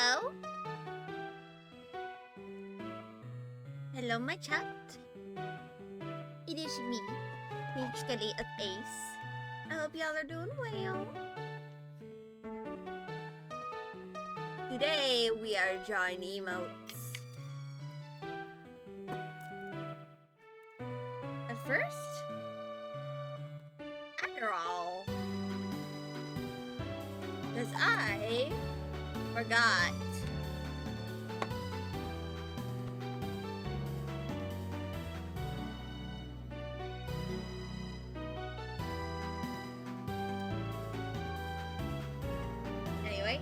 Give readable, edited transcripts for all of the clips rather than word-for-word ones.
Hello? Hello, my chat. It is me, Skelly at Ace. I hope y'all are doing well. Today, we are drawing emotes. At first, after all, because I forgot. Anyway.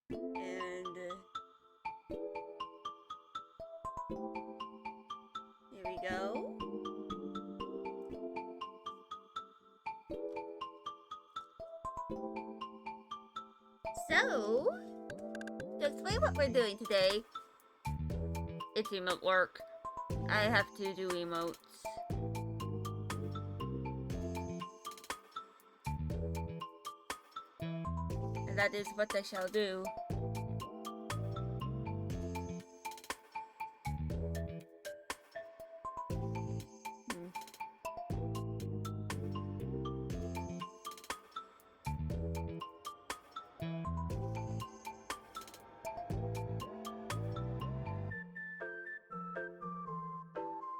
And here we go. So, to explain what we're doing today, it's emote work. I have to do emotes. And that is what I shall do.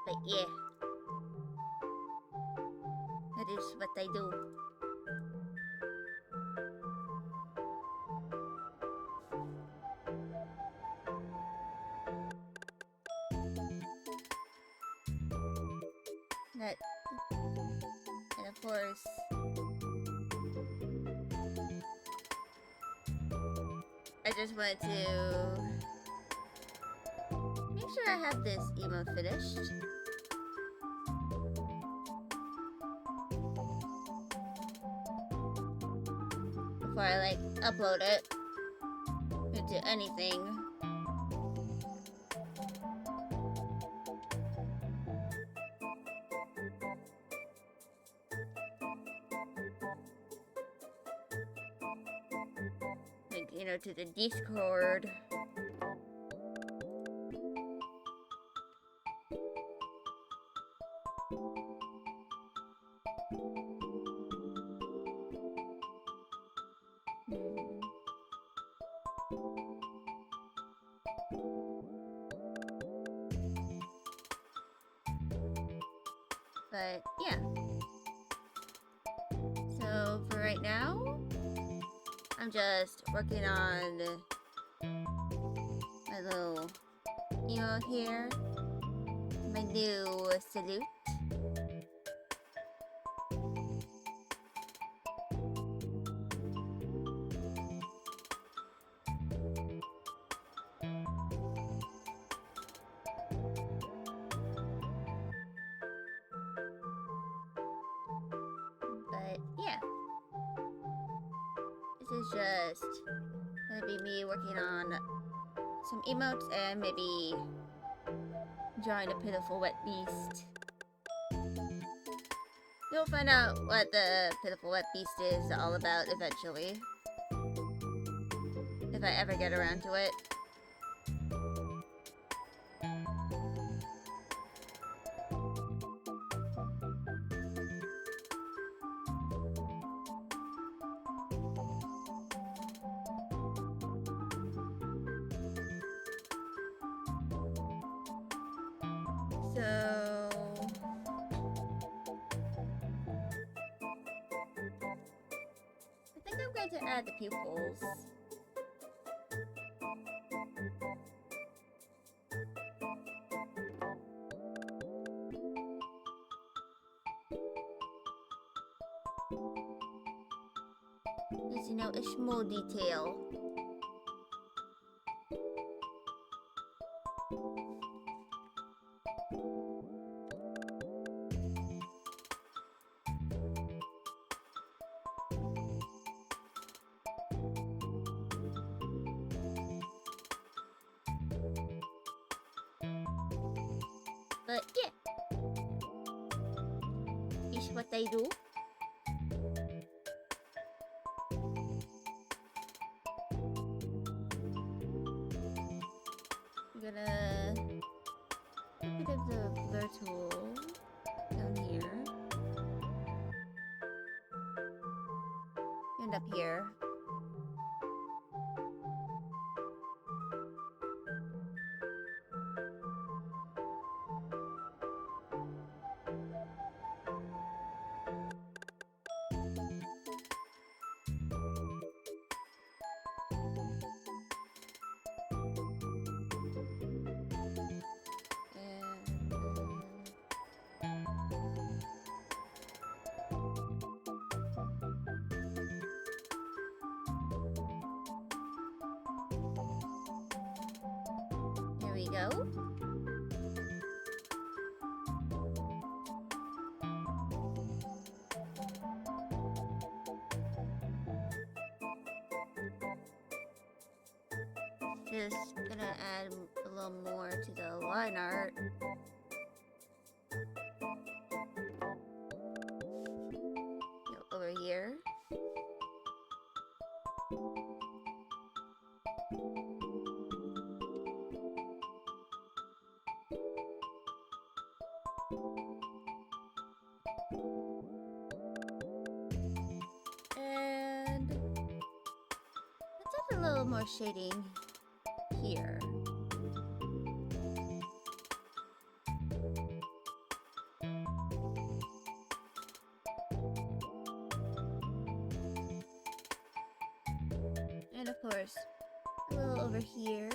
But yeah, that is what I do. That, and of course, I just want to make sure I have this emote finished. Before I upload it into anything. To the Discord. But yeah. So for right now, I'm just working on my little emote here. My new salute. But yeah. This is just gonna be me working on some emotes and maybe drawing a pitiful wet beast. You'll find out what the pitiful wet beast is all about eventually. If I ever get around to it. So I think I'm going to add the pupils. Just, a small detail. But yeah, is what I do. I'm gonna get rid of the blur tool down here. And up here. There we go. Just gonna add a little more to the line art. Over here. And let's add a little more shading here. And of course, a little over here.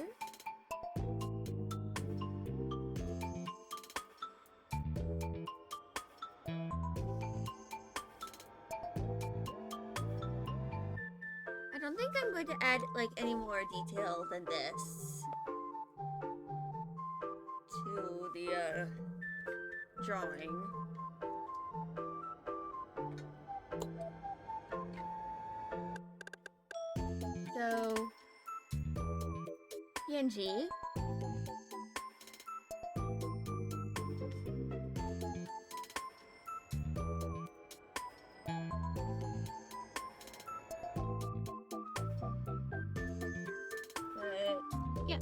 I don't think I'm going to add like any more detail than this to the drawing. So, PNG. But yeah,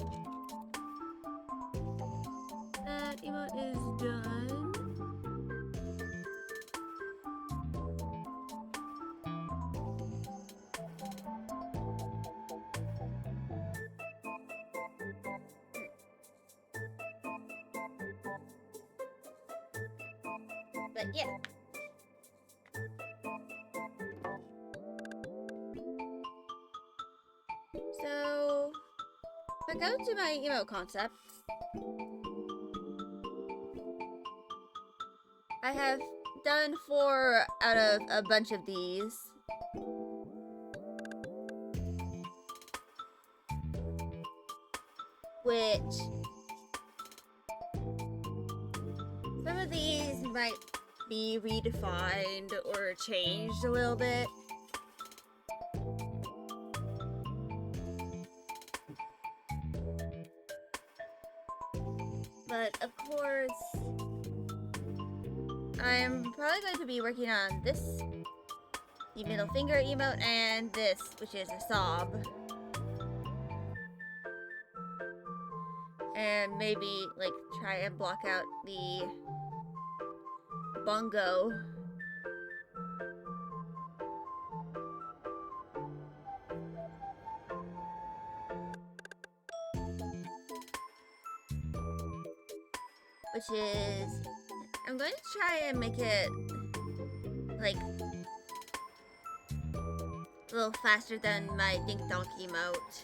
that emote is done. But yeah. So, if I go to my emote concepts, I have done 4 out of a bunch of these. Which, some of these might be redefined or changed a little bit. But of course, I'm probably going to be working on this, the middle finger emote, and this, which is a sob. And maybe, like, try and block out the bongo. Which is, I'm going to try and make it, like, a little faster than my Dink Donk emote.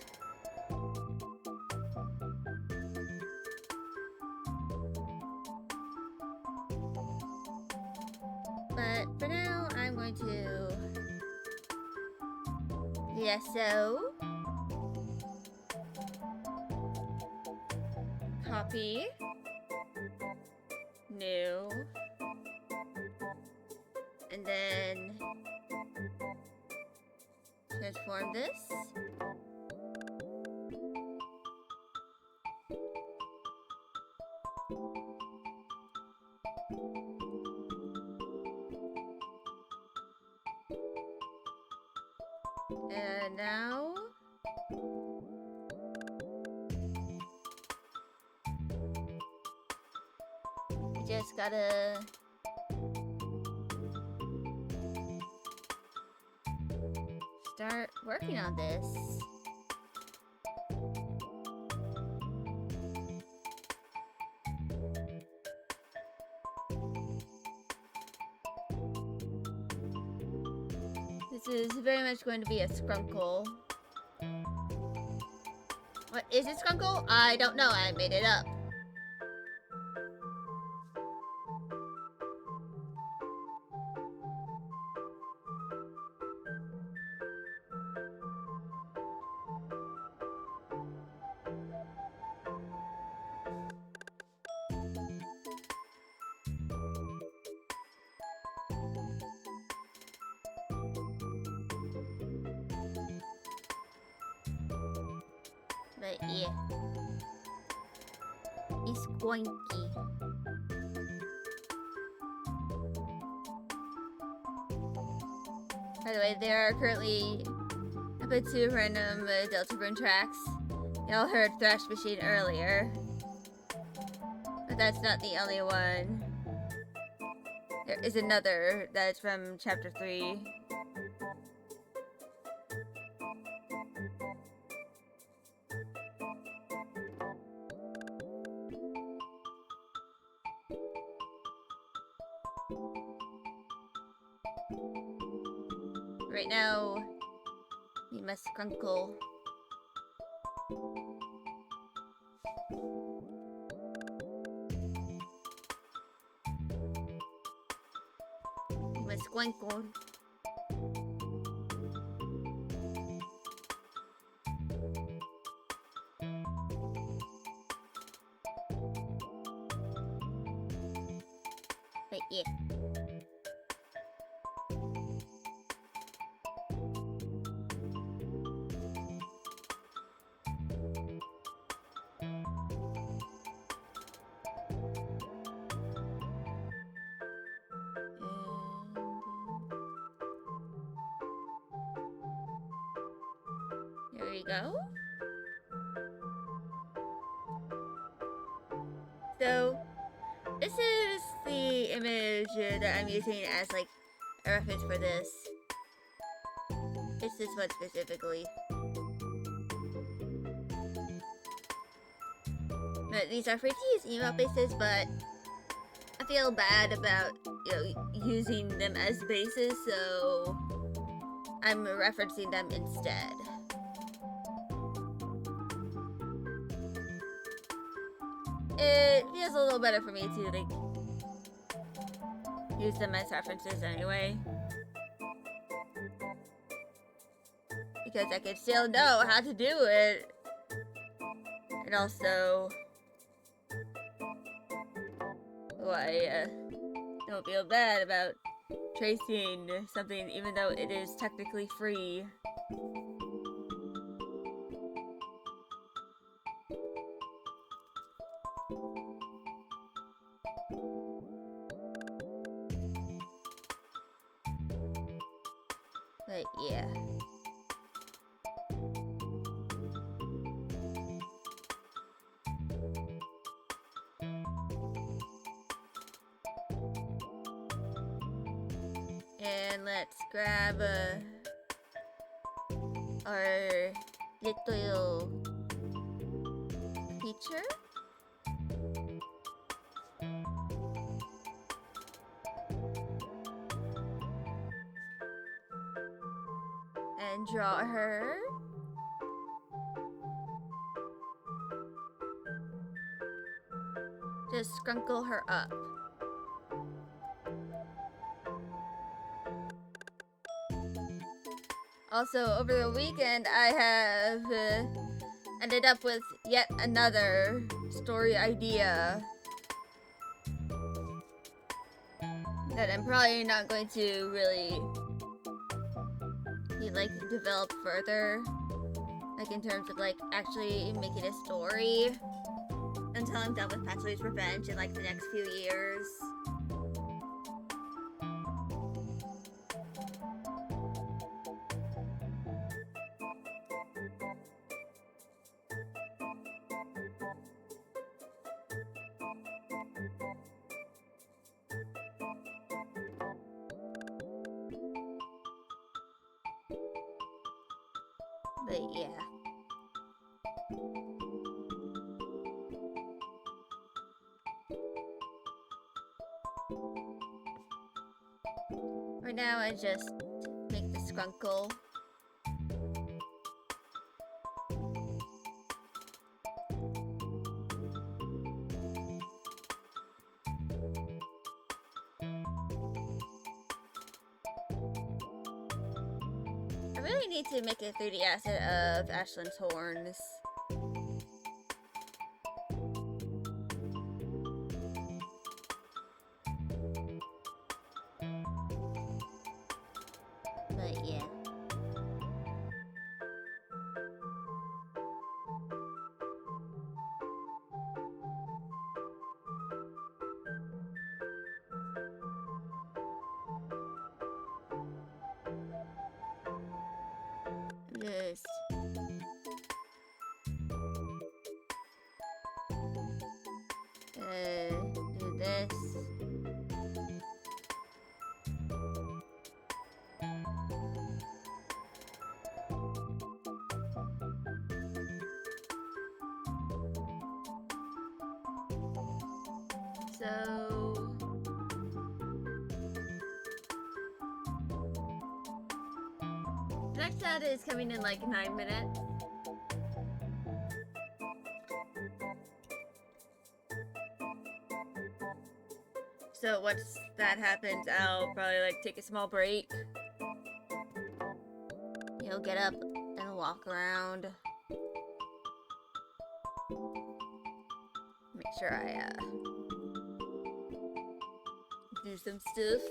But for now, I'm going to VSO, copy, new, and then transform this. And now... we just gotta... start working on this. This is very much going to be a scrunkle. What is it, scrunkle? I don't know, I made it up. But yeah. It's squinky. By the way, there are currently about 2 random Delta tracks. Y'all heard Thrash Machine earlier. But that's not the only one. There is another that's from Chapter 3. Right now, we must scrunkle. We must squinkle. But yeah. There we go. So, this is the image that I'm using as like a reference for this. It's this one specifically. But these are free to use emote bases, but I feel bad about, using them as bases, so I'm referencing them instead. It feels a little better for me to, like, use them as references anyway. Because I can still know how to do it. And also... I don't feel bad about tracing something even though it is technically free. But yeah. And let's grab our little feature. And draw her. Just scrunkle her up. Also, over the weekend, I have ended up with yet another story idea that I'm probably not going to really develop further, like in terms of like actually making a story until I'm done with Patchley's Revenge in like the next few years. But yeah. Right now I just make the skunkle. I really need to make a 3D asset of Ashlyn's horns. But yeah. Just do this. So the next ad is coming in like 9 minutes. So once that happens, I'll probably like take a small break. You'll get up and walk around. Make sure I do some stuff.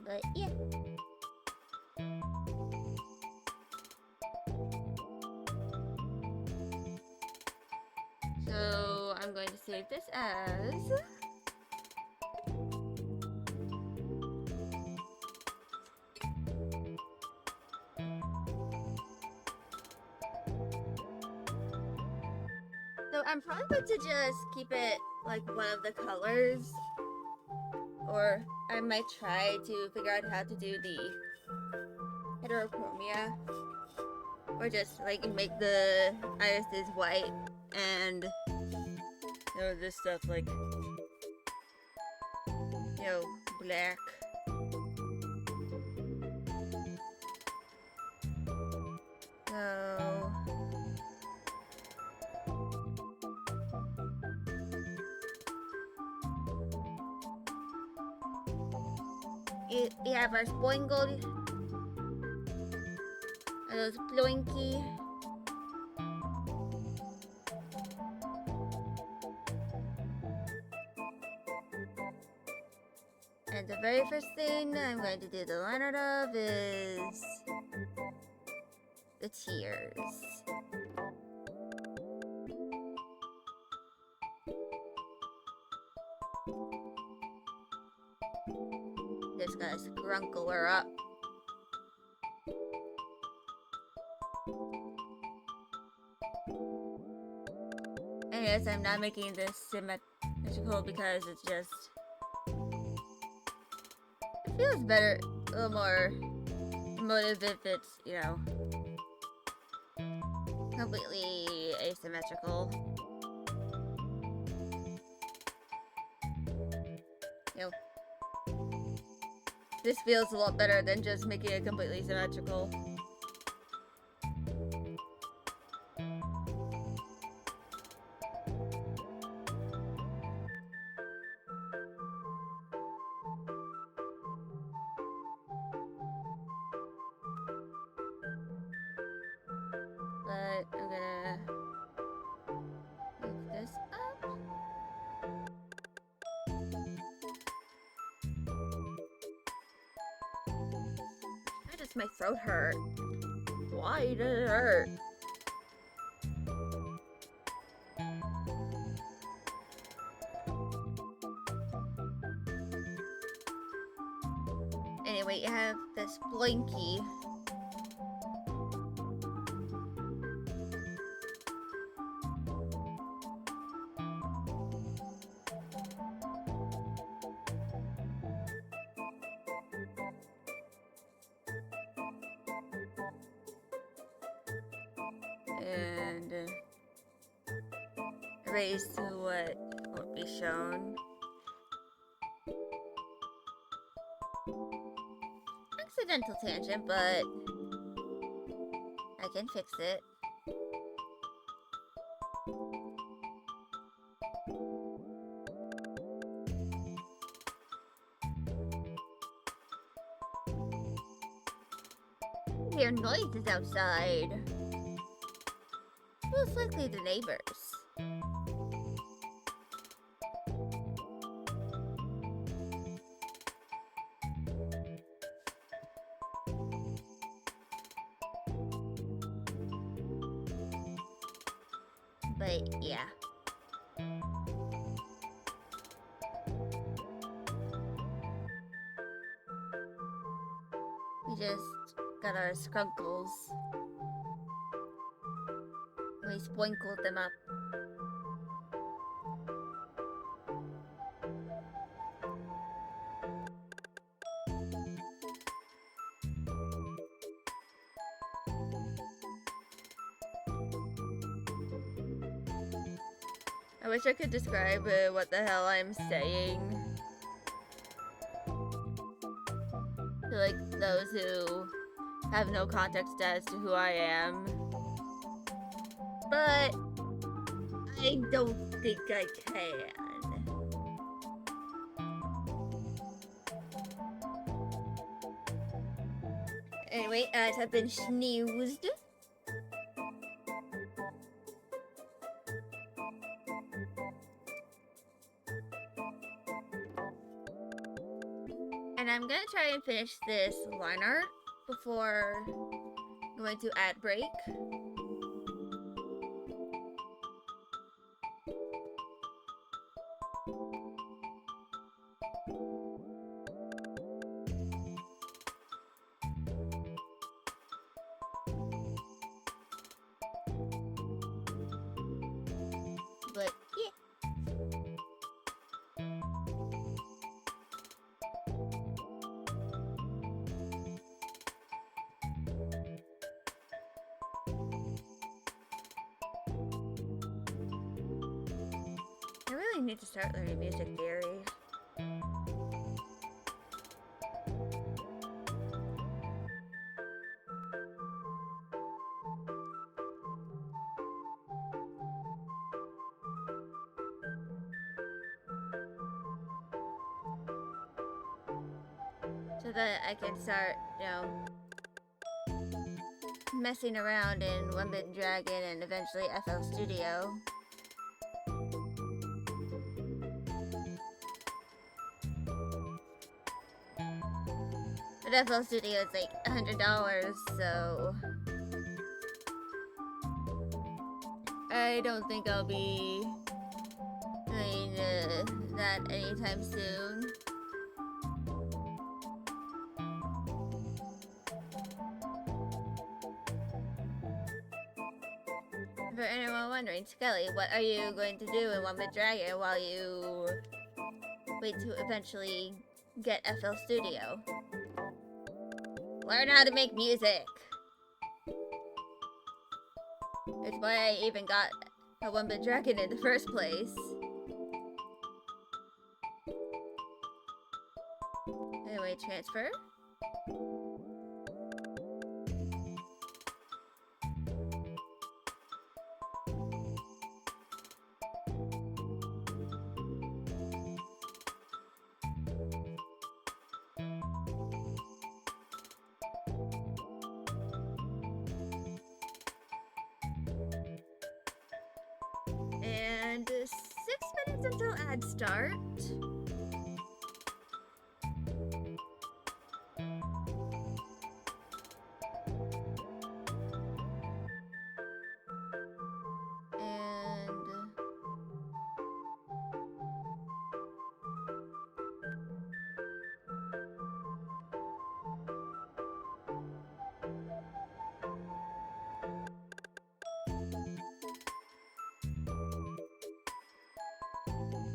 But yeah. So I'm going to save this as so I'm probably going to just keep it like one of the colors, or I might try to figure out how to do the heterochromia, or just like make the irises white and this stuff like black. So we have our spoingle, those ploinky. And the very first thing I'm going to do the liner of is the tears. Just gonna scrunkle her up. And yes, I'm not making this symmetrical because it's just... it feels better, a little more emotive if it's, completely asymmetrical. This feels a lot better than just making it completely symmetrical. But I'm gonna move this up. Why does my throat hurt? Why did it hurt? Anyway, you have this blinky. and erase what won't be shown. Accidental tangent, but I can fix it. I hear noises outside. Most likely the neighbors. But yeah. We just got our scrunkles. We sprinkled them up. I wish I could describe what the hell I'm saying to like those who have no context as to who I am. But I don't think I can. Anyway, I have been snoozed. And I'm gonna try and finish this line art before going to ad break. But yeah. I really need to start learning music theory. So that I can start, messing around in One Bit Dragon and eventually FL Studio. But FL Studio is like $100, so I don't think I'll be doing that anytime soon. For anyone wondering, Skelly, what are you going to do in One Bit Dragon while you wait to eventually get FL Studio? Learn how to make music! It's why I even got a One Bit Dragon in the first place. Anyway, transfer. And 6 minutes until ad start. And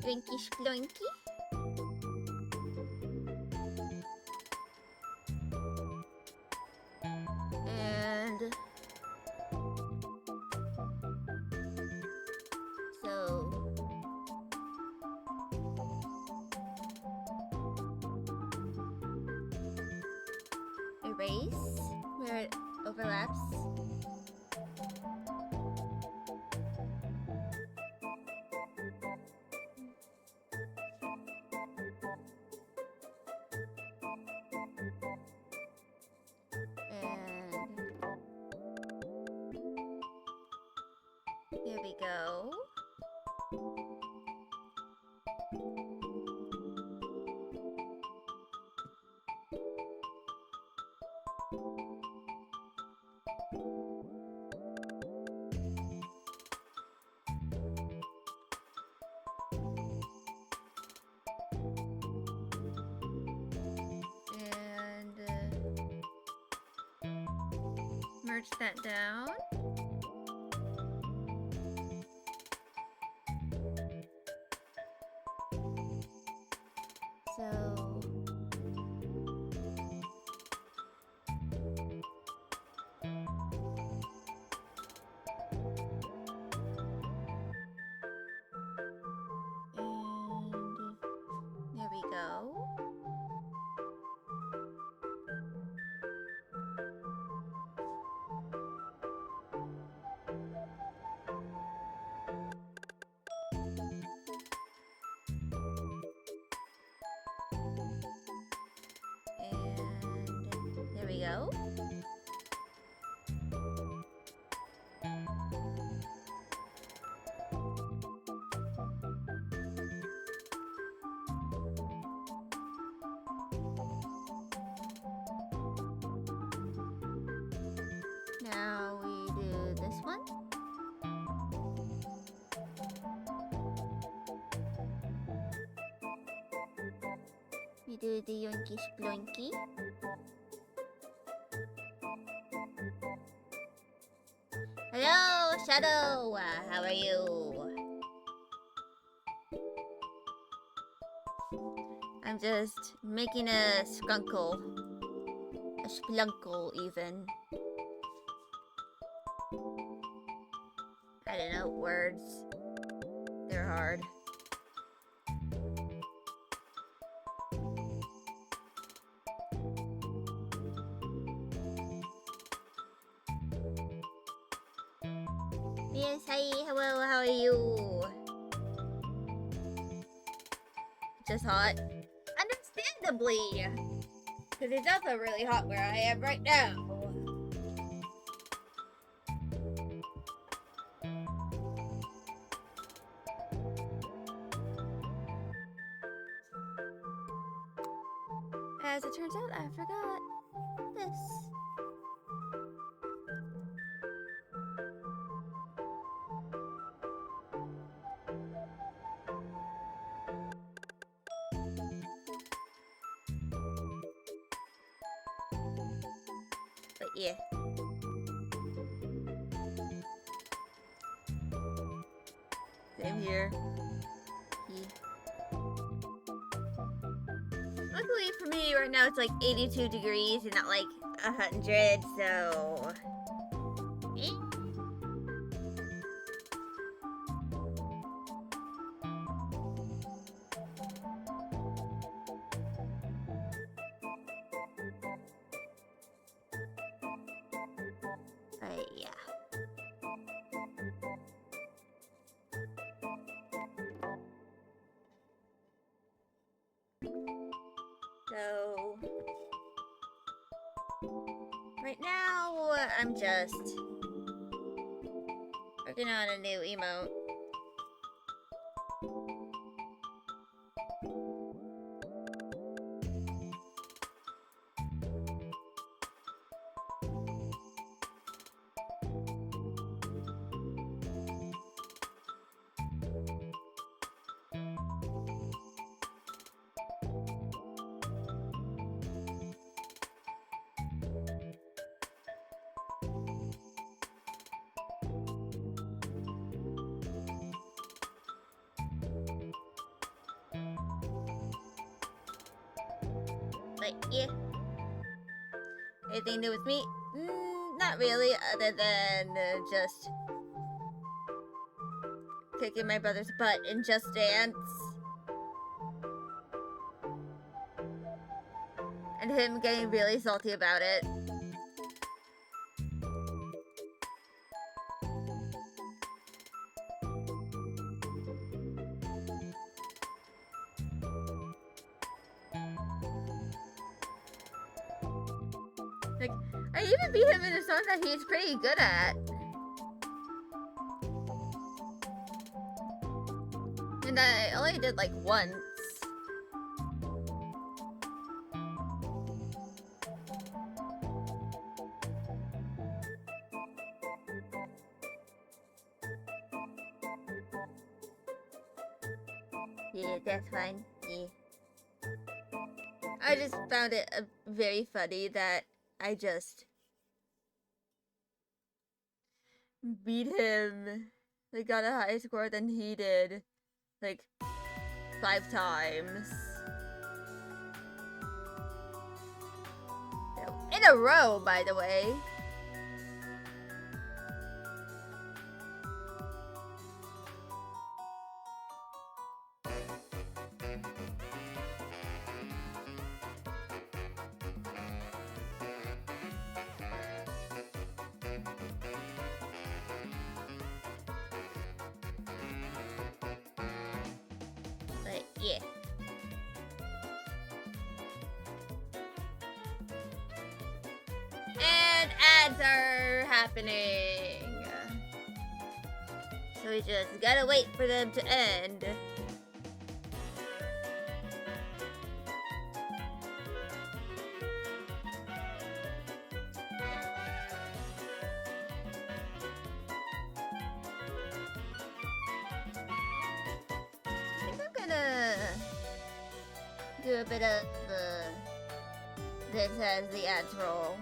Drinky Sploinky. And erase where it overlaps. And here we go. Merge that down. So and there we go. And there we go. Now we do this one. We do the yoinky sploinky. Hello, Shadow! How are you? I'm just making a skunkle. A splunkle, even. I don't know, words. They're hard. Yes, hi, hello, how are you? Just hot. Understandably! Because it's also really hot where I am right now. As it turns out, I forgot this. But yeah. Same here. Luckily for me, right now it's like 82 degrees and not like 100, so... yeah. So... right now, I'm just... working on a new emote. But yeah. Anything new with me? Not really, other than just kicking my brother's butt in Just Dance. And him getting really salty about it. Like, I even beat him in a song that he's pretty good at. And I only did like once. Yeah, that's fine. Yeah. I just found it very funny that I just beat him. Like, got a higher score than he did. Like, 5 times. In a row, by the way. But yeah. And ads are happening. So we just gotta wait for them to end. I think I'm gonna do a bit of this as the ads roll.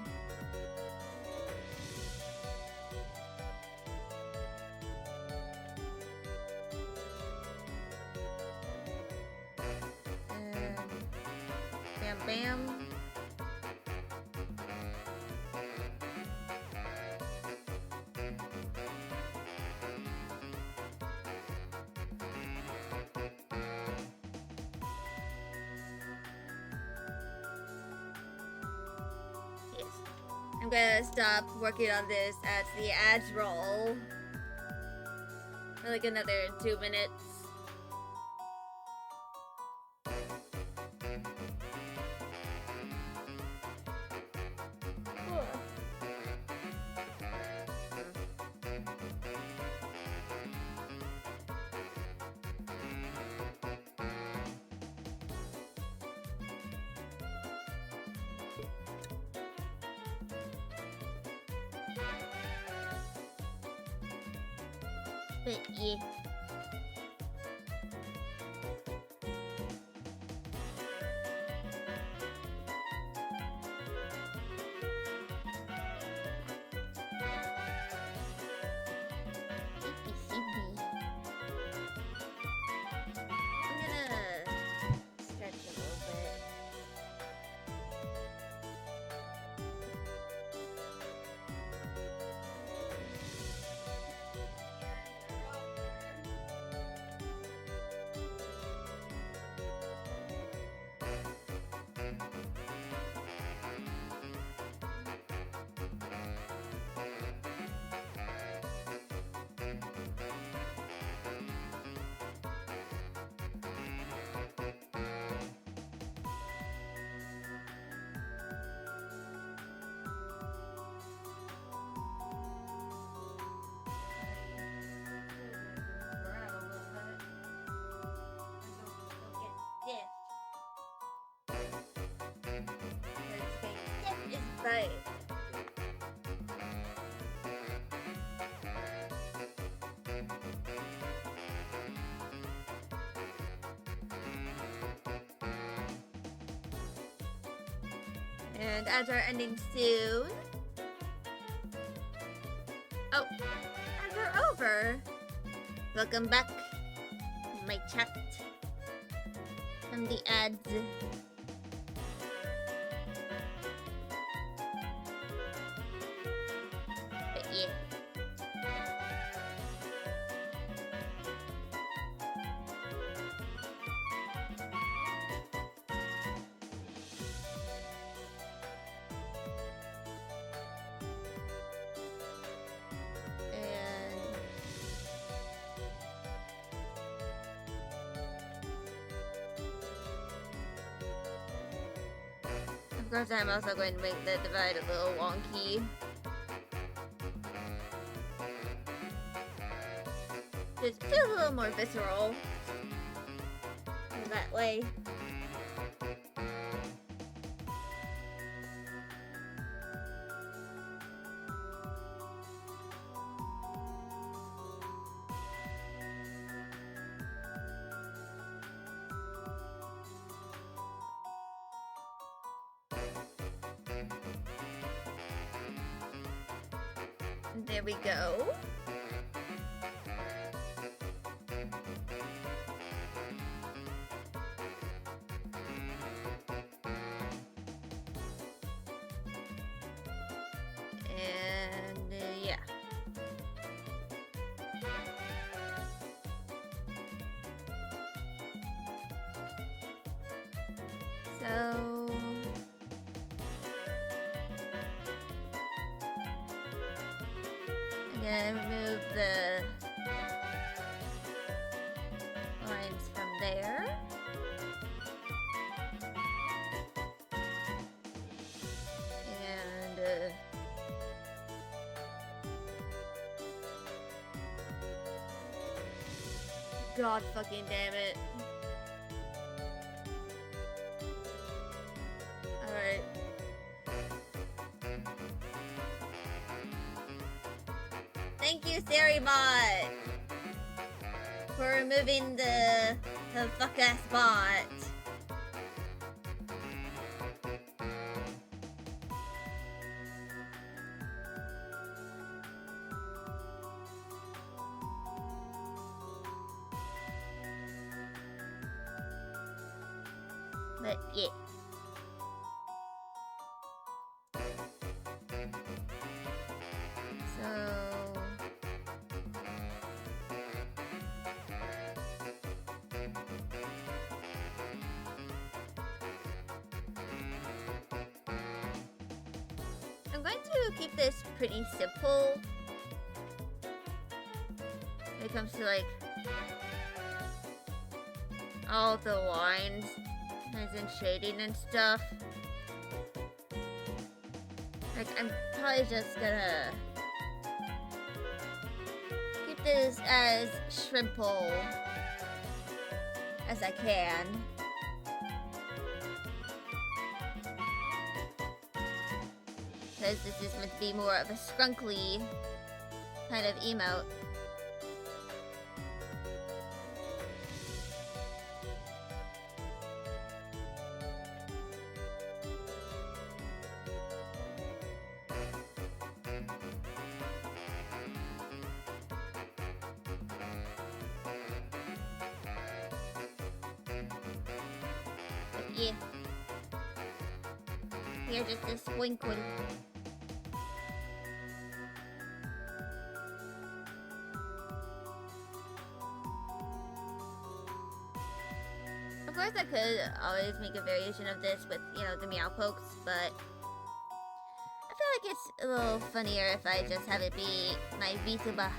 And bam bam. Yes. I'm gonna stop working on this as the ads roll. For like another 2 minutes. But yeah. I'm gonna stretch a little bit. Right. And ads are ending soon. Oh, ads are over. Welcome back, my chat from the ads. But yeah. Of course, I'm also going to make the divide a little wonky. Just feel a little more visceral. In that way. There we go. And yeah. So I'm gonna remove the lines from there. And God fucking damn it. Alright. Thank you, Saribot, for removing the fuck-ass bot. But yeah. So I'm going to keep this pretty simple when it comes to like all of the lines as in shading and stuff. Like I'm probably just gonna keep this as shrimple as I can. Because this is meant to be more of a scrunkly kind of emote. But yeah. You're just a squinkle. Of course I could always make a variation of this with, you know, the meow pokes, but I feel like it's a little funnier if I just have it be my VTuber.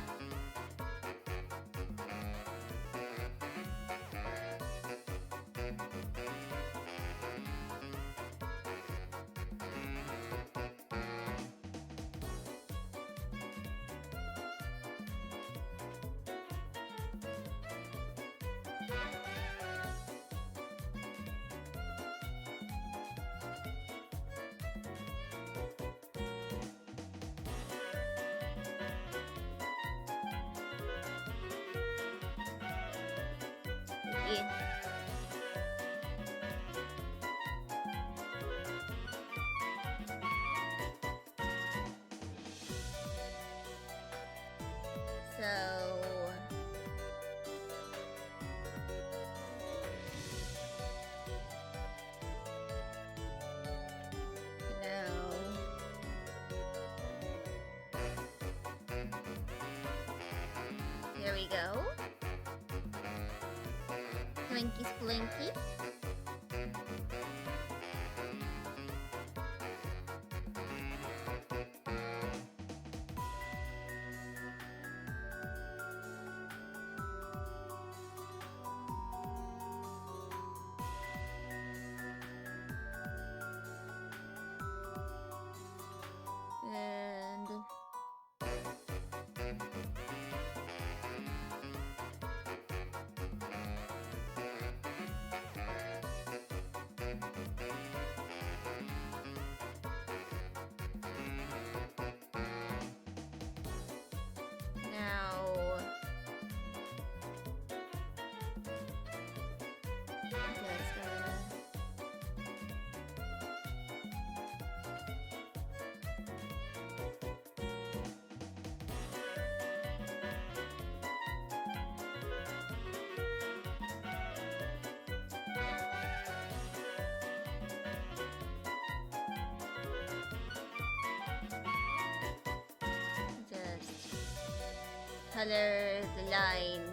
Yeah. So now here we go. Twinkie Splinky. color the lines.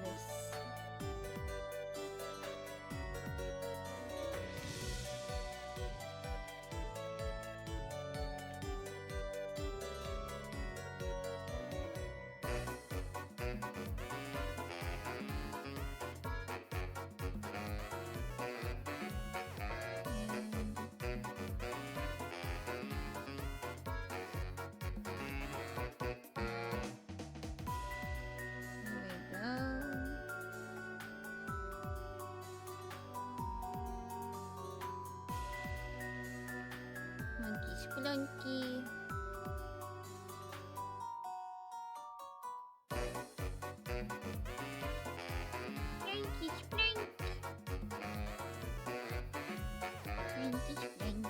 Monkey splunky. Monkey splunk. Monkey splunk.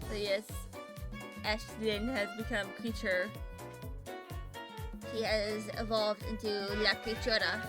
So yes, Ashlyn has become creature. She has evolved into La Criatura.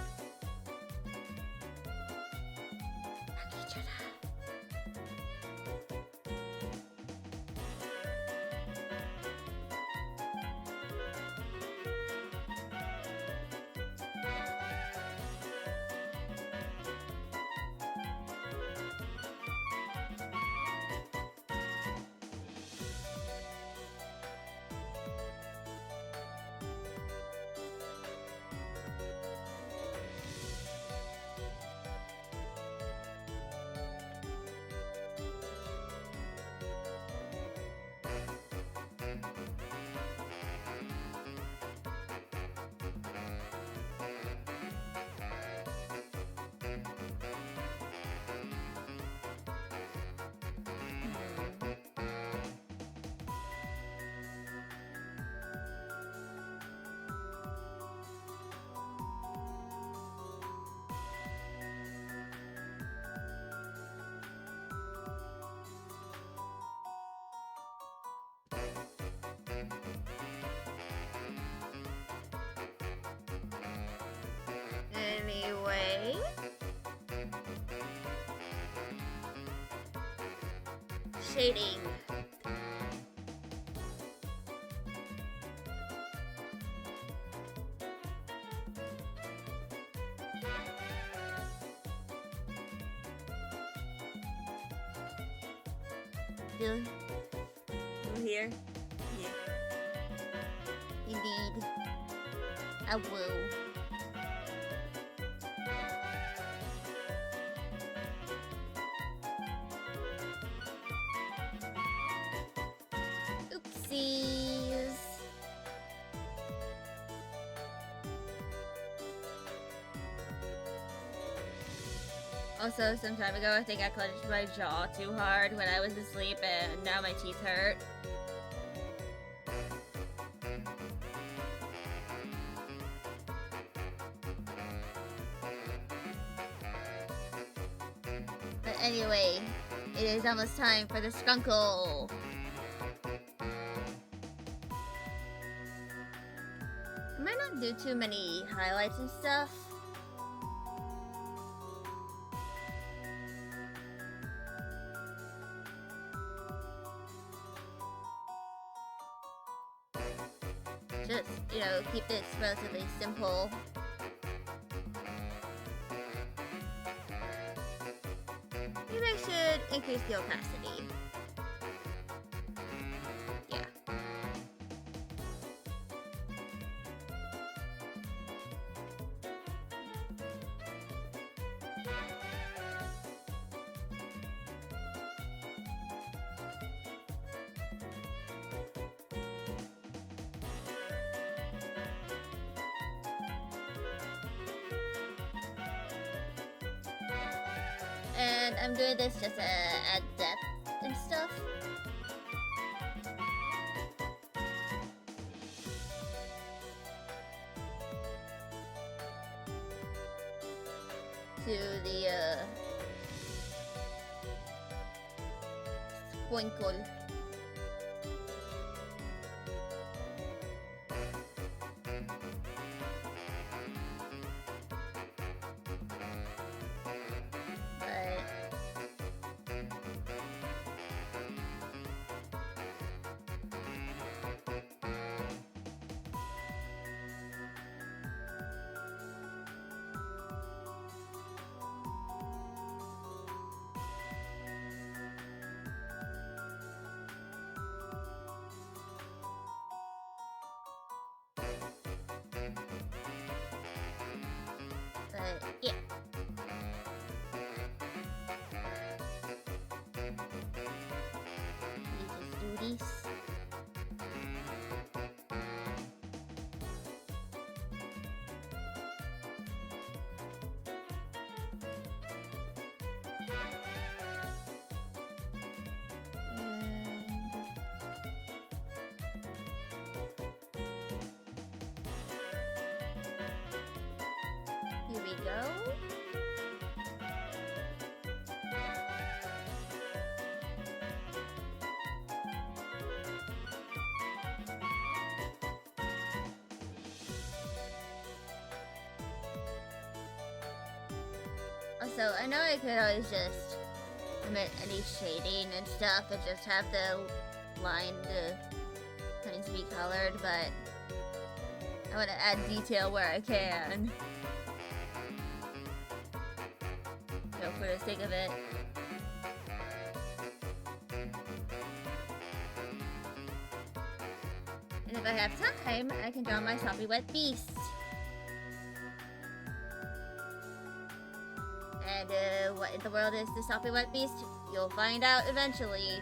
Anyway. Shading. Still here? Yeah. Indeed. I will. Oopsies. Also, some time ago, I think I clenched my jaw too hard when I was asleep, and now my teeth hurt. But anyway, it is almost time for the skunkle. I might not do too many highlights and stuff. Just, keep this relatively simple. Maybe I should increase the opacity. Yeah. And I'm doing this just to add depth and stuff. To the sprinkle. But yeah. We just do this. Here we go. Also, I know I could always just omit any shading and stuff and just have the line to be colored, but I want to add detail where I can. So for the sake of it. And if I have time, I can draw my soppy wet beast. And what in the world is the soppy wet beast? You'll find out eventually.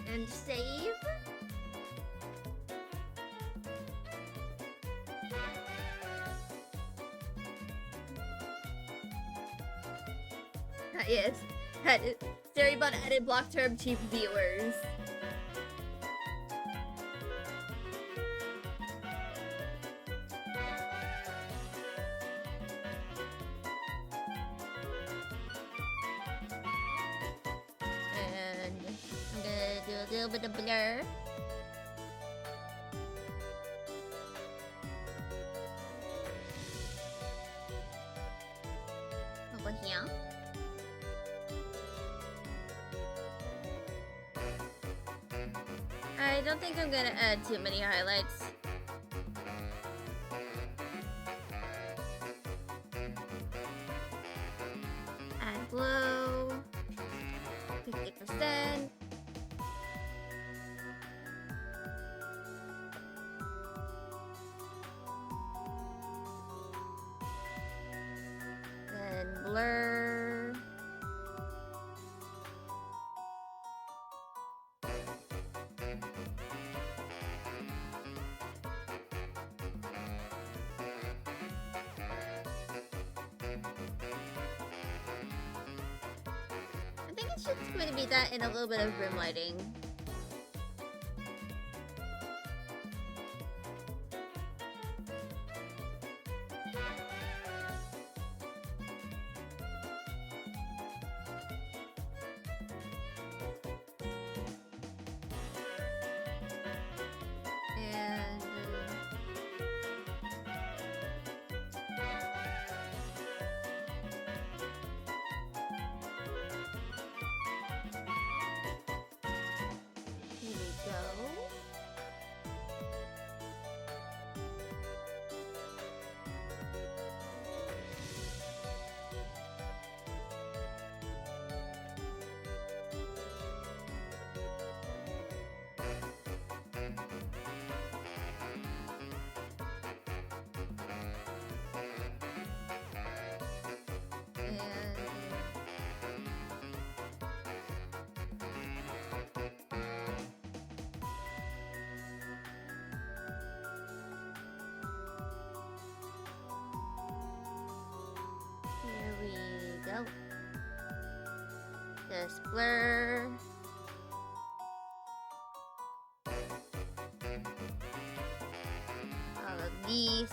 And save. Yes, Storybot added block term cheap viewers. And I'm gonna do a little bit of blur. Over here. I don't think I'm gonna add too many highlights. Add glow. 50%. Then blur. I think it's just going to be that and a little bit of rim lighting. Here we go. Just blur. All of these.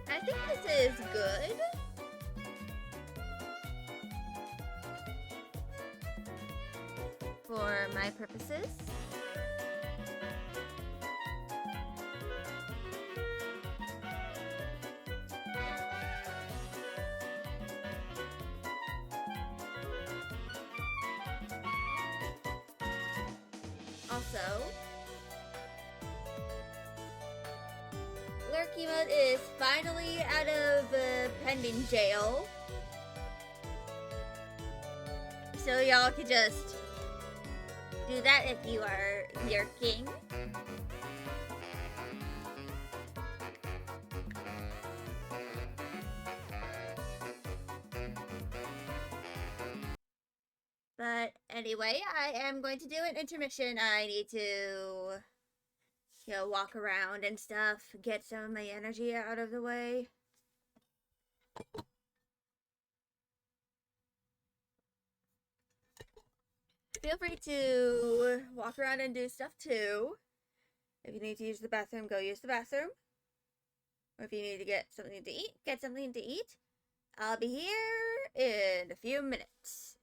I think this is good. my purposes. Also, Lurk emote is finally out of pending jail. So y'all could just do that if you are lurking. But anyway, I am going to do an intermission. I need to, walk around and stuff, get some of my energy out of the way. Feel free to walk around and do stuff too. If you need to use the bathroom, go use the bathroom. Or if you need to get something to eat, get something to eat. I'll be here in a few minutes.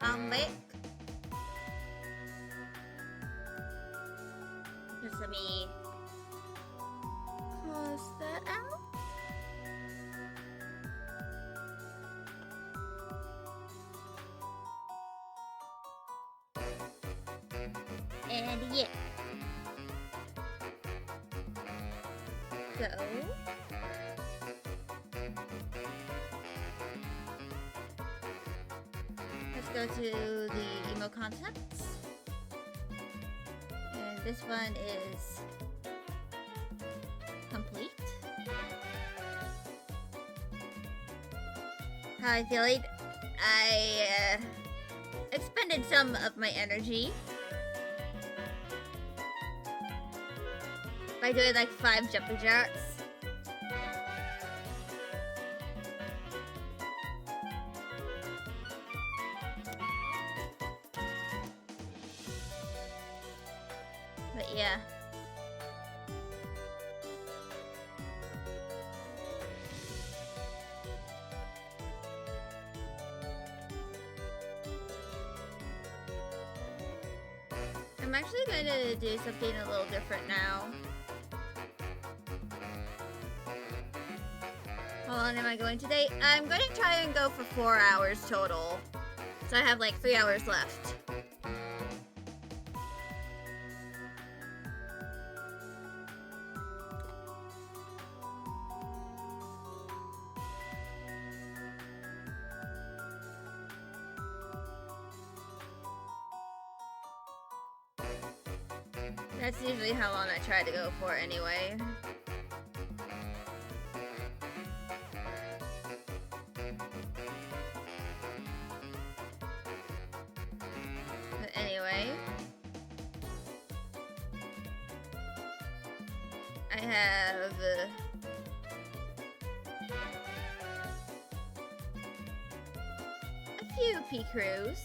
I'm back. Just let me close that out. And yeah. So let's go to the emo contents. And this one is complete. How I feel like I expended some of my energy by doing like 5 jumping jacks. But yeah. I'm actually going to do something a little different now. How long am I going today? I'm going to try and go for 4 hours total. So I have like 3 hours left. That's usually how long I try to go for anyway. But anyway, I have a few P-crews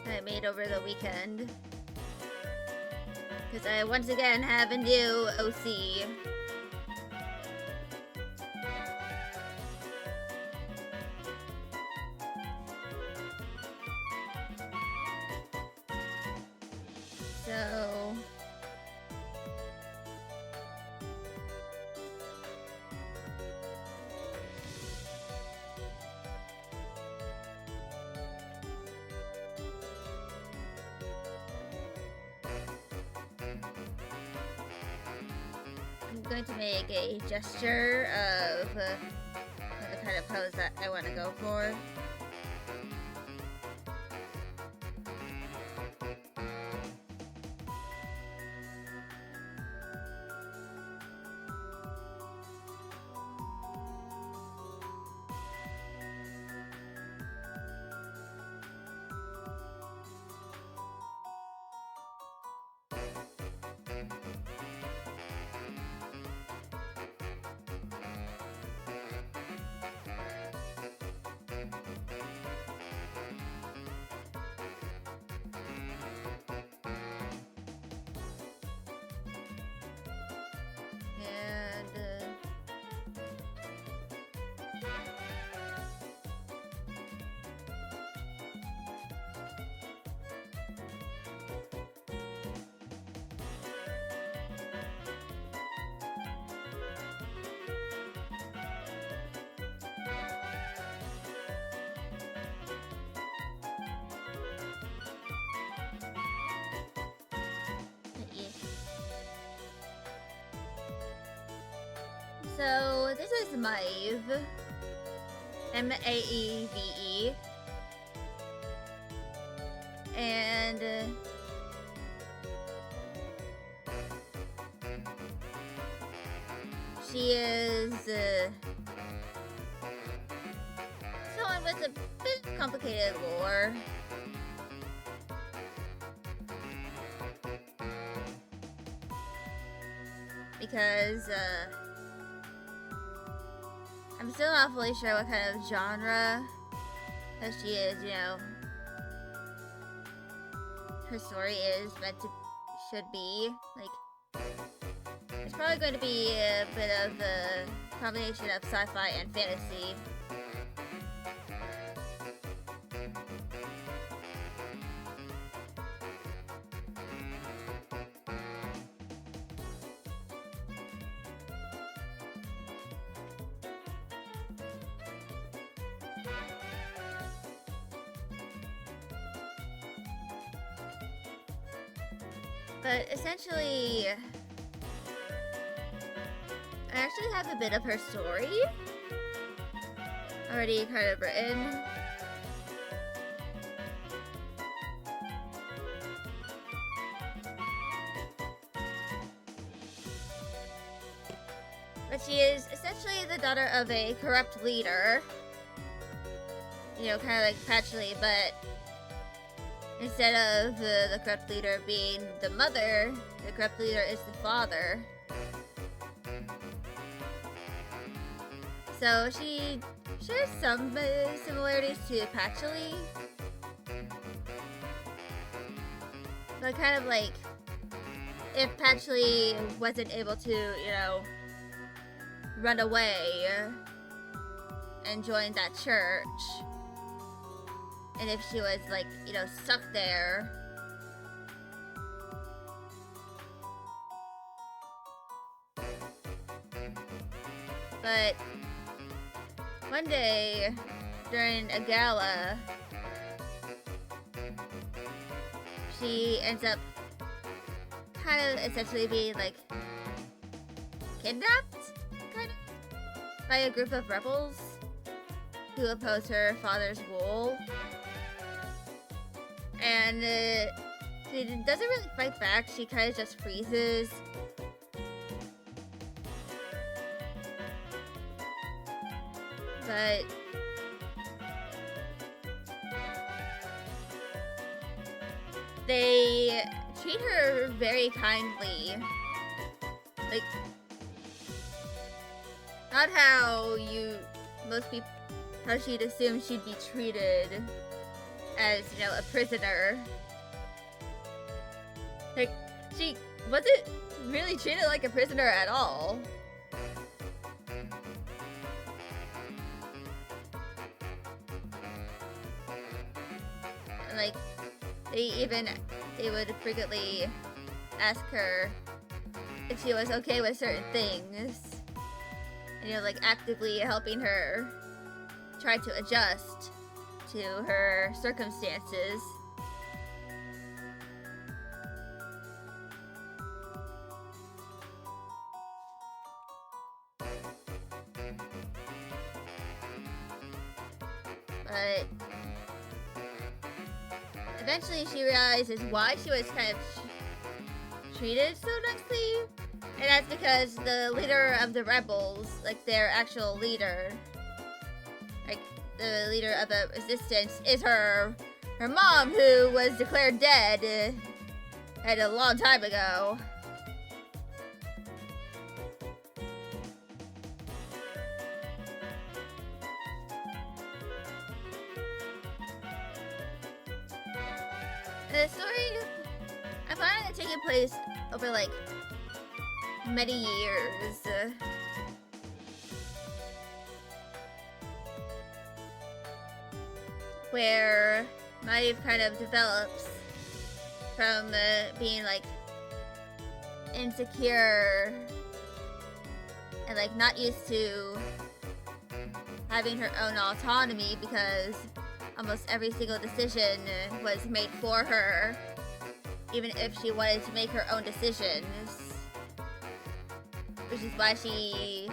that I made over the weekend. Because I once again have a new OC. So I'm going to make a gesture of the kind of pose that I want to go for. So this is Maeve, M-A-E-V-E, and she is someone with a bit complicated lore. Because I'm still not fully sure what kind of genre that she is, you know, her story is meant to, should be. Like, it's probably going to be a bit of a combination of sci-fi and fantasy. But essentially, I actually have a bit of her story already kind of written. But she is essentially the daughter of a corrupt leader. You know, kind of like Patchouli, but instead of the corrupt leader being the mother, the corrupt leader is the father. So she shares some similarities to Patchouli. But kind of like, if Patchouli wasn't able to, you know, run away and join that church, and if she was like, you know, stuck there, but one day during a gala, she ends up kind of essentially being like kidnapped, kind of, by a group of rebels who oppose her father's rule. And she doesn't really fight back, she kind of just freezes. But they treat her very kindly. Like, not how most people, how she'd assume she'd be treated as, you know, a prisoner. Like, she wasn't really treated like a prisoner at all. And like, they would frequently ask her if she was okay with certain things. And, you know, like, actively helping her try to adjust to her circumstances. But eventually she realizes why she was kind of treated so nicely. And that's because the leader of the rebels, like their actual leader, like the leader of the resistance, is her mom, who was declared dead a long time ago. The story, I find it taking place over like many years. Where Maeve kind of develops from being like insecure and like not used to having her own autonomy, because almost every single decision was made for her, even if she wanted to make her own decisions. Which is why she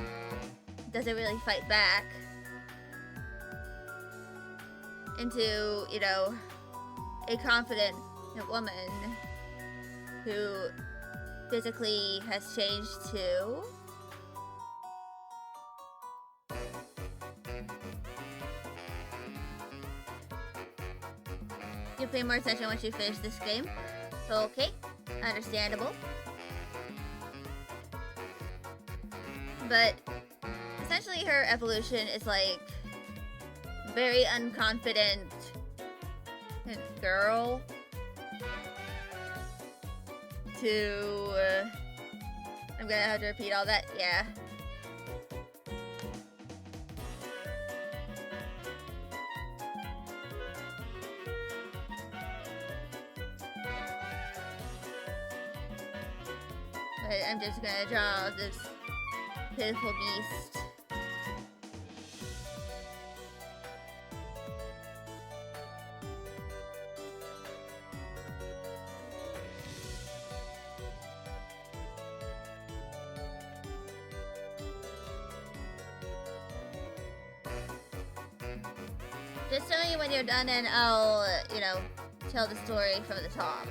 doesn't really fight back. Into, you know, a confident woman who physically has changed too. You'll pay more attention once you finish this game. Okay, understandable. But essentially her evolution is like very unconfident girl to I'm gonna have to repeat all that, yeah. But I'm just gonna draw this pitiful beast. Just tell me when you're done and I'll, you know, tell the story from the top.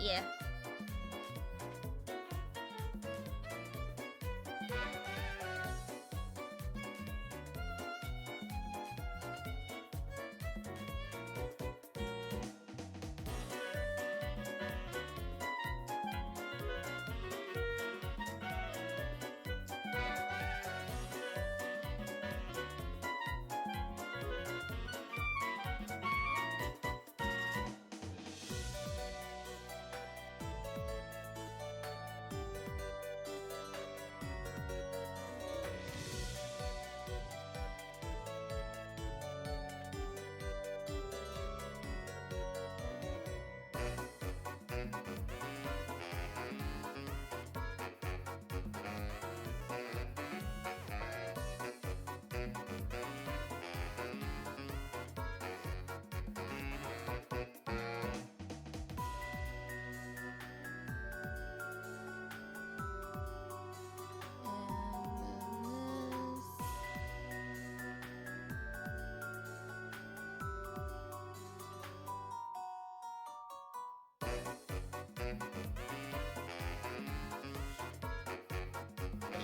Yeah.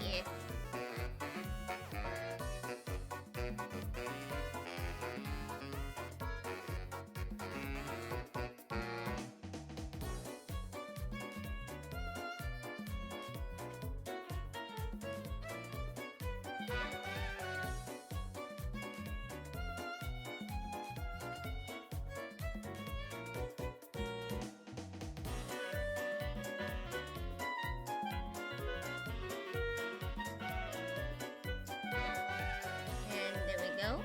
Yeah. And there we go.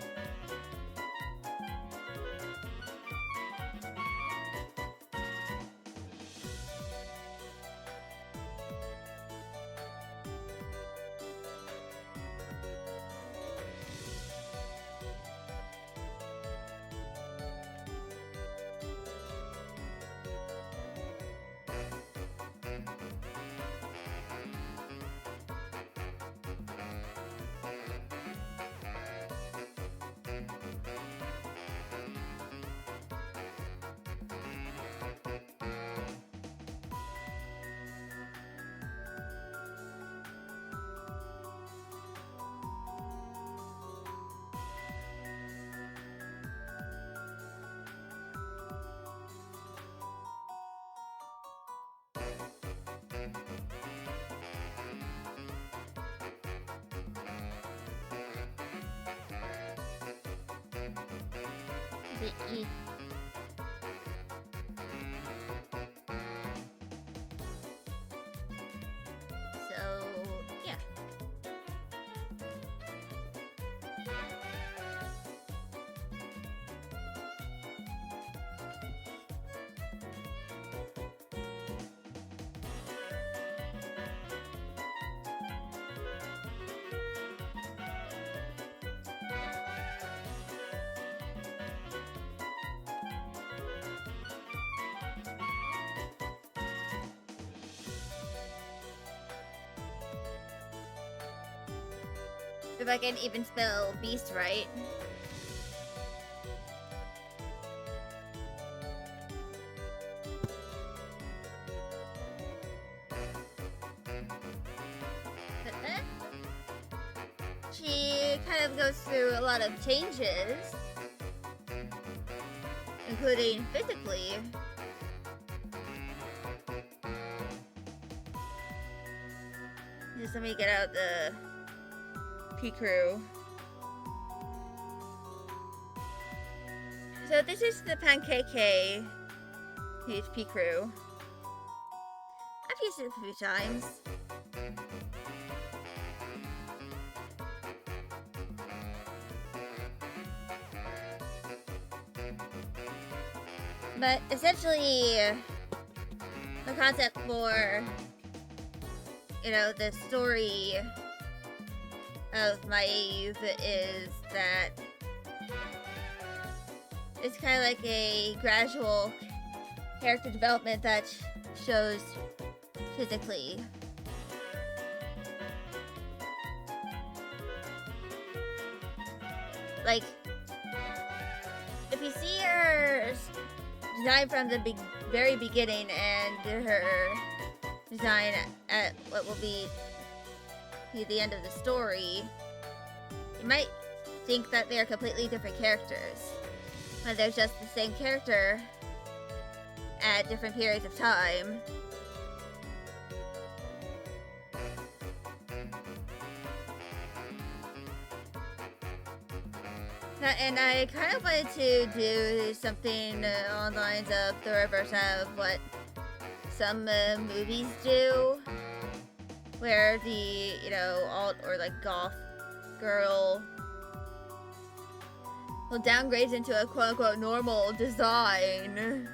The E. So, yeah. If I can even spell beast right. She kind of goes through a lot of changes, including physically. Just let me get out the P-Crew. So this is the Pancake. HP crew. I've used it a few times. But essentially, the concept for, the story of Maeve is that it's kind of like a gradual character development that shows physically. Like, if you see her design from the very beginning and her design at what will be the end of the story, you might think that they are completely different characters, but they're just the same character at different periods of time. And I kind of wanted to do something on the lines of the reverse of what some movies do, where the, alt or like goth girl will downgrade into a quote-unquote normal design.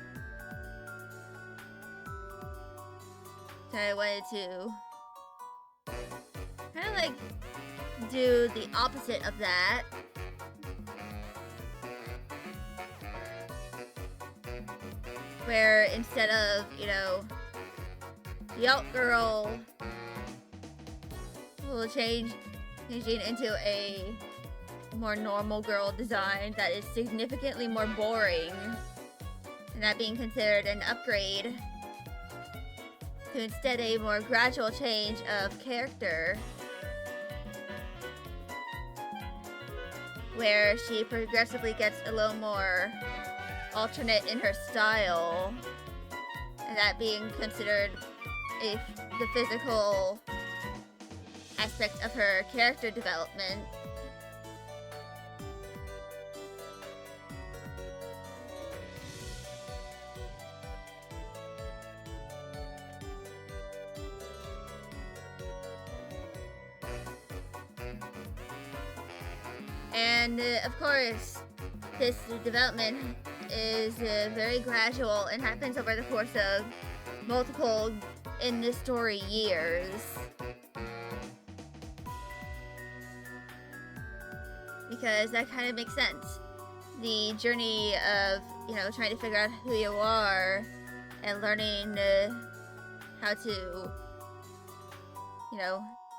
So I wanted to kind of like do the opposite of that. Where instead of, the alt girl will changing into a more normal girl design that is significantly more boring, and that being considered an upgrade to instead a more gradual change of character, where she progressively gets a little more alternate in her style, and that being considered the physical aspect of her character development. And of course, this development is very gradual and happens over the course of multiple, in this story, years. Because that kind of makes sense. The journey of, trying to figure out who you are and learning how to,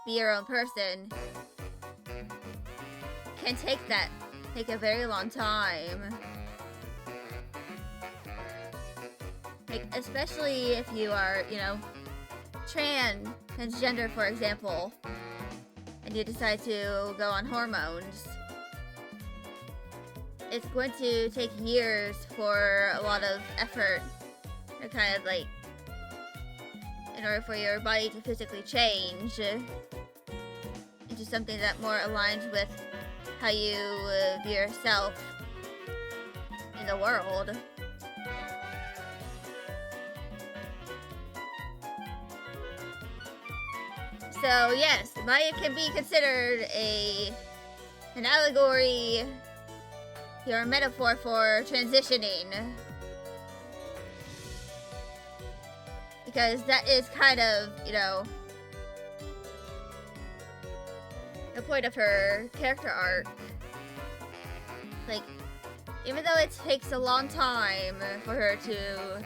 be your own person can take a very long time. Like, especially if you are, transgender, for example, and you decide to go on hormones. It's going to take years for a lot of effort to kind of like, in order for your body to physically change into something that more aligns with how you view yourself in the world. So yes, Maya can be considered an allegory or a metaphor for transitioning. Because that is kind of, the point of her character arc. Like, even though it takes a long time for her to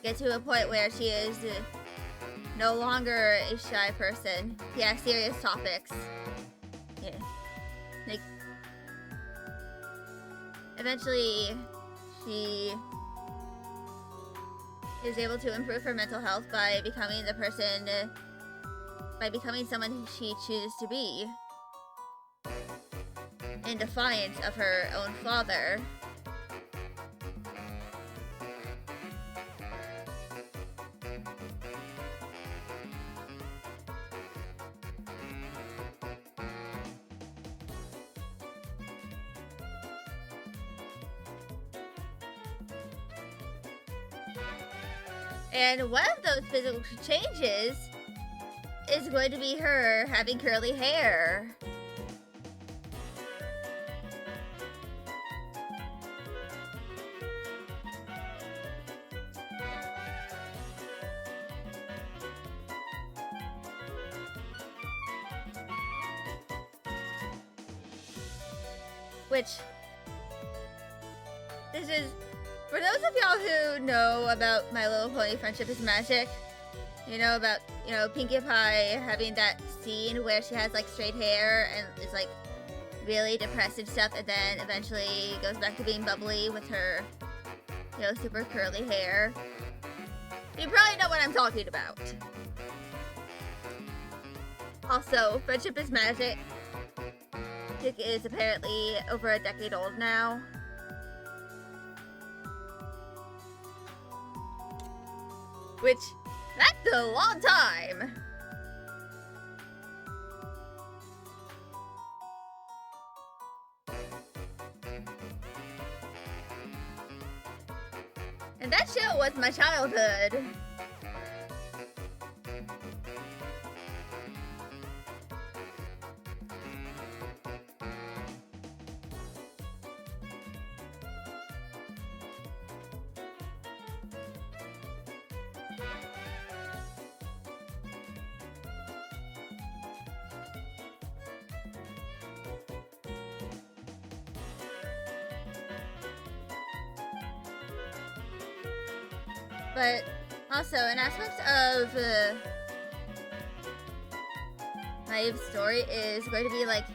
get to a point where she is no longer a shy person. Yeah, serious topics. Yeah. Like, eventually, she is able to improve her mental health by becoming someone she chooses to be, in defiance of her own father. And one of those physical changes is going to be her having curly hair. Which, this is, for those of y'all who know about My Little Pony Friendship is Magic, you know about, Pinkie Pie having that scene where she has, like, straight hair and is, like, really depressed and stuff, and then eventually goes back to being bubbly with her, super curly hair. You probably know what I'm talking about. Also, Friendship is Magic is apparently over a decade old now. Which, that's a long time! And that show was my childhood. But also, an aspect of Maeve's story is going to be like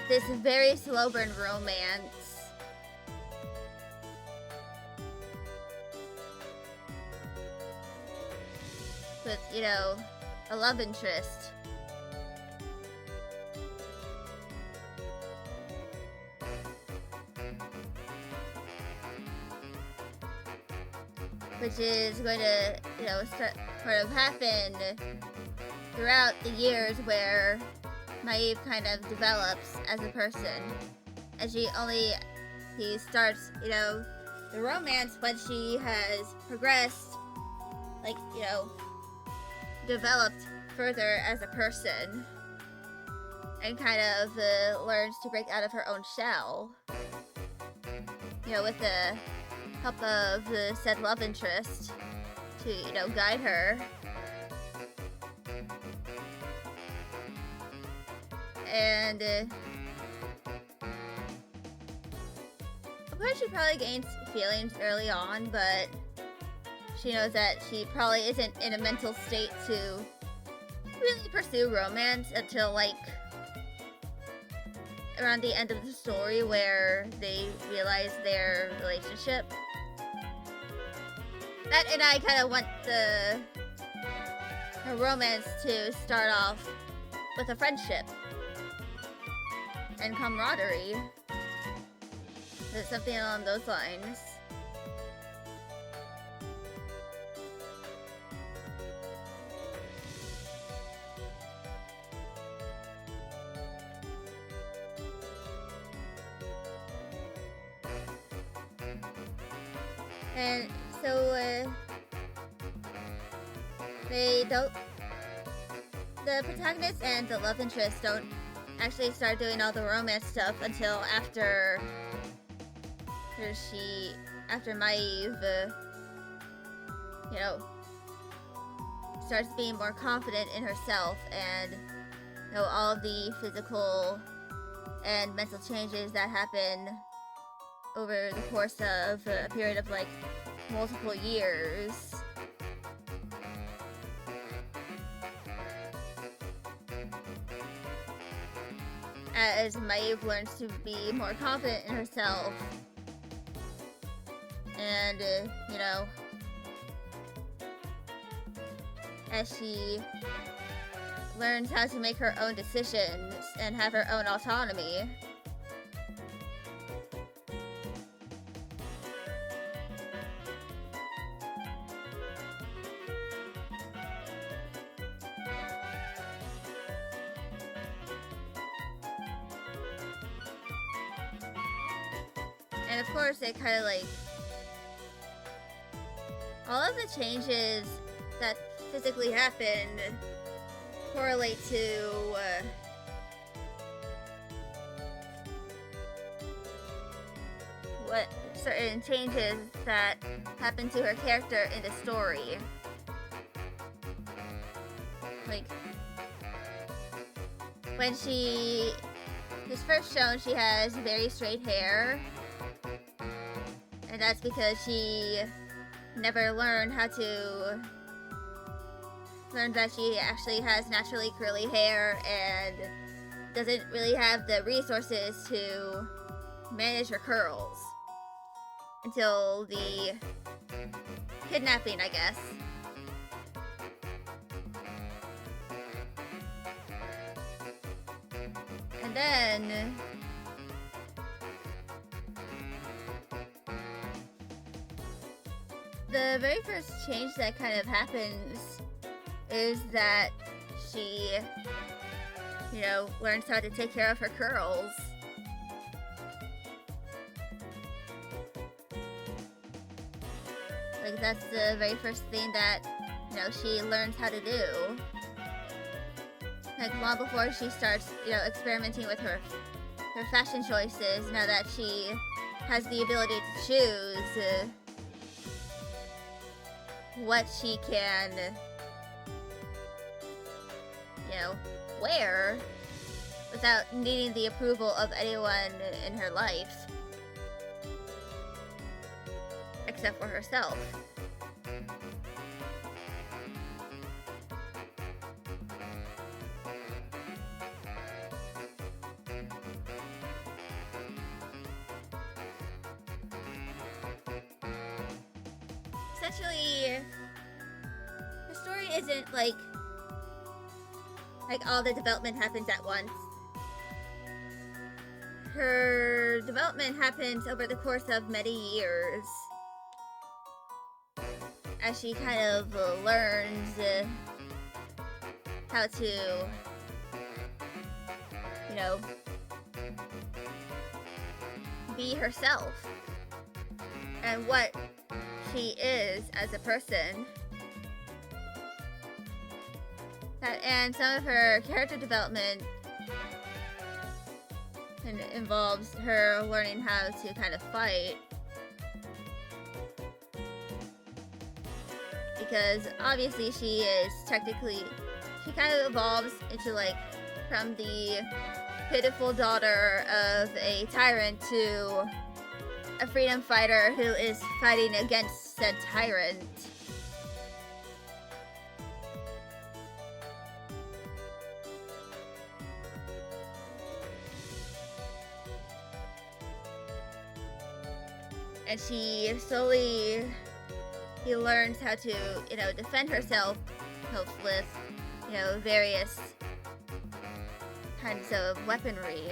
this very slow burn romance. With, a love interest. Which is going to, sort of happen throughout the years where Maeve kind of develops as a person. And he starts, the romance when she has progressed, like, developed further as a person. And kind of learns to break out of her own shell. With the help of the said love interest to, guide her. And, of course she probably gains feelings early on, but she knows that she probably isn't in a mental state to really pursue romance until, like, around the end of the story where they realize their relationship. That and I kind of want her romance to start off with a friendship and camaraderie. Something along those lines. And so, the protagonist and the love interest don't actually start doing all the romance stuff until after Maeve, starts being more confident in herself and, all the physical and mental changes that happen over the course of a period of, like, multiple years. As Maeve learns to be more confident in herself and, as she learns how to make her own decisions and have her own autonomy. And of course, it kind of, like, all of the changes that physically happen correlate to what certain changes that happen to her character in the story. Like, when she is first shown, she has very straight hair, and that's because she never learned that she actually has naturally curly hair and doesn't really have the resources to manage her curls until the kidnapping, I guess. And then the very first change that kind of happens is that she, learns how to take care of her curls. Like, that's the very first thing that, she learns how to do. Like, long before she starts, experimenting with her fashion choices, now that she has the ability to choose what she can, wear without needing the approval of anyone in her life. Except for herself. Essentially, the story isn't like all the development happens at once. Her development happens over the course of many years, as she kind of learns how to, be herself and what she is as a person. And some of her character development involves her learning how to kind of fight. Because obviously she kind of evolves into, from the pitiful daughter of a tyrant to a freedom fighter who is fighting against said tyrant. And she slowly learns how to, defend herself with, various kinds of weaponry.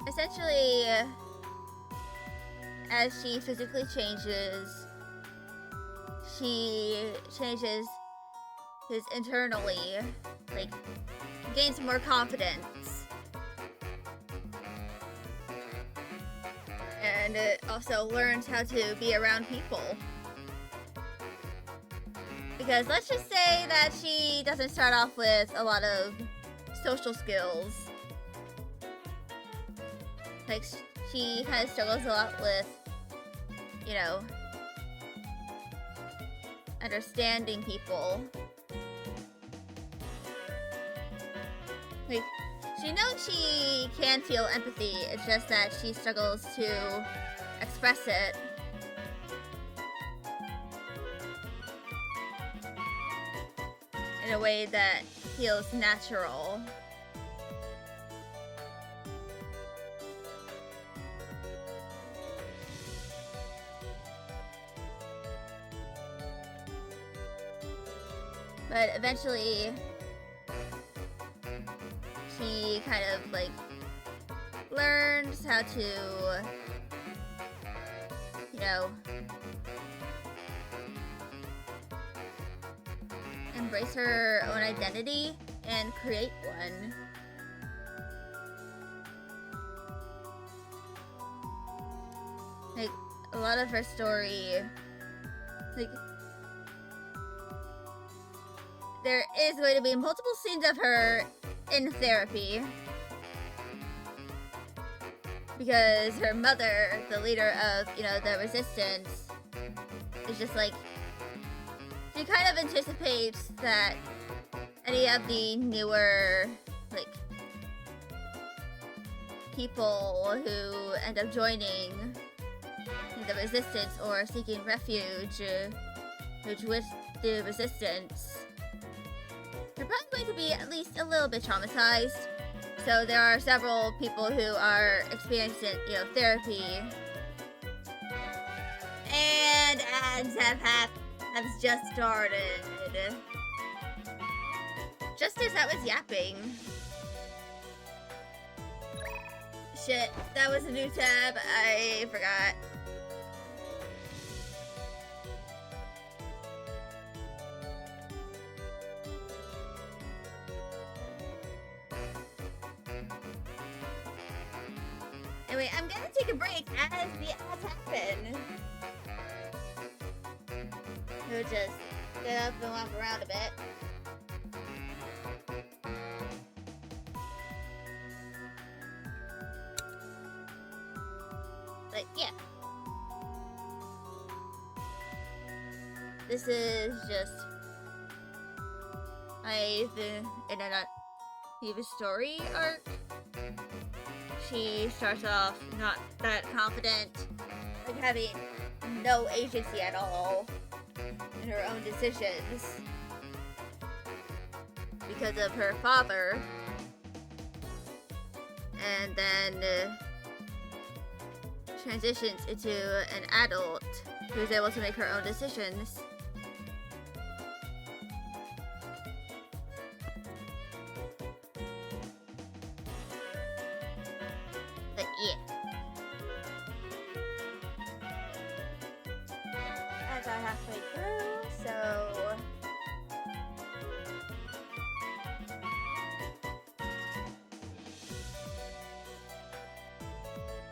Essentially, as she physically changes, she changes internally, gains more confidence. And also learns how to be around people. Because let's just say that she doesn't start off with a lot of social skills. She kind of struggles a lot with, understanding people. She knows she can feel empathy, it's just that she struggles to express it. In a way that feels natural. But eventually, she kind of learns how to, embrace her own identity and create one. Like, a lot of her story, like, there is going to be multiple scenes of her in therapy. Because her mother, the leader of, the resistance, is just like, she kind of anticipates that any of the newer, like, people who end up joining the resistance or seeking refuge with the resistance, they're probably going to be at least a little bit traumatized. So there are several people who are experiencing, therapy. And ads have just started. Just as I was yapping. Shit, that was a new tab. I forgot. Anyway, I'm gonna take a break as the ads happen. We'll just get up and walk around a bit. But yeah. This is just the internet Eva's story arc. She starts off not that confident, like having no agency at all in her own decisions because of her father, and then transitions into an adult who's able to make her own decisions. But yeah. As I halfway through, so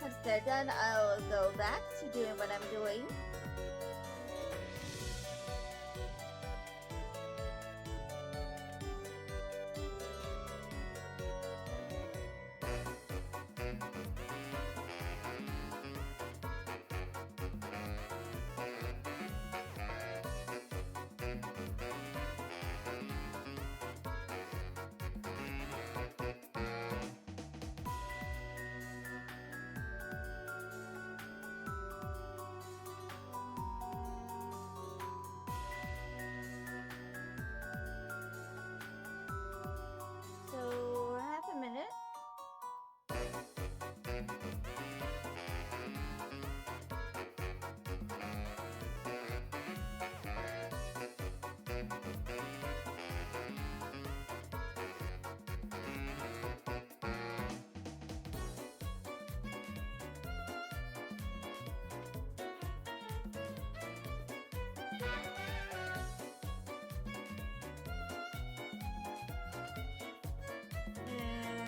once they're done, I'll go back to doing what I'm doing. So, half a minute.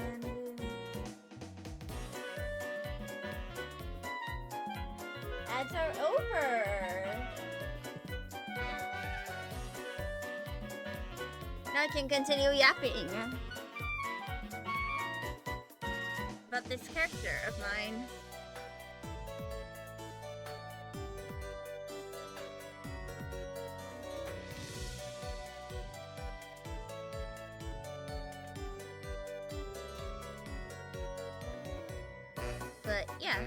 And ads are over. Now I can continue yapping about this character of mine. But yeah.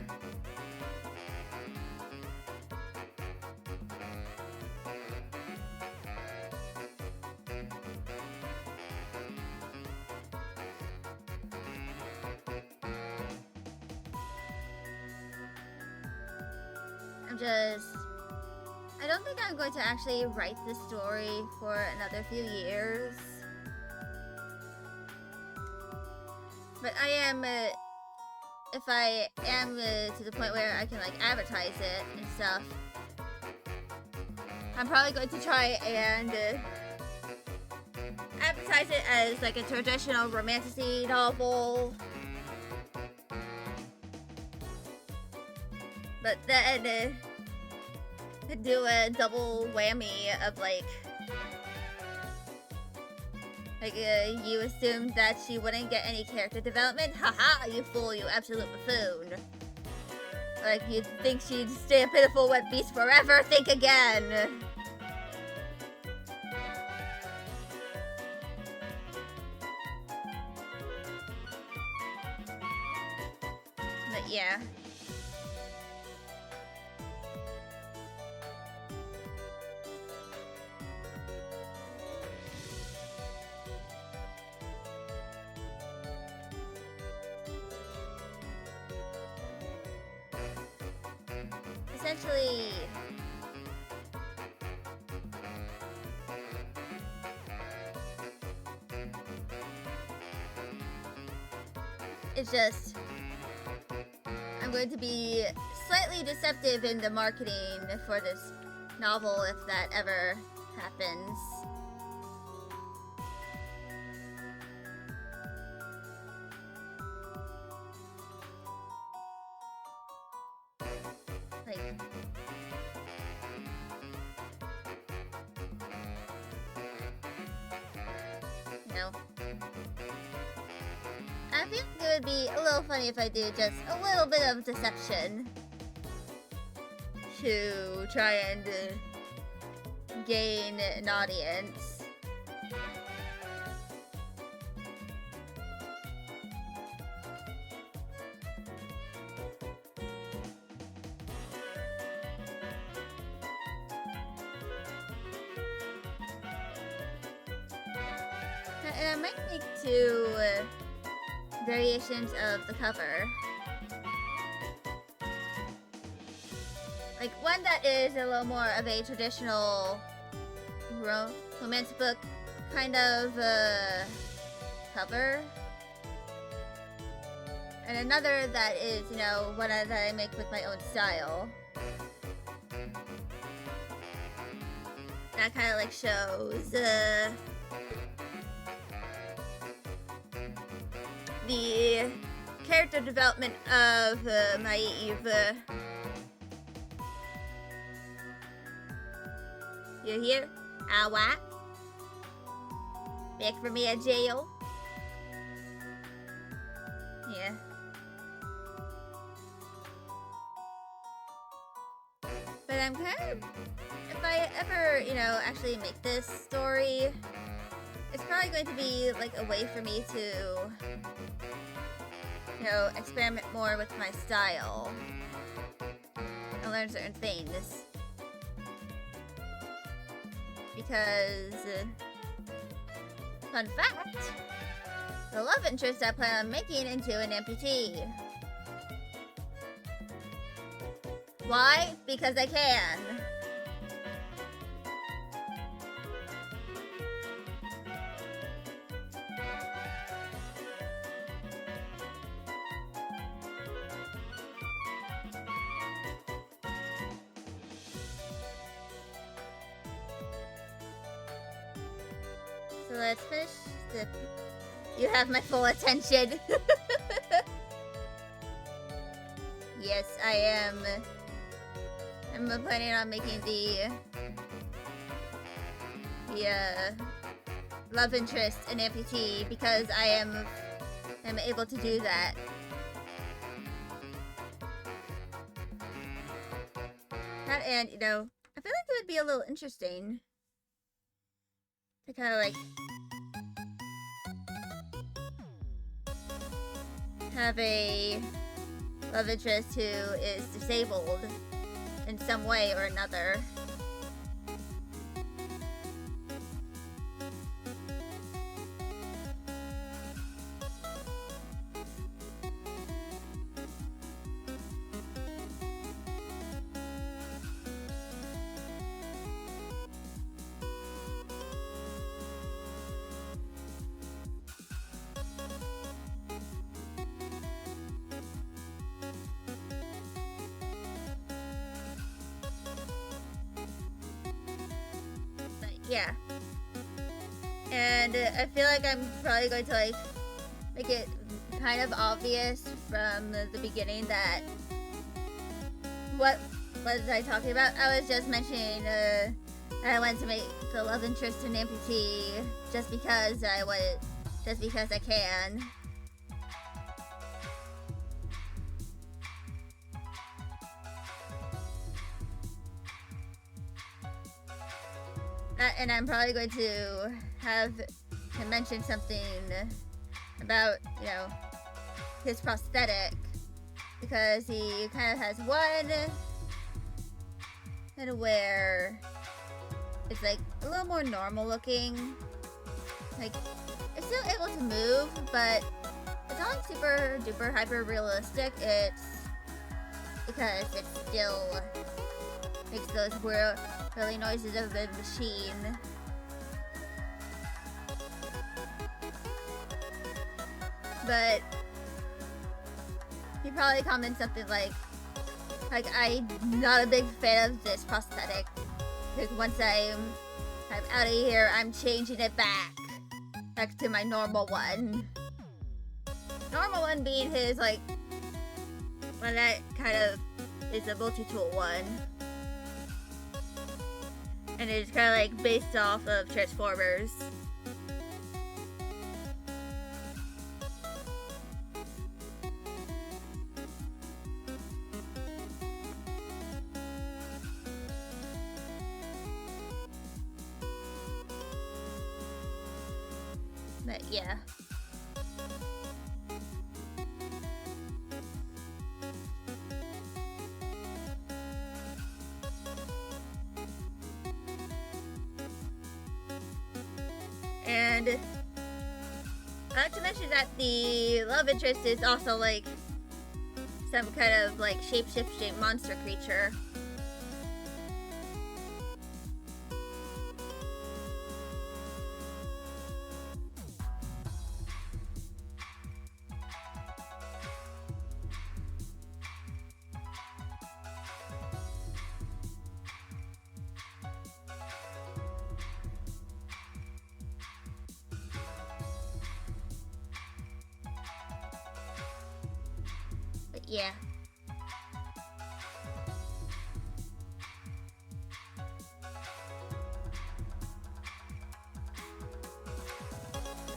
I don't think I'm going to actually write this story for another few years. But I am, if I am to the point where I can like advertise it and stuff, I'm probably going to try and advertise it as like a traditional romantasy novel. But then do a double whammy of like you assumed that she wouldn't get any character development? Haha, you fool, you absolute buffoon. Like, you'd think she'd stay a pitiful wet beast forever? Think again! But yeah. Essentially, it's just, I'm going to be slightly deceptive in the marketing for this novel if that ever happens. Like, no. I feel like it would be a little funny if I do just a little bit of deception to try and gain an audience. And I might make two variations of the cover. Like one that is a little more of a traditional romance book kind of cover. And another that is, you know, one that I make with my own style. That kind of like shows the character development of Maeve. You here? What? Back for me at jail? Yeah. But I'm kind of, if I ever, you know, actually make this story, it's probably going to be like a way for me to, you know, experiment more with my style and learn certain things. Because, fun fact, the love interest I plan on making into an amputee. Why? Because I can. So let's finish the... You have my full attention. Yes, I am. I'm planning on making the love interest an amputee because I am able to do that. That and, you know, I feel like it would be a little interesting to kind of like have a love interest who is disabled in some way or another. Yeah. And I feel like I'm probably going to like make it kind of obvious from the beginning that what was I talking about? I was just mentioning I wanted to make the love interest an amputee just because I can. And I'm probably going to have him mention something about, you know, his prosthetic, because he kind of has one and where it's like a little more normal looking. Like, it's still able to move, but it's not like super duper hyper realistic. It's because it still makes those whirly noises of a machine. But he probably comments something like I'm not a big fan of this prosthetic, because once I'm out of here, I'm changing it back to my normal one. Normal one being his, like, well, that kind of is a multi-tool one. And it's kind of like based off of Transformers. But yeah. And I like to mention that the love interest is also like some kind of like shape-shifting monster creature. But yeah.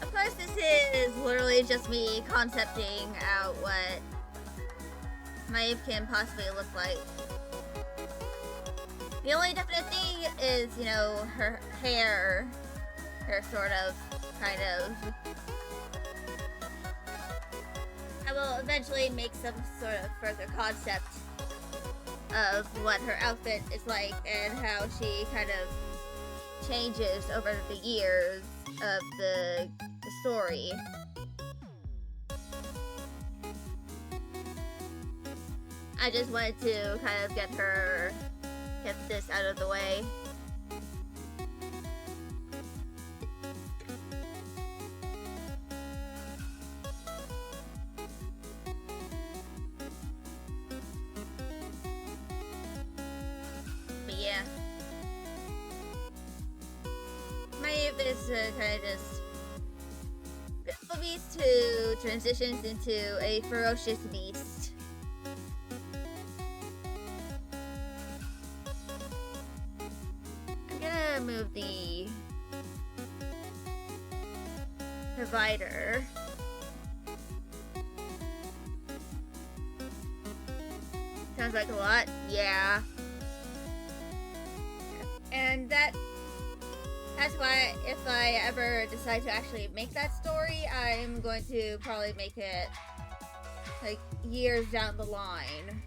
Of course, this is literally just me concepting out what Maeve can possibly look like. The only definite thing is, you know, her hair sort of, kind of. I will eventually make some sort of further concept of what her outfit is like and how she kind of changes over the years of the story. I just wanted to kind of get this out of the way. But yeah. Maeve is kind of just a beast who transitions into a ferocious beast. I'm gonna move the provider. Sounds like a lot, yeah. And that's why if I ever decide to actually make that story, I'm going to probably make it like years down the line.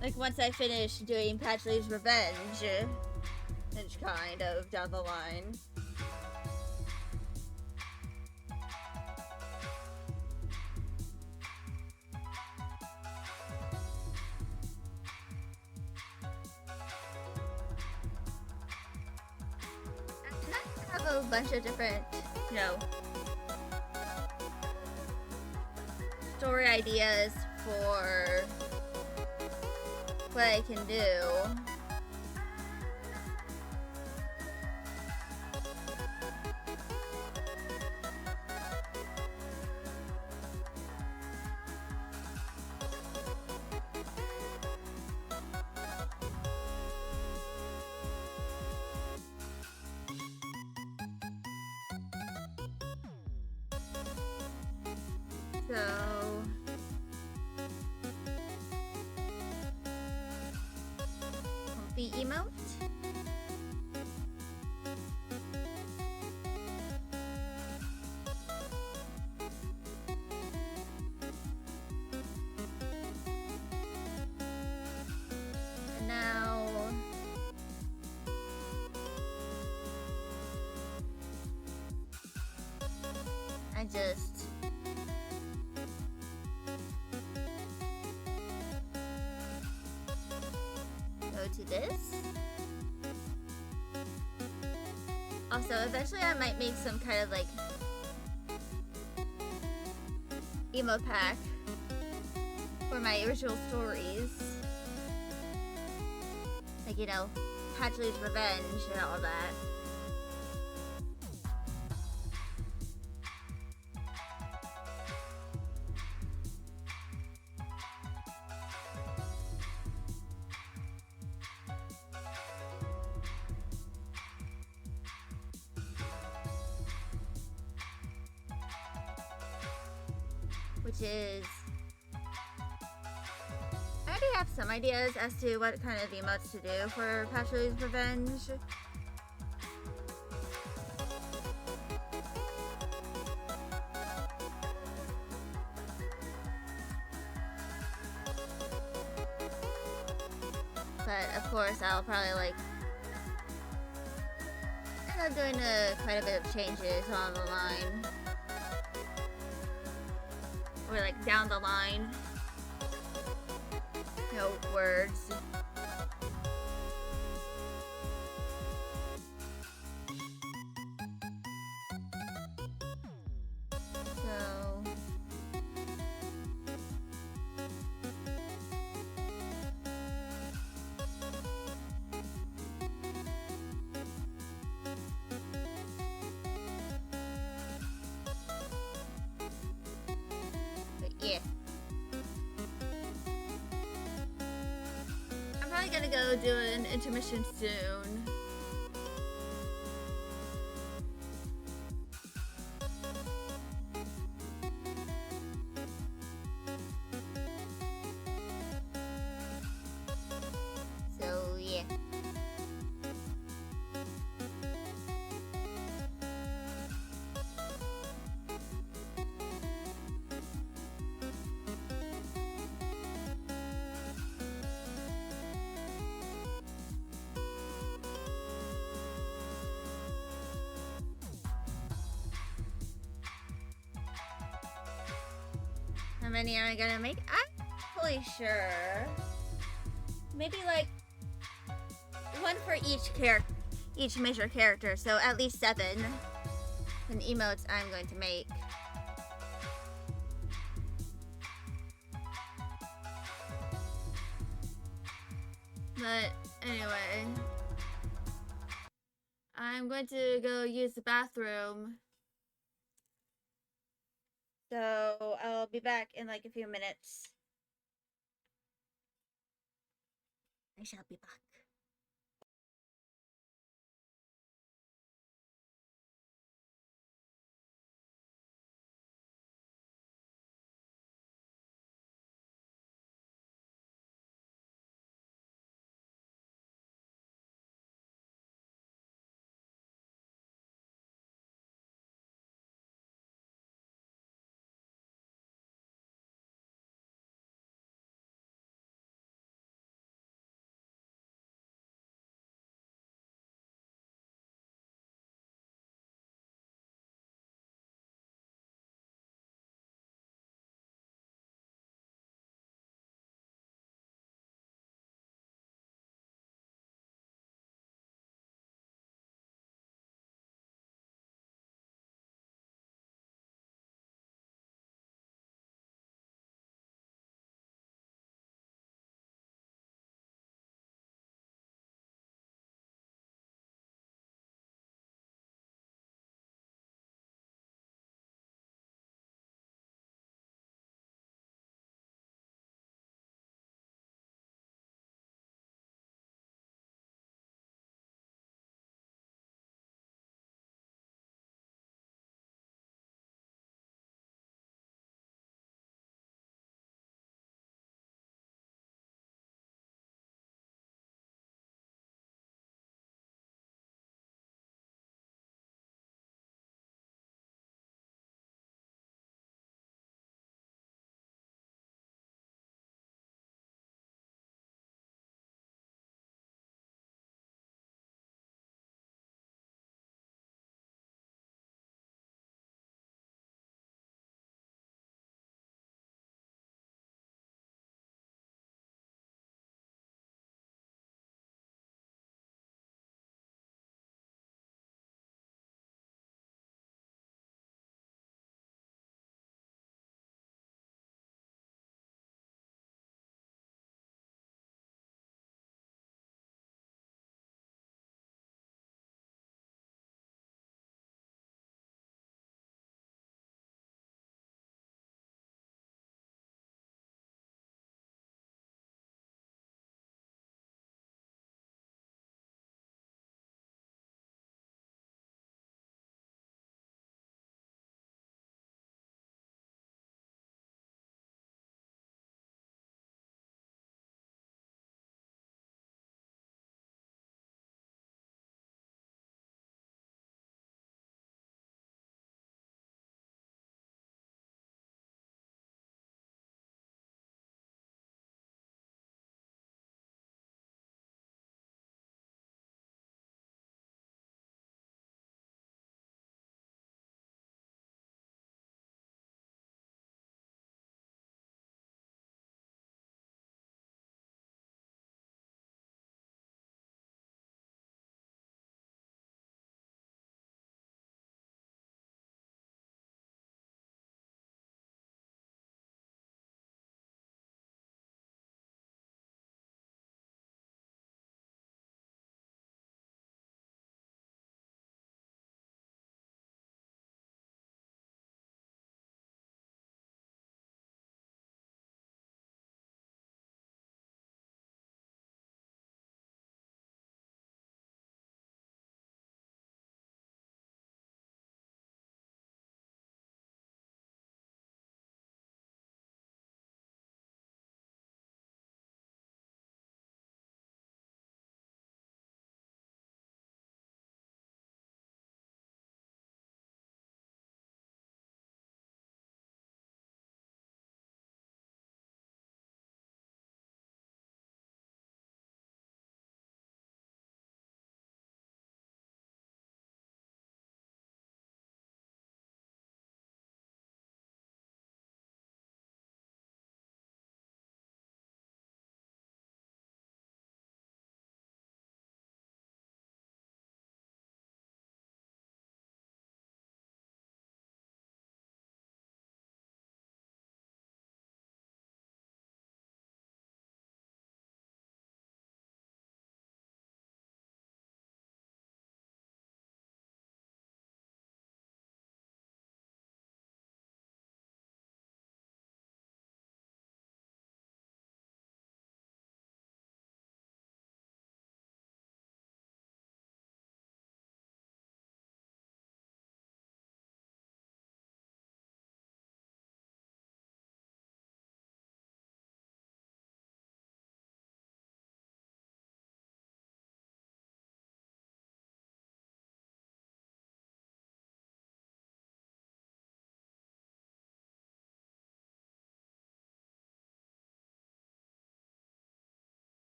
Like once I finish doing Patchley's Revenge, it's kind of down the line. A bunch of different, you know, story ideas for what I can do. So comfy emote. And now I just go to this. Also, eventually I might make some kind of like emo pack for my original stories. Like, you know, Hatchley's Revenge and all that. Which is, I already have some ideas as to what kind of emotes to do for Patch's Revenge. But of course I'll probably like end up doing quite a bit of changes on the line. Or like down the line. No words. So but yeah. I'm probably gonna go do an intermission soon. So yeah. How many am I gonna make? I'm not fully sure. Maybe like one for each major character, so at least 7 emotes I'm going to make. But anyway, I'm going to go use the bathroom. So I'll be back in like a few minutes. I shall be back.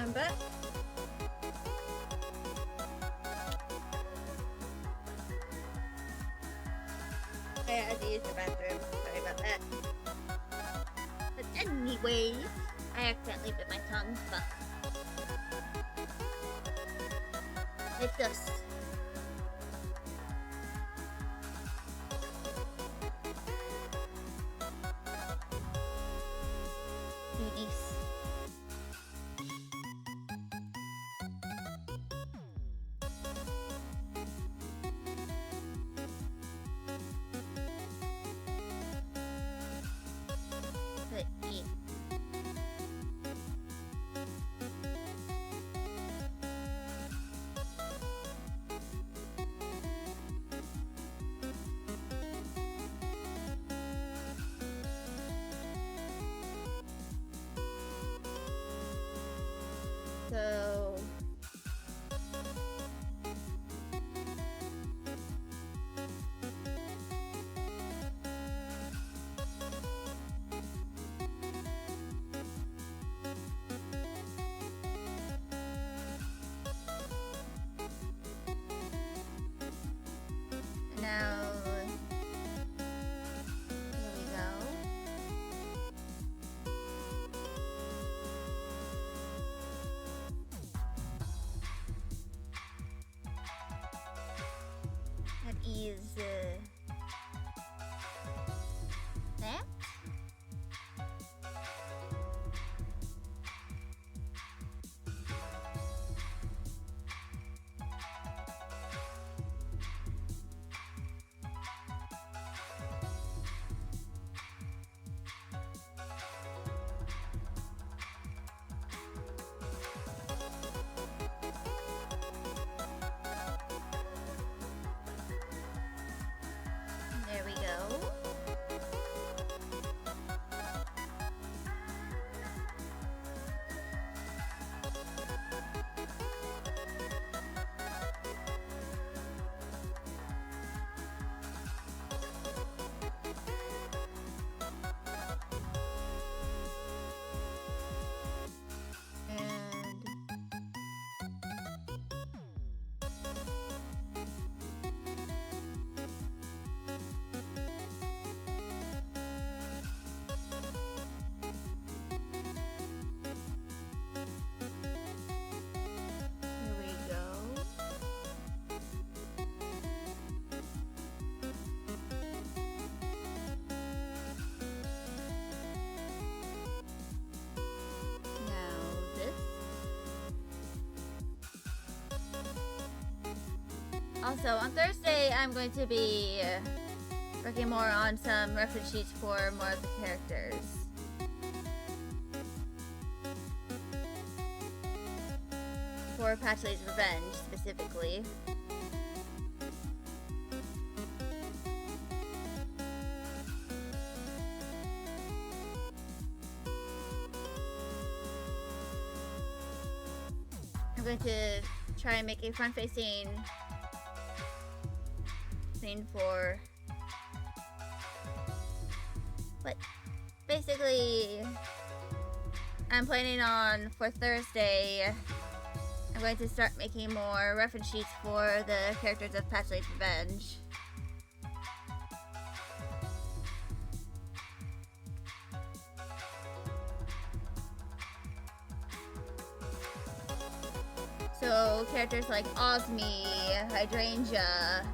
I'm back. I had to use the bathroom. Sorry about that. But anyway, I accidentally bit my tongue, but it does. Duties. But yeah. So now here we go. That is that. There we go. And here we go. Now this. Also, on Thursday, I'm going to be working more on some reference sheets for more of the characters. For Patchley's Revenge, specifically. I'm going to try and make a front-facing scene for... But basically, I'm planning on, for Thursday, I'm going to start making more reference sheets for the characters of Patchley's Revenge. So, characters like Osmi, Hydrangea,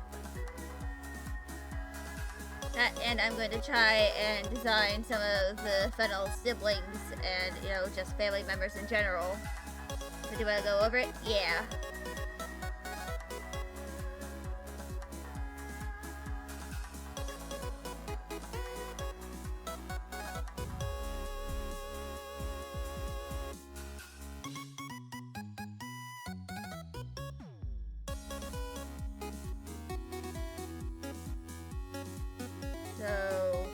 and I'm going to try and design some of the Fennel's siblings and, you know, just family members in general. So do I go over it? Yeah. So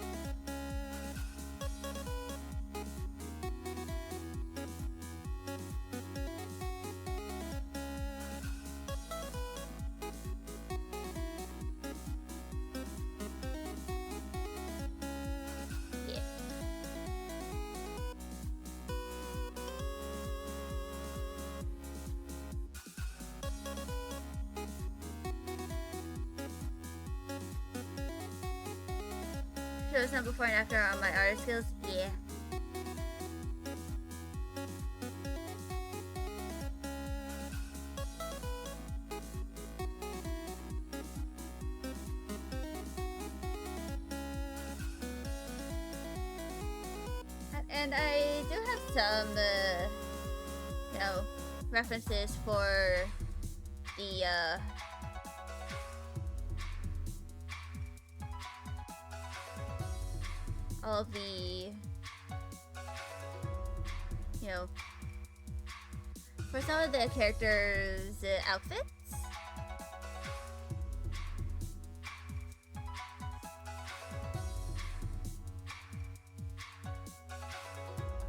show some before and after on my art skills? Yeah. And I do have some, you know, references for the, all of the, you know, for some of the characters' outfits.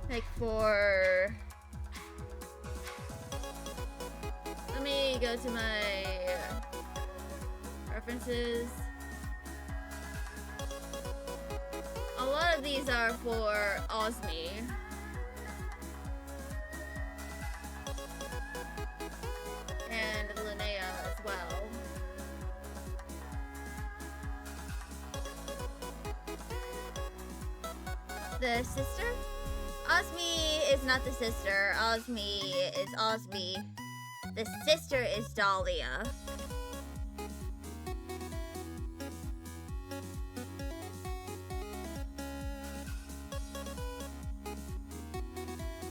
Like for... Let me go to my references. A lot of these are for Osmi. And Linnea as well. The sister? Osmi is not the sister. Osmi is Osmi. The sister is Dahlia.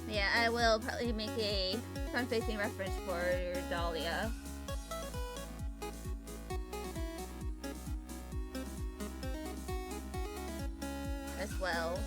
Yeah, I will probably make a front-facing reference for Dahlia. As well.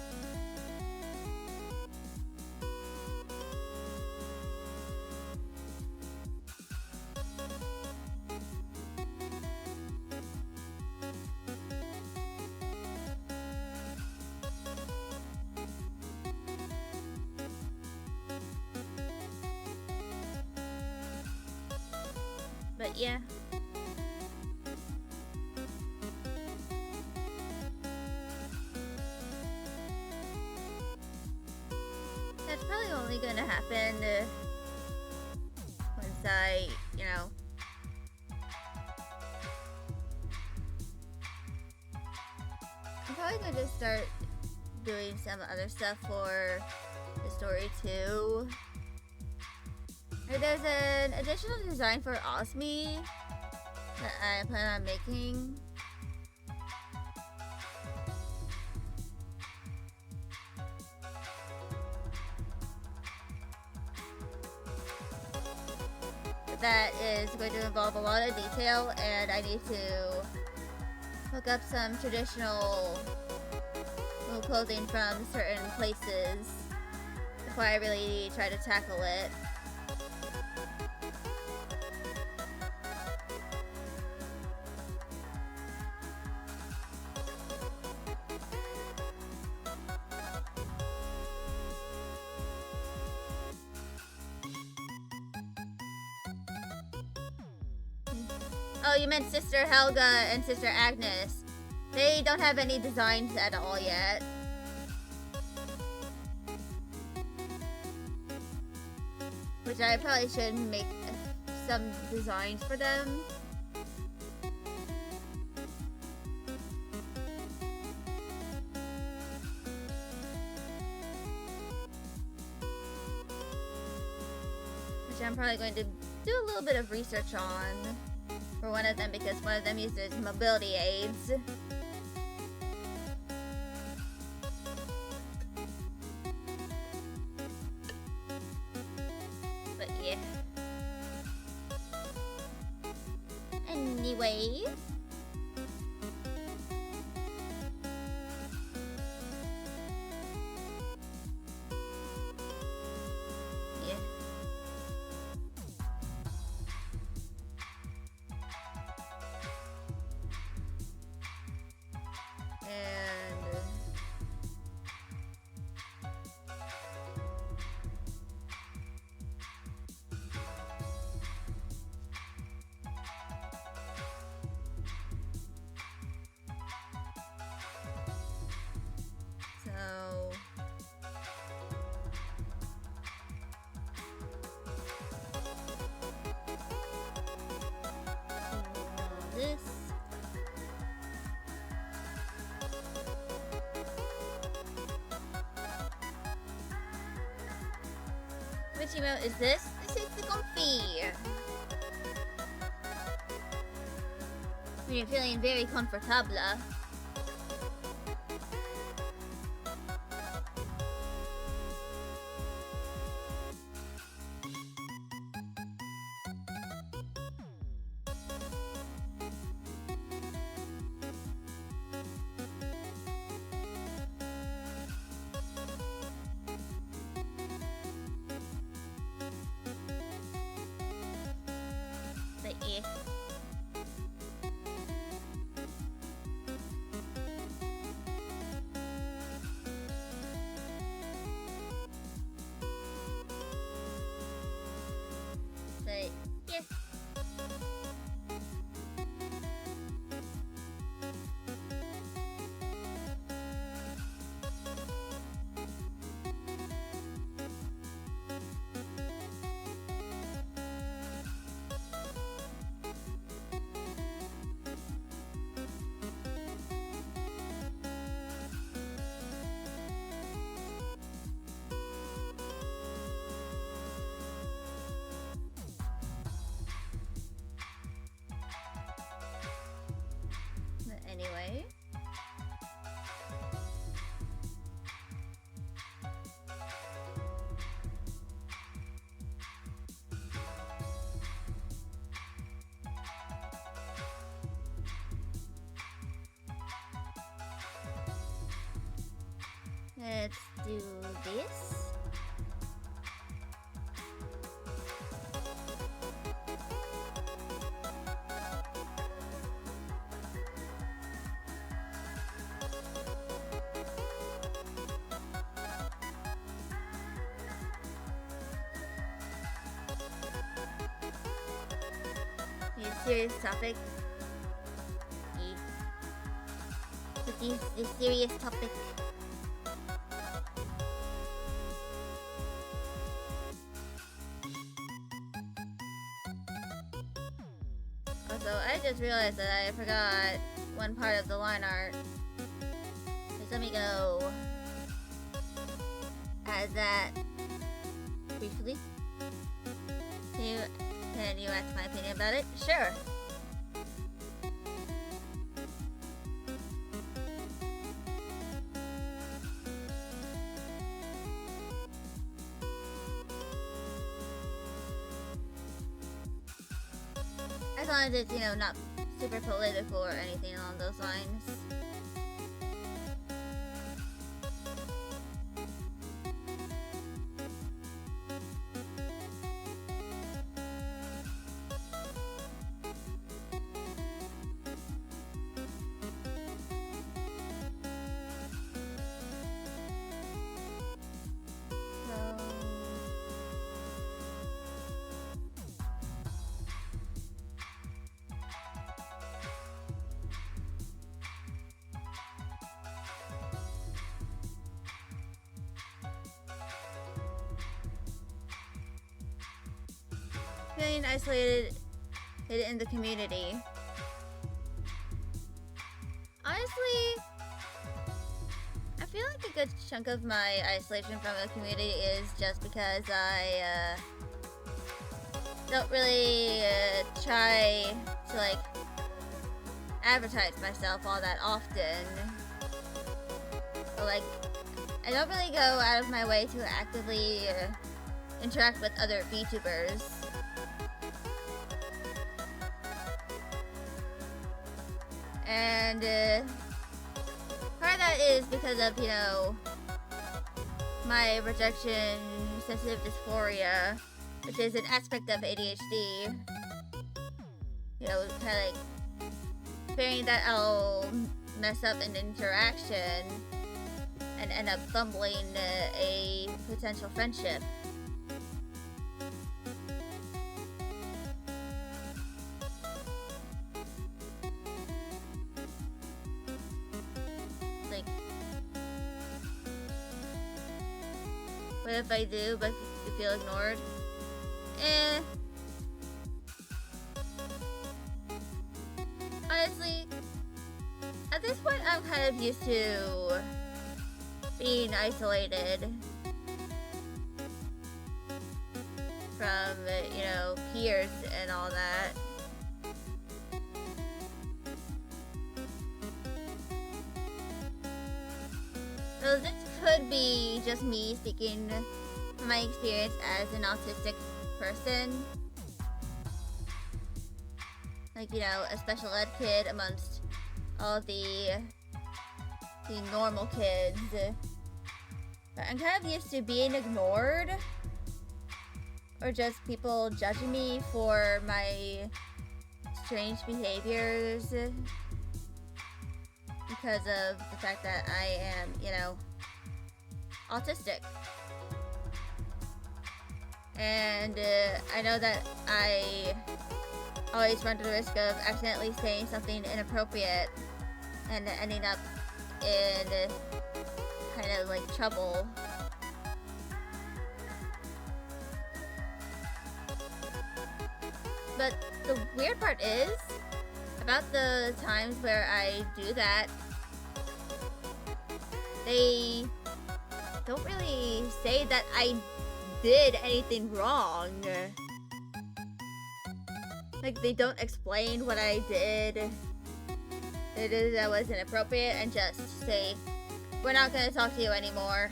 But yeah. That's probably only gonna happen once I, you know, I'm probably going to start doing some other stuff for the story too. There's an additional design for Osmi that I plan on making. That is going to involve a lot of detail, and I need to look up some traditional little clothing from certain places before I really try to tackle it. Oh, you meant Sister Helga and Sister Agnes. They don't have any designs at all yet. Which I probably should make some designs for them. Which I'm probably going to do a little bit of research on. For one of them, because one of them uses mobility aids. But yeah. Anyway. Which emote is this? This is the comfy. When you're feeling very comfortable. Anyway. Let's do this. Serious topic. The serious topic. Also, I just realized that I forgot one part of the line art. Just let me go add that briefly. Can you ask my opinion about it? Sure. As long as it's, not super political or anything along those lines. Feeling isolated in the community. Honestly, I feel like a good chunk of my isolation from the community is just because I don't really try to advertise myself all that often. But, I don't really go out of my way to actively interact with other VTubers. And part of that is because of, my rejection sensitive dysphoria, which is an aspect of ADHD. Kind of fearing that I'll mess up an interaction and end up fumbling a potential friendship. What if I do, but you feel ignored? Honestly, at this point, I'm kind of used to being isolated. from, you know, peers and all that. So this could be just me speaking from my experience as an autistic person. Like, you know, a special ed kid amongst all the normal kids. But I'm kind of used to being ignored, or just people judging me for my strange behaviors because of the fact that I am, you know, autistic. And I know that I always run the risk of accidentally saying something inappropriate and ending up in kind of like trouble. But the weird part is, about the times where I do that, they don't really say that I did anything wrong. Like, they don't explain what I did. It is that was inappropriate, and just say, we're not gonna talk to you anymore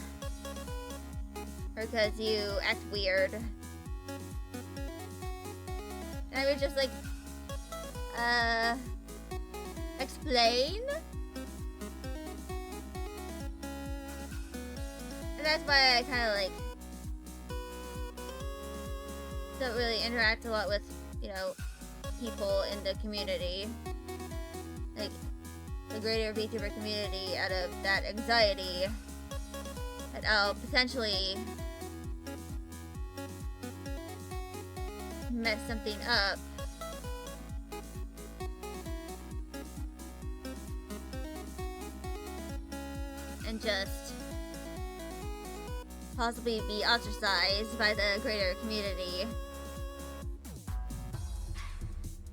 because you act weird. And I was just like, explain? And that's why I kind of like don't really interact a lot with, you know, people in the community. Like, the greater VTuber community, out of that anxiety that I'll potentially mess something up. And just possibly be ostracized by the greater community.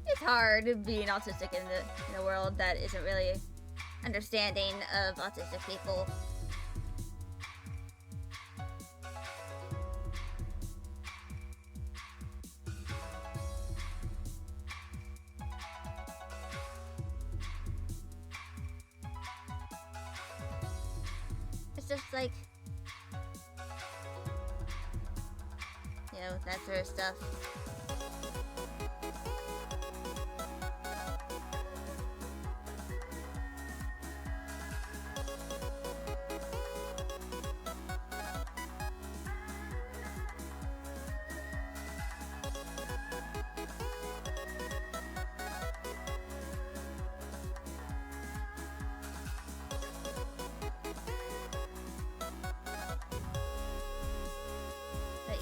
It's hard being autistic in a world that isn't really understanding of autistic people. It's just like, you know, that sort of stuff.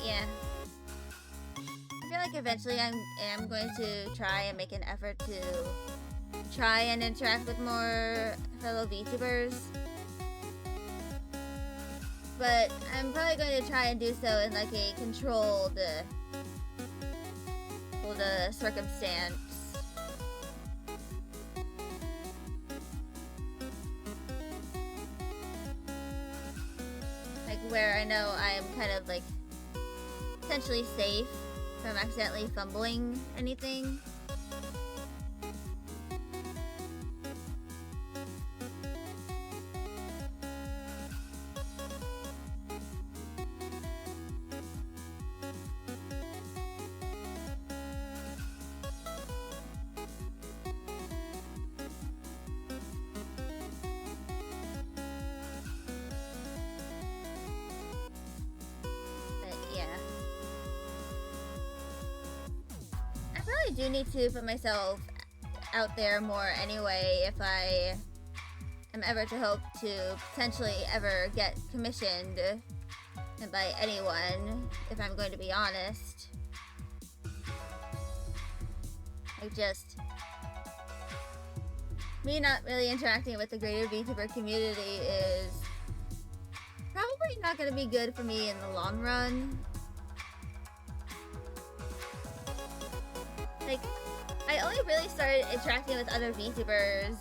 Yeah, I feel like eventually I am going to try and make an effort to try and interact with more fellow VTubers, but I'm probably going to try and do so in like a controlled circumstance. Like, where I know I'm kind of like potentially safe from accidentally fumbling anything. I do need to put myself out there more anyway if I am ever to hope to potentially ever get commissioned by anyone, if I'm going to be honest. Like, just me not really interacting with the greater VTuber community is probably not going to be good for me in the long run. Like, I only really started interacting with other VTubers,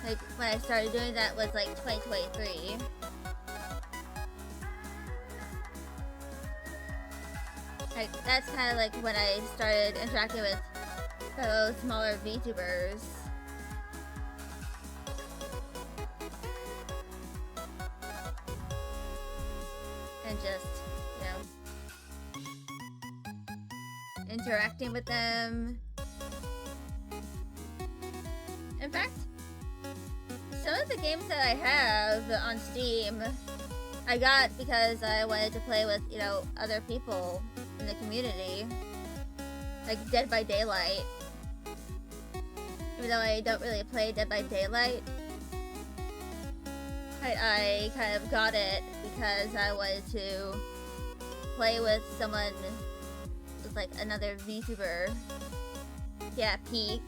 like, when I started doing that was, like, 2023. Like, that's kind of like when I started interacting with fellow smaller VTubers. And just, you know, interacting with them. In fact, some of the games that I have on Steam, I got because I wanted to play with, you know, other people in the community. Like Dead by Daylight. Even though I don't really play Dead by Daylight, I kind of got it because I wanted to play with someone with like another VTuber. Yeah, Peak.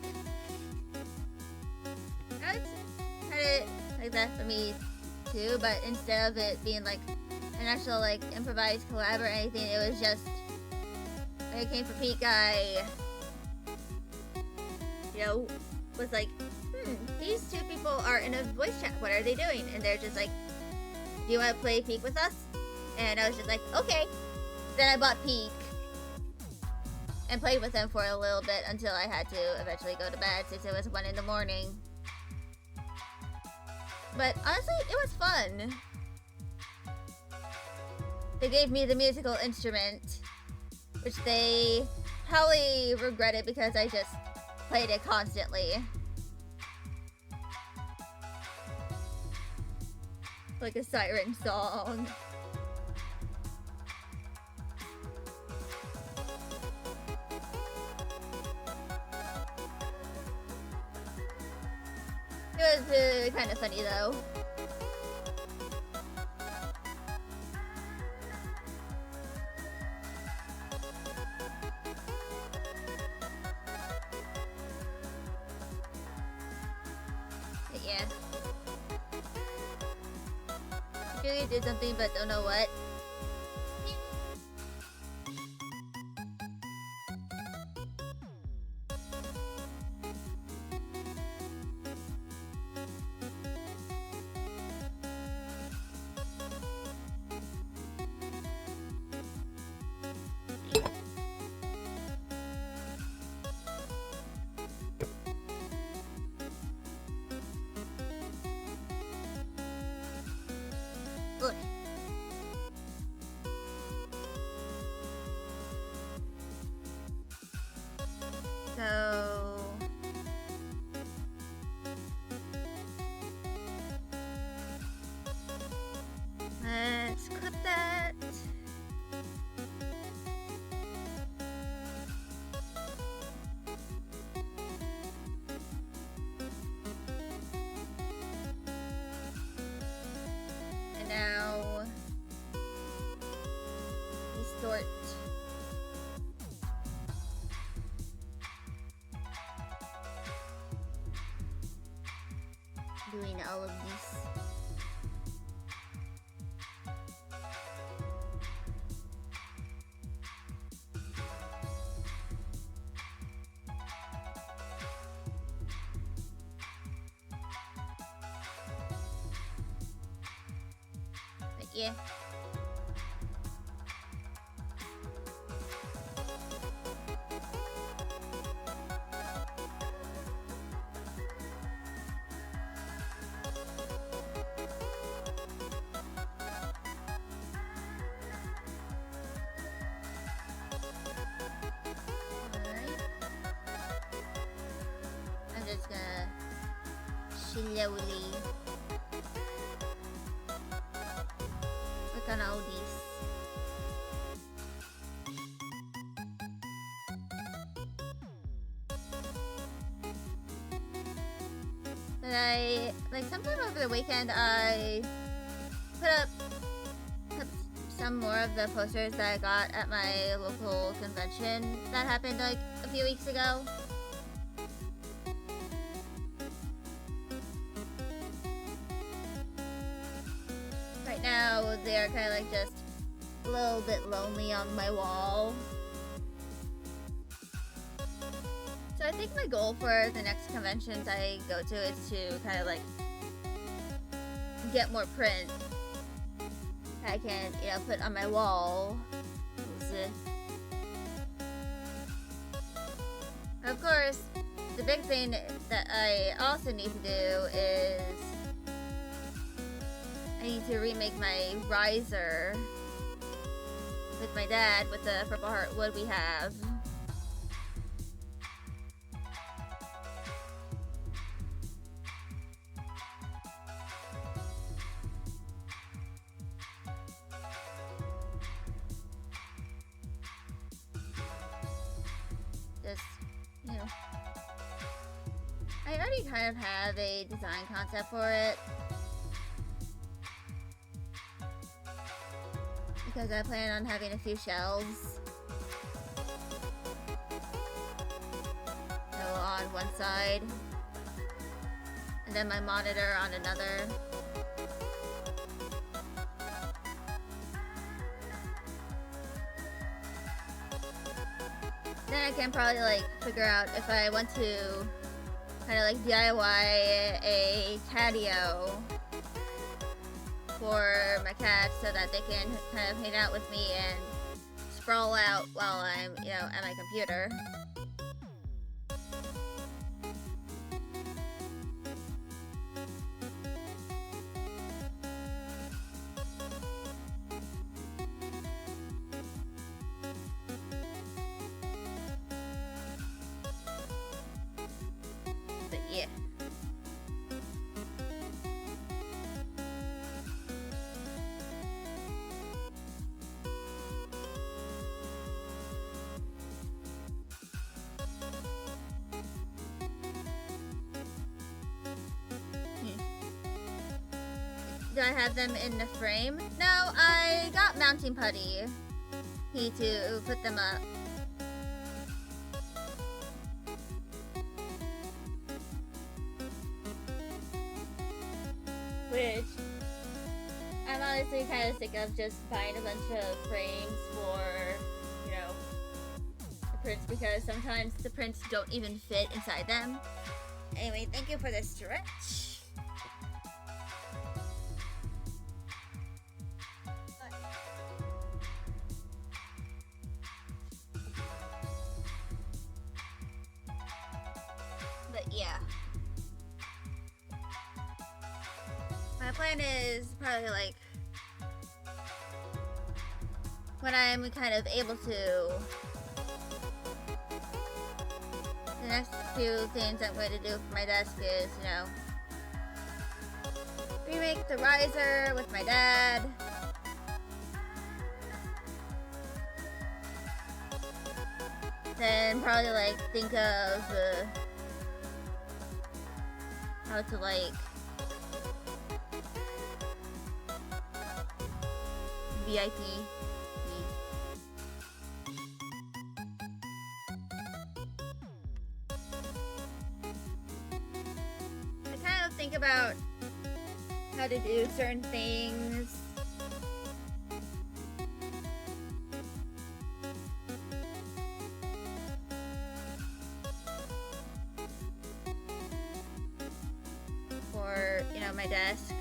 It's kind of like that for me too, but instead of it being like an actual like improvised collab or anything, it was just when it came for Peak, I, you know, was like, these two people are in a voice chat. What are they doing? And they're just like, do you want to play Peak with us? And I was just like, okay. Then I bought Peak and played with them for a little bit until I had to eventually go to bed since it was 1 in the morning. But honestly, it was fun. They gave me the musical instrument, which they probably regretted because I just played it constantly. Like a siren song. It was kind of funny though. But yeah. I feel like I did something but don't know what. Look. So let's clip that. And now distort. Doing all of these. But yeah. Just gonna slowly work on all these. But I, like, sometime over the weekend, I put up some more of the posters that I got at my local convention that happened, like, a few weeks ago. Right now, they are kind of like just a little bit lonely on my wall. So I think my goal for the next conventions I go to is to kind of like get more print I can, you know, put on my wall. Of course, the big thing that I also need to do is I need to remake my riser with my dad with the purple heart wood we have. Just, you know, I already kind of have a design concept for it. Because I plan on having a few shelves. So on one side. And then my monitor on another. Then I can probably like figure out if I want to kind of like DIY a catio for my cats so that they can kind of hang out with me and sprawl out while I'm, you know, at my computer. But yeah. Do I have them in the frame? No, I got mounting putty. Need to put them up. Which I'm honestly kind of sick of just buying a bunch of frames for, you know, the prints because sometimes the prints don't even fit inside them. Anyway, thank you for the stretch. But yeah. My plan is probably like when I'm kind of able to, the next few things I'm going to do for my desk is, you know, remake the riser with my dad. Then probably like think of how to like VIP. I kind of think about how to do certain things. For, you know, my desk.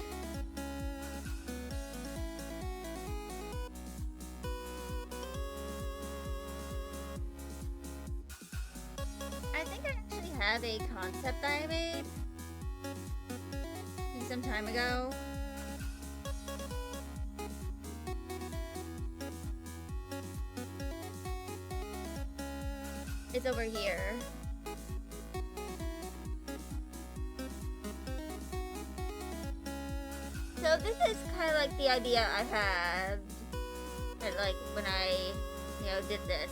I think I actually have a concept that I made some time ago. It's over here. So this is kind of like the idea I had, like when I, you know, did this.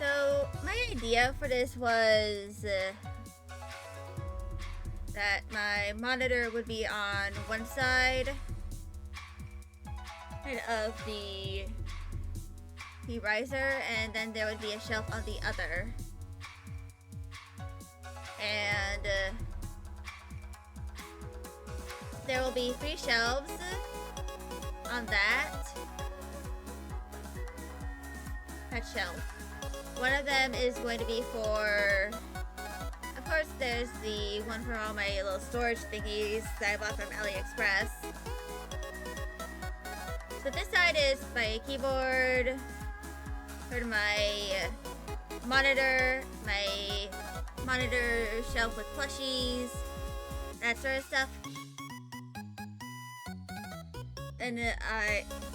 So my idea for this was that my monitor would be on one side of the riser, and then there would be a shelf on the other. And there will be 3 shelves on that shelf. One of them is going to be for, of course, there's the one for all my little storage thingies that I bought from AliExpress. So this side is my keyboard, for my monitor shelf with plushies, that sort of stuff. And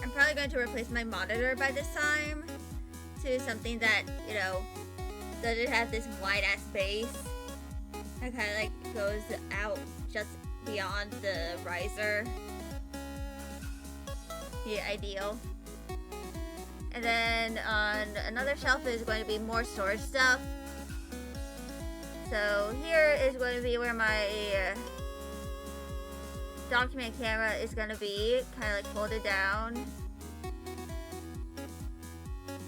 I'm probably going to replace my monitor by this time to something that, you know, doesn't have this wide ass base. That kind of like goes out just beyond the riser. Yeah, ideal. And then on another shelf is going to be more storage stuff. So here is going to be where my document camera is going to be, kind of like folded down.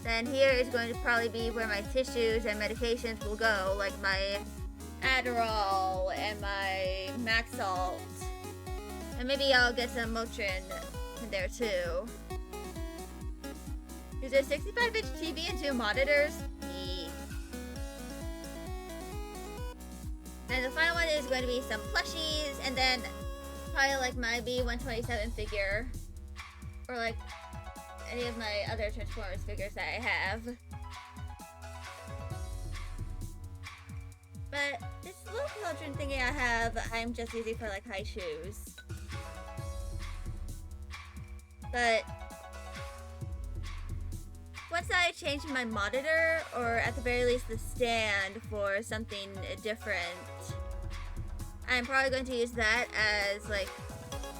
Then here is going to probably be where my tissues and medications will go, like my Adderall and my Maxalt. And maybe I'll get some Motrin in there too. Is there a 65-inch TV and 2 monitors? Yeah. And the final one is going to be some plushies, and then probably like my B127 figure, or like any of my other Transformers figures that I have. But this little cauldron thingy I have, I'm just using for like high shoes. But once I change my monitor, or at the very least the stand, for something different, I'm probably going to use that as like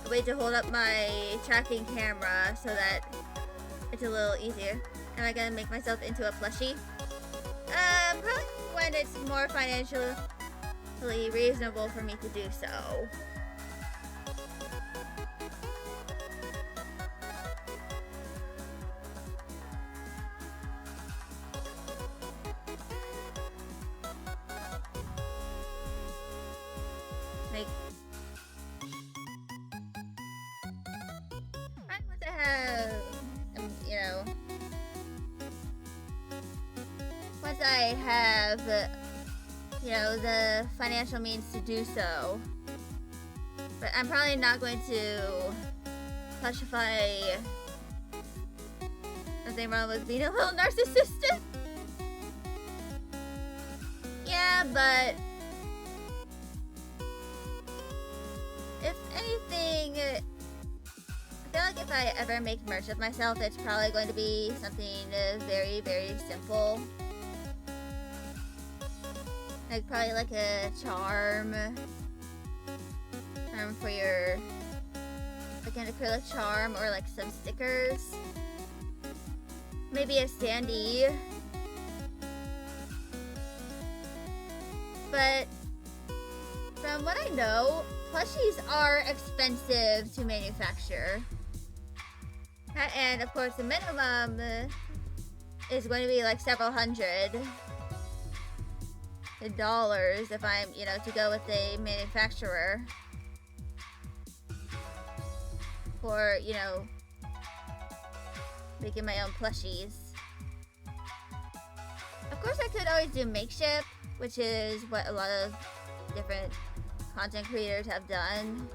a way to hold up my tracking camera so that it's a little easier. Am I gonna make myself into a plushie? Probably when it's more financially reasonable for me to do so. Like, once I have, you know, once I have, you know, the financial means to do so. But I'm probably not going to plushify. Nothing wrong with being a little narcissistic. Yeah, but if anything, I feel like if I ever make merch of myself, it's probably going to be something very, very simple. Like probably like a charm for your, like an acrylic charm, or like some stickers. Maybe a standee. But from what I know, plushies are expensive to manufacture. And of course the minimum is going to be like several $100 if I'm, you know, to go with a manufacturer for, you know, making my own plushies. Of course I could always do makeshift, which is what a lot of different content creators have done.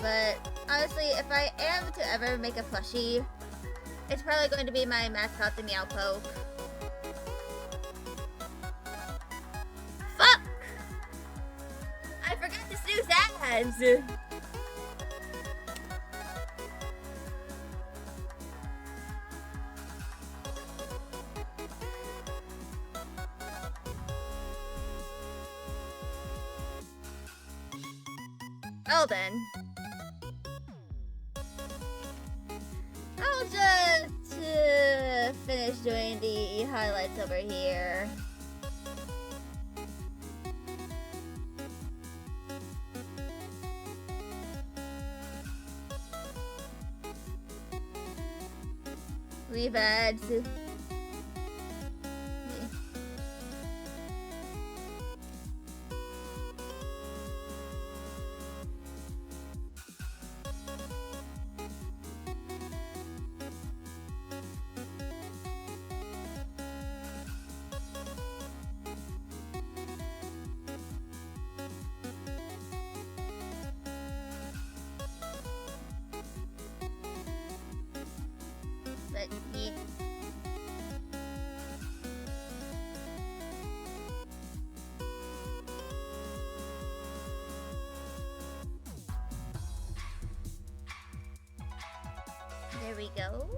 But honestly, if I am to ever make a plushie, it's probably going to be my mascot, the Meowpoke. Fuck! I forgot to snooze ads! Well then, I'll just finish doing the highlights over here. Leave ads. he... There we go.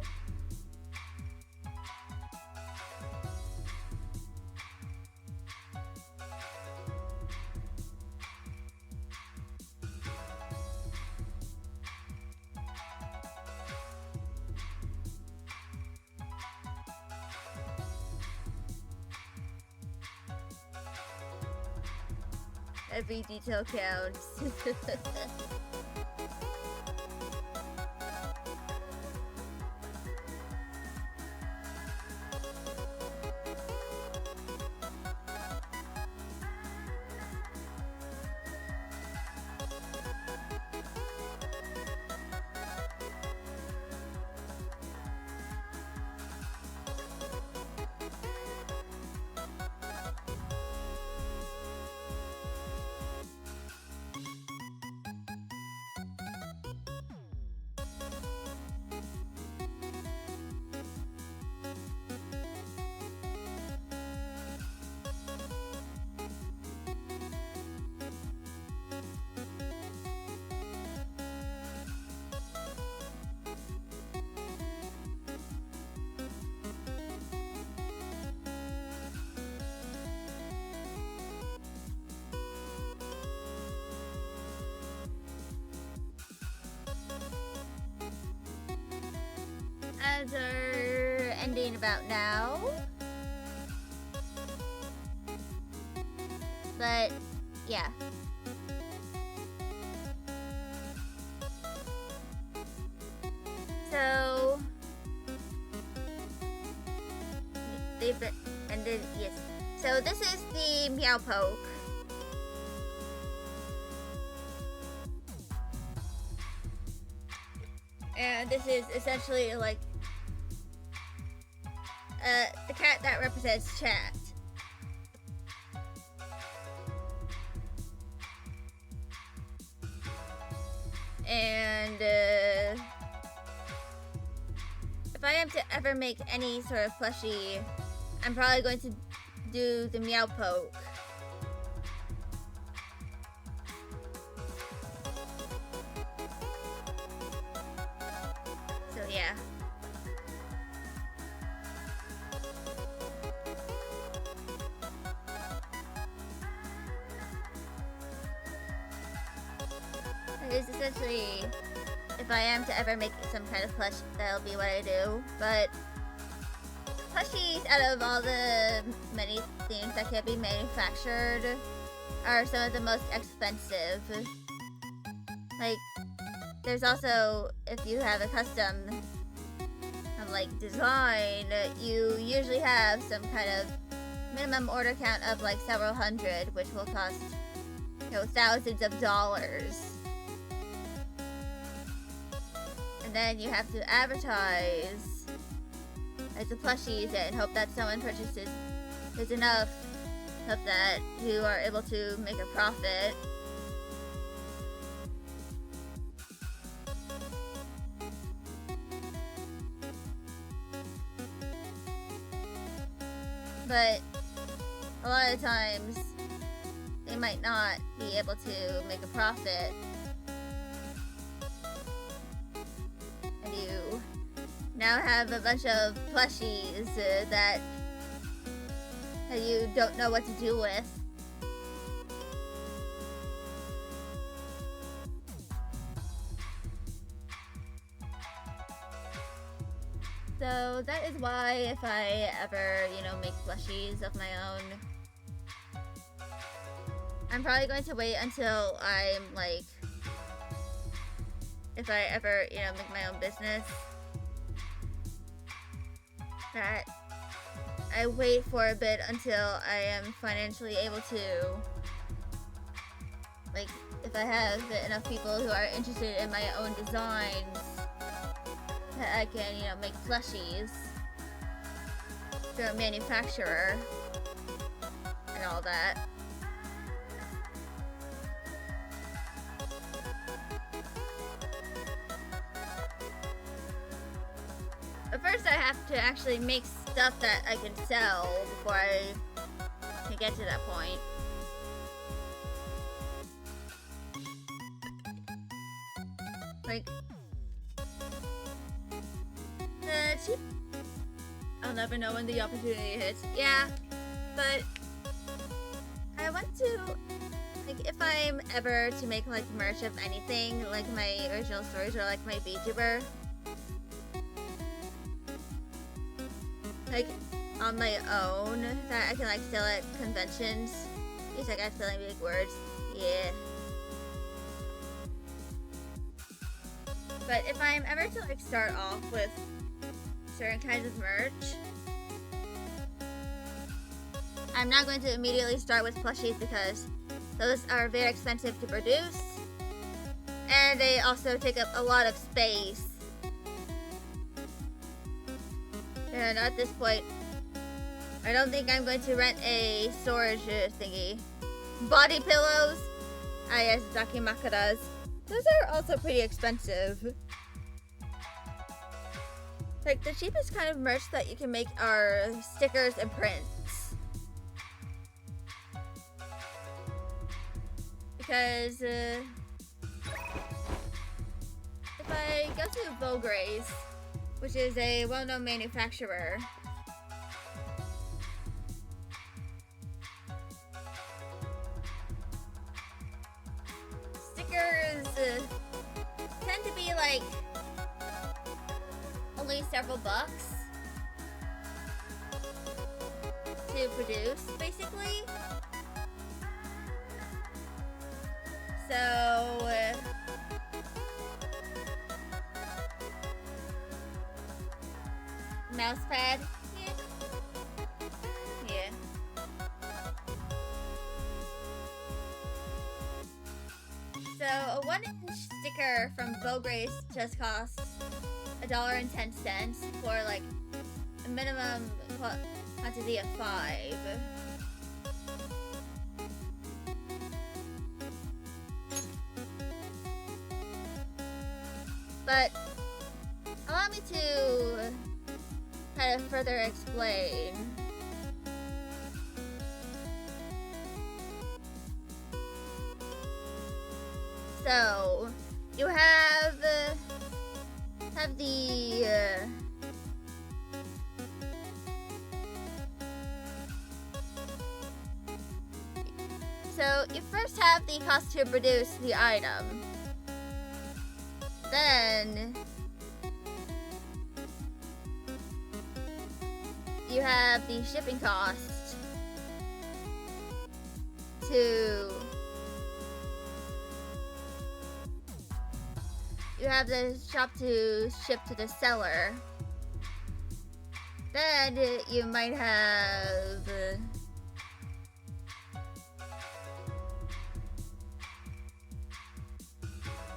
Every detail counts. Ads are ending about now. But, yeah. So, they've ended, yes. So this is the Meow Poke. And this is essentially like the cat that represents chat. And if I am to ever make any sort of plushie, I'm probably going to do the Meow Poke. So yeah. It is essentially, if I am to ever make some kind of plush, that'll be what I do. But plushies, out of all the many things that can be manufactured, are some of the most expensive. Like, there's also, if you have a custom like design, you usually have some kind of minimum order count of like several hundred, which will cost, you know, thousands of dollars. And then you have to advertise as the plushies and hope that someone purchases there's enough of that you are able to make a profit. But a lot of times they might not be able to make a profit. And you now have a bunch of plushies that you don't know what to do with. So that is why if I ever, you know, make plushies of my own, I'm probably going to wait until I'm like, if I ever, you know, make my own business, that I wait for a bit until I am financially able to, like, if I have enough people who are interested in my own designs, that I can, you know, make plushies through a manufacturer and all that. But first I have to actually make stuff that I can sell before I can get to that point. Like, the cheap... I'll never know when the opportunity hits. Yeah, but I want to, like, if I'm ever to make, like, merch of anything, like my original stories or, like, my VTuber, like, on my own, that I can, like, sell at conventions. These, like, I'm spelling big words. Yeah. But if I'm ever to, like, start off with certain kinds of merch, I'm not going to immediately start with plushies because those are very expensive to produce, and they also take up a lot of space. And at this point, I don't think I'm going to rent a storage thingy. Body pillows, yes, Dakimakura's. Those are also pretty expensive. Like, the cheapest kind of merch that you can make are stickers and prints. Because, if I go to Vograce, which is a well-known manufacturer, stickers tend to be like only several bucks to produce, basically. So mouse pad, yeah. So a 1-inch sticker from Vograce just costs $1.10 for like a minimum quantity of 5. But allow me to kind of further explain. So you have the so you first have the cost to produce the item. Then you have the shipping cost to... You have the shop to ship to the seller. Then you might have...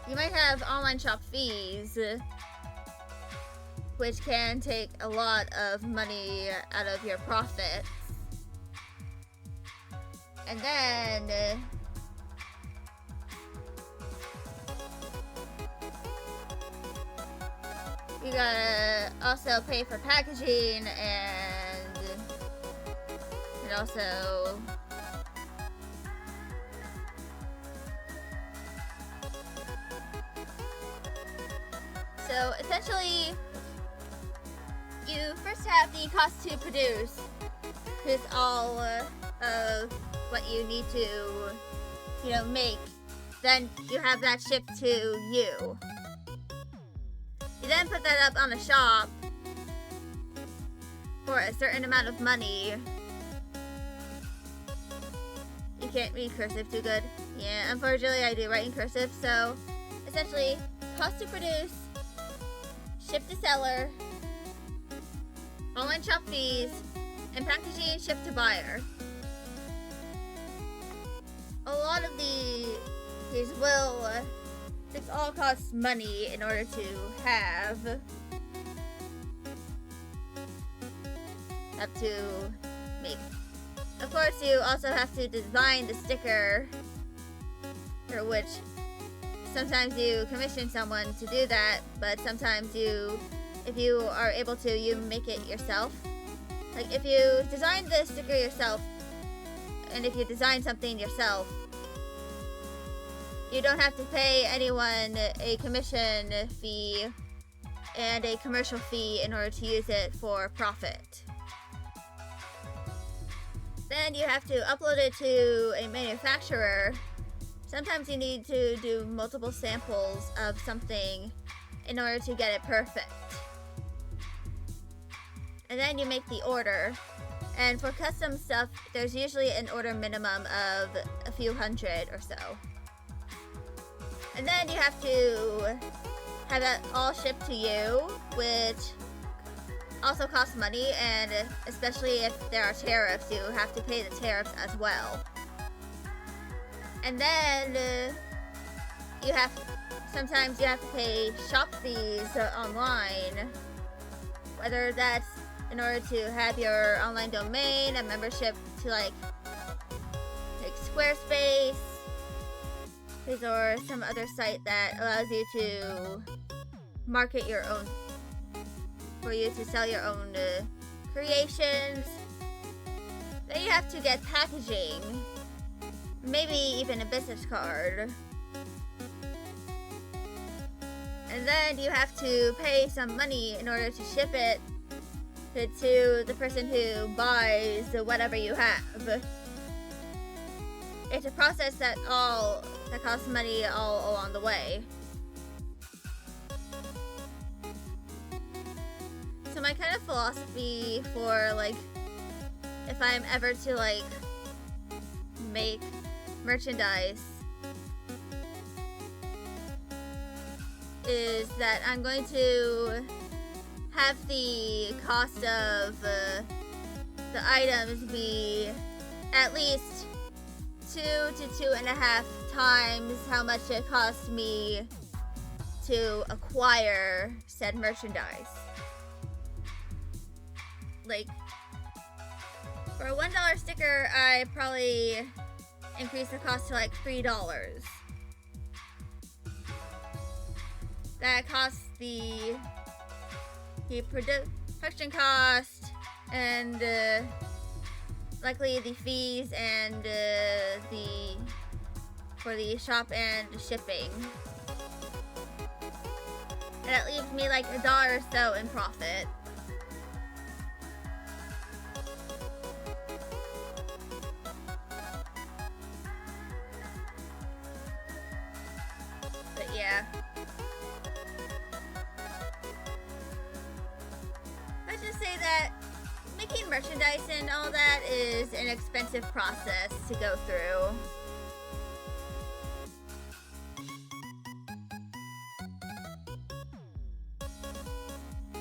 You might have online shop fees, which can take a lot of money out of your profits. And then you gotta also pay for packaging and also so essentially, you first have the cost to produce, which is all of what you need to, make. Then you have that shipped to you. You then put that up on the shop for a certain amount of money. You can't read cursive too good. Yeah, unfortunately I do write in cursive, so essentially, cost to produce, ship to seller, online shop fees, and packaging and ship to buyer. A lot of these will, this all costs money in order to have to make. Of course, you also have to design the sticker, for which sometimes you commission someone to do that, but sometimes if if you are able to, you make it yourself. Like, if you design the sticker yourself, and if you design something yourself, you don't have to pay anyone a commission fee and a commercial fee in order to use it for profit. Then you have to upload it to a manufacturer. Sometimes you need to do multiple samples of something in order to get it perfect. And then you make the order. And for custom stuff, there's usually an order minimum of a few hundred or so. And then you have to have that all shipped to you, which also costs money, and especially if there are tariffs, you have to pay the tariffs as well. And then sometimes you have to pay shop fees online, whether that's in order to have your online domain, a membership to like Squarespace, or some other site that allows you to market your own, for you to sell your own creations. Then you have to get packaging, maybe even a business card. And then you have to pay some money in order to ship it to the person who buys whatever you have. It's a process that costs money all along the way. So my kind of philosophy for like, if I'm ever to like make merchandise, is that I'm going to have the cost of the items be at least 2 to 2.5 times how much it costs me to acquire said merchandise. Like, for a $1 sticker, I probably increase the cost to like $3. That costs the production cost, and likely the fees, and for the shop and shipping. And that leaves me like $1 or so in profit. But yeah. Let's just say that making merchandise and all that is an expensive process to go through.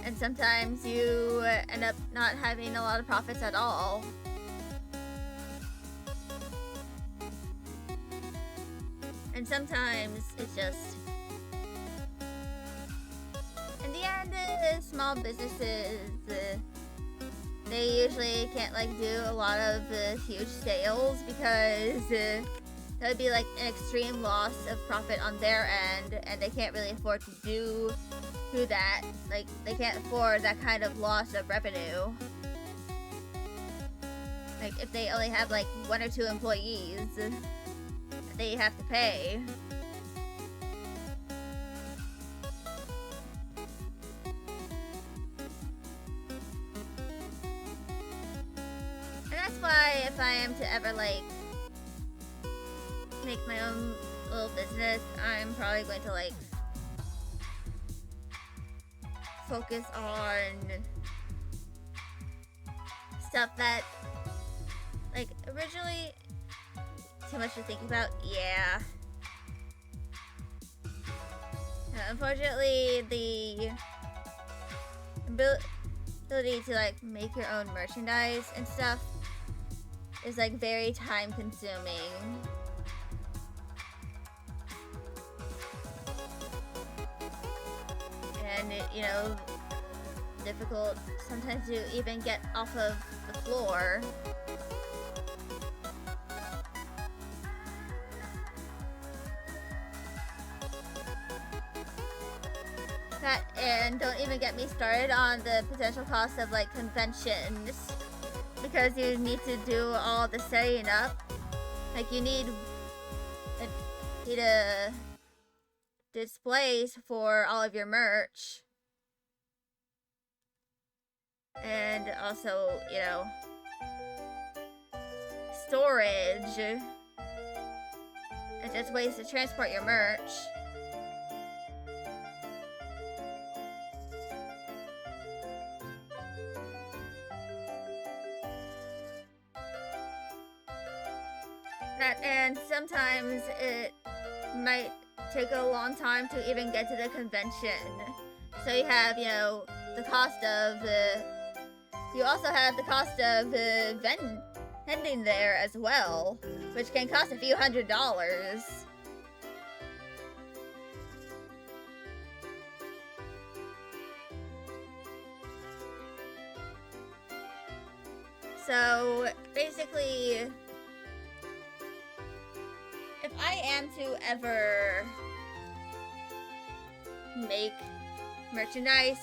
And sometimes you end up not having a lot of profits at all. And sometimes it's just, in the end, small businesses, they usually can't like do a lot of huge sales, because that would be like an extreme loss of profit on their end, and they can't really afford to do that. Like, they can't afford that kind of loss of revenue. Like, if they only have like 1 or 2 employees, they have to pay. And that's why, if I am to ever like make my own little business, I'm probably going to like focus on stuff that, like, originally too much to think about. Yeah. Unfortunately, the ability to like make your own merchandise and stuff is like very time consuming. And you know, difficult sometimes to even get off of the floor. That And don't even get me started on the potential cost of like conventions, because you need to do all the setting up. Like you need displays for all of your merch, and also, you know, storage, and just ways to transport your merch. And sometimes it might take a long time to even get to the convention. So you have, you know, the cost of you also have the cost of vending there as well, which can cost a few $100s. So basically, if I am to ever make merchandise,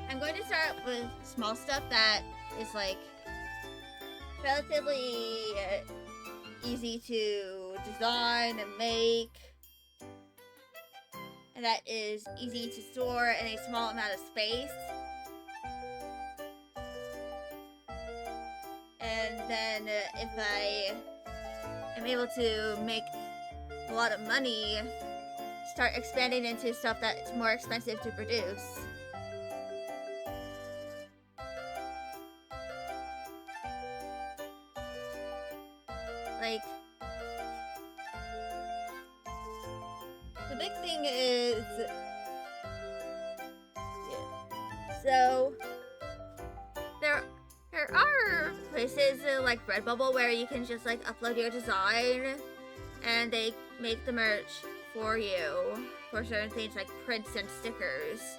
I'm going to start with small stuff that is like relatively easy to design and make, and that is easy to store in a small amount of space. And then if I am able to make a lot of money, start expanding into stuff that's more expensive to produce. Like, the big thing is, so there are places like Redbubble where you can just like upload your design and they make the merch for you for certain things like prints and stickers.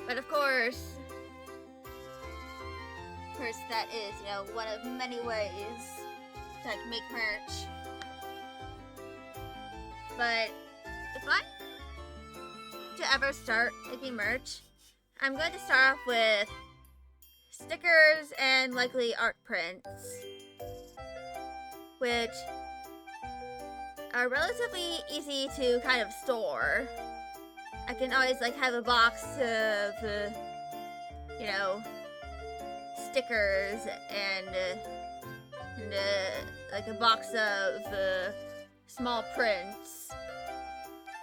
But of course that is, you know, one of many ways to like make merch. But if I'm to ever start making merch, I'm going to start off with stickers and likely art prints, which are relatively easy to kind of store. I can always like have a box of you know, stickers and like a box of small prints,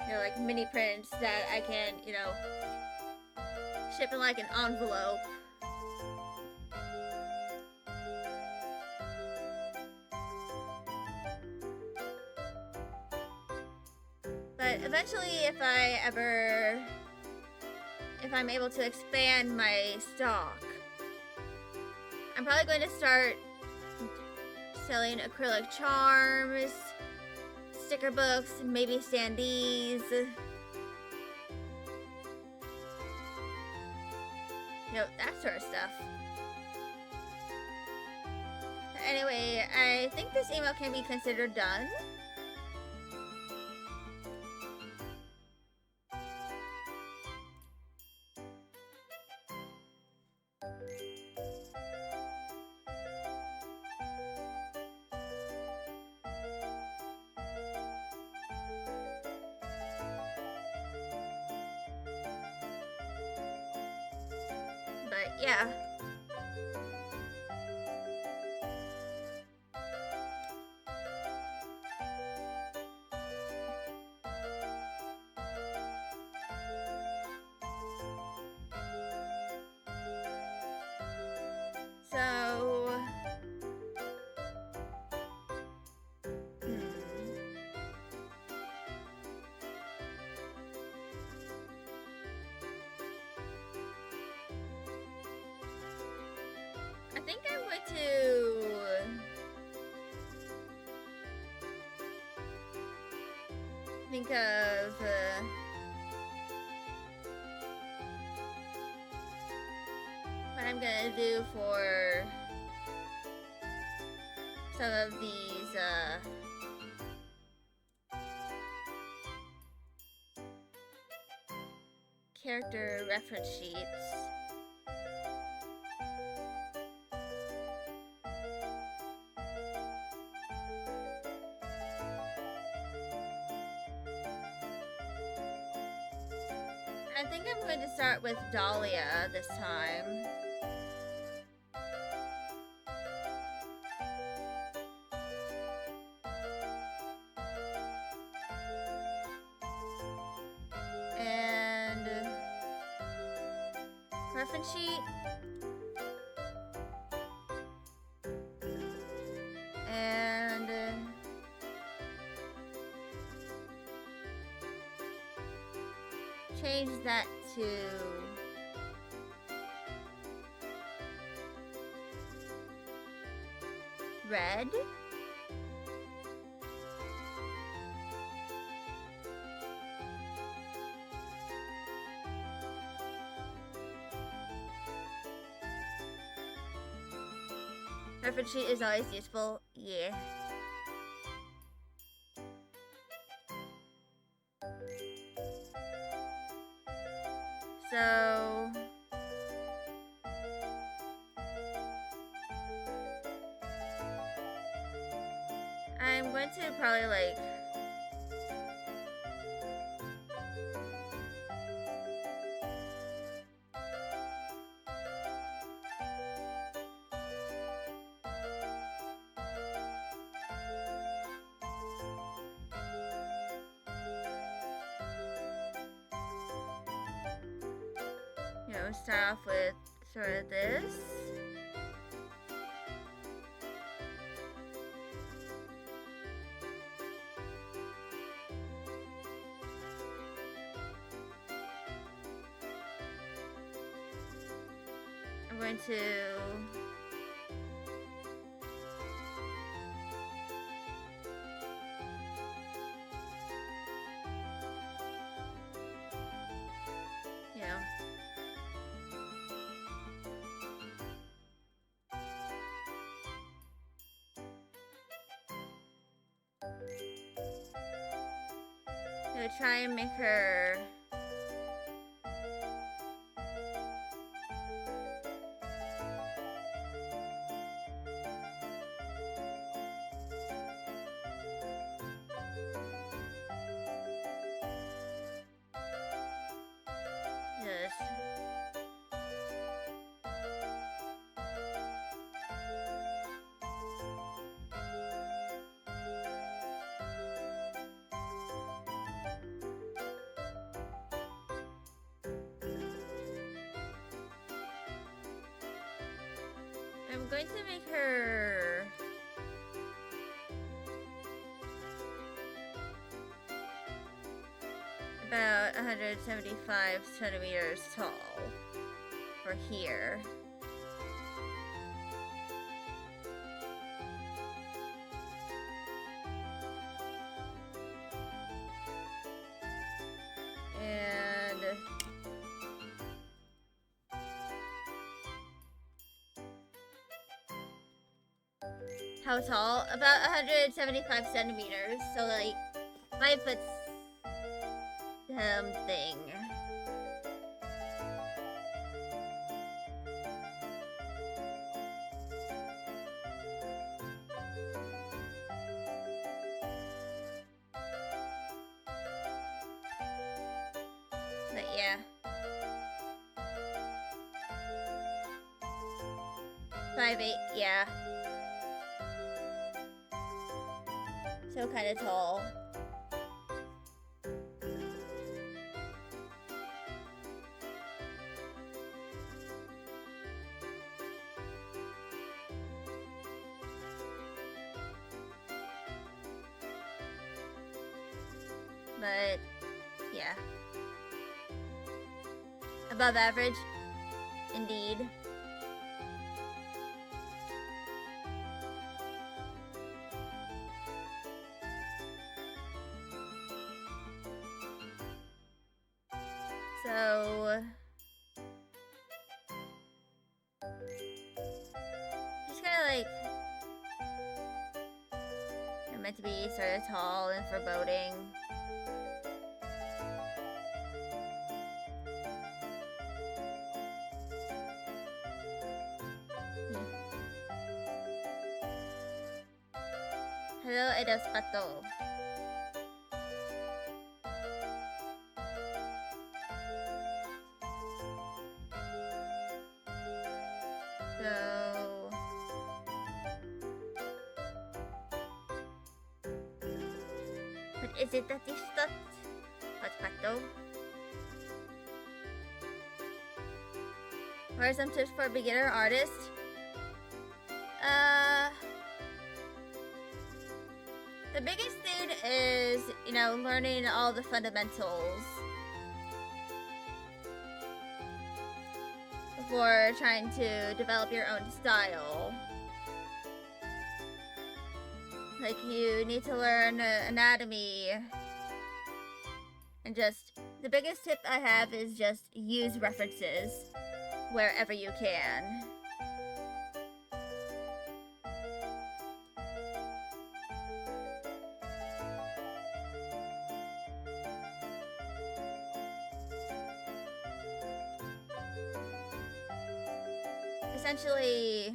you know, like mini prints that I can, you know, ship in like an envelope. But eventually, if I'm able to expand my stock, I'm probably going to start selling acrylic charms, sticker books, maybe standees. You know, that sort of stuff. Anyway, I think this email can be considered done. But yeah. So, I think I'm going to think of what I'm gonna do for some of these character reference sheets. I think I'm going to start with Dahlia this time. And reference sheet. And change that to red. Reference sheet is always useful, yeah. So I'm going to probably like start off with sort of this. I'm going to try and make her just I'm going to make her about 175 centimeters tall for here. And how tall? About 175 centimeters. So like 5 foot something. But yeah. 5'8", yeah. So kind of tall. But yeah. Above average, indeed. So just kind of like I'm meant to be sort of tall and foreboding. Hello, edos pato. So... What is it that is that? What pato? What are some tips for a beginner artist? The biggest thing is, you know, learning all the fundamentals before trying to develop your own style. Like, you need to learn anatomy, and just, the biggest tip I have is just use references wherever you can. Essentially,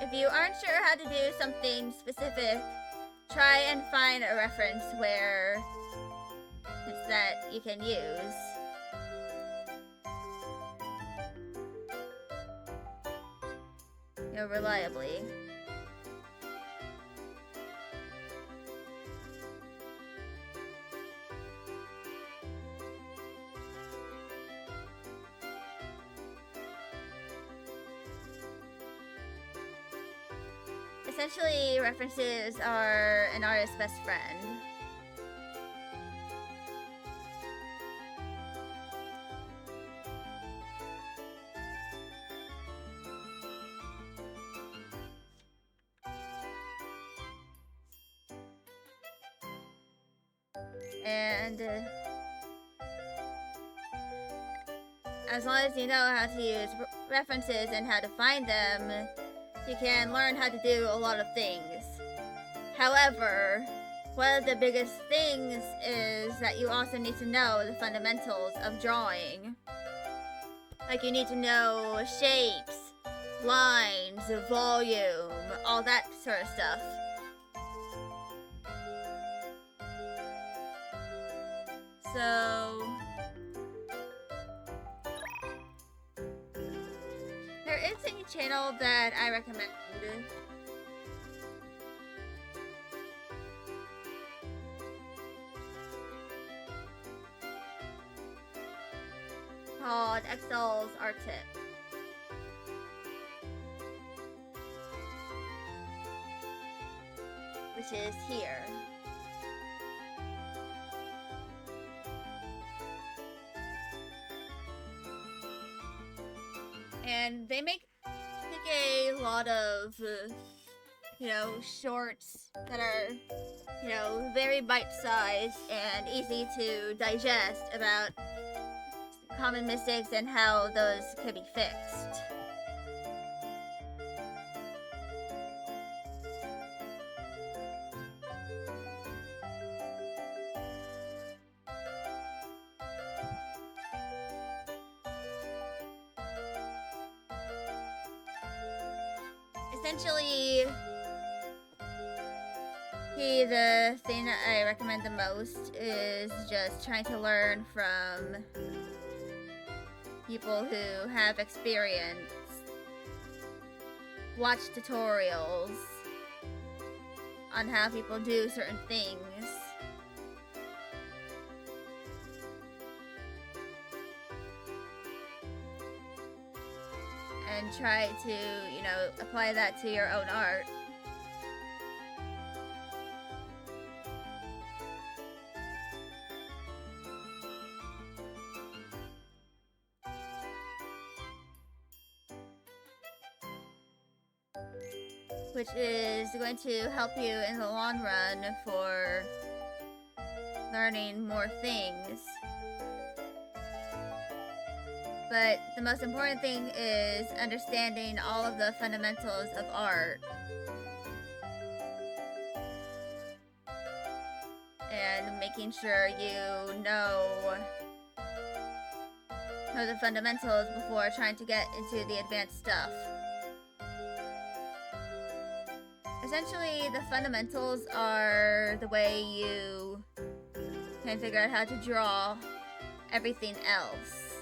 if you aren't sure how to do something specific, try and find a reference where it's that you can use. You know, reliably. Essentially, references are an artist's best friend. And as long as you know how to use references and how to find them, you can learn how to do a lot of things. However, one of the biggest things is that you also need to know the fundamentals of drawing. Like, you need to know shapes, lines, volume, all that sort of stuff. So... there is a channel that I recommend. Called Excel's Art Tip. Which is here. And they make a lot of, you know, shorts that are, you know, very bite-sized and easy to digest about common mistakes and how those could be fixed. Essentially, the thing that I recommend the most is just trying to learn from people who have experience. Watch tutorials on how people do certain things. And try to, you know, apply that to your own art. Which is going to help you in the long run for learning more things. But the most important thing is understanding all of the fundamentals of art. And making sure you know the fundamentals before trying to get into the advanced stuff. Essentially, the fundamentals are the way you can figure out how to draw everything else.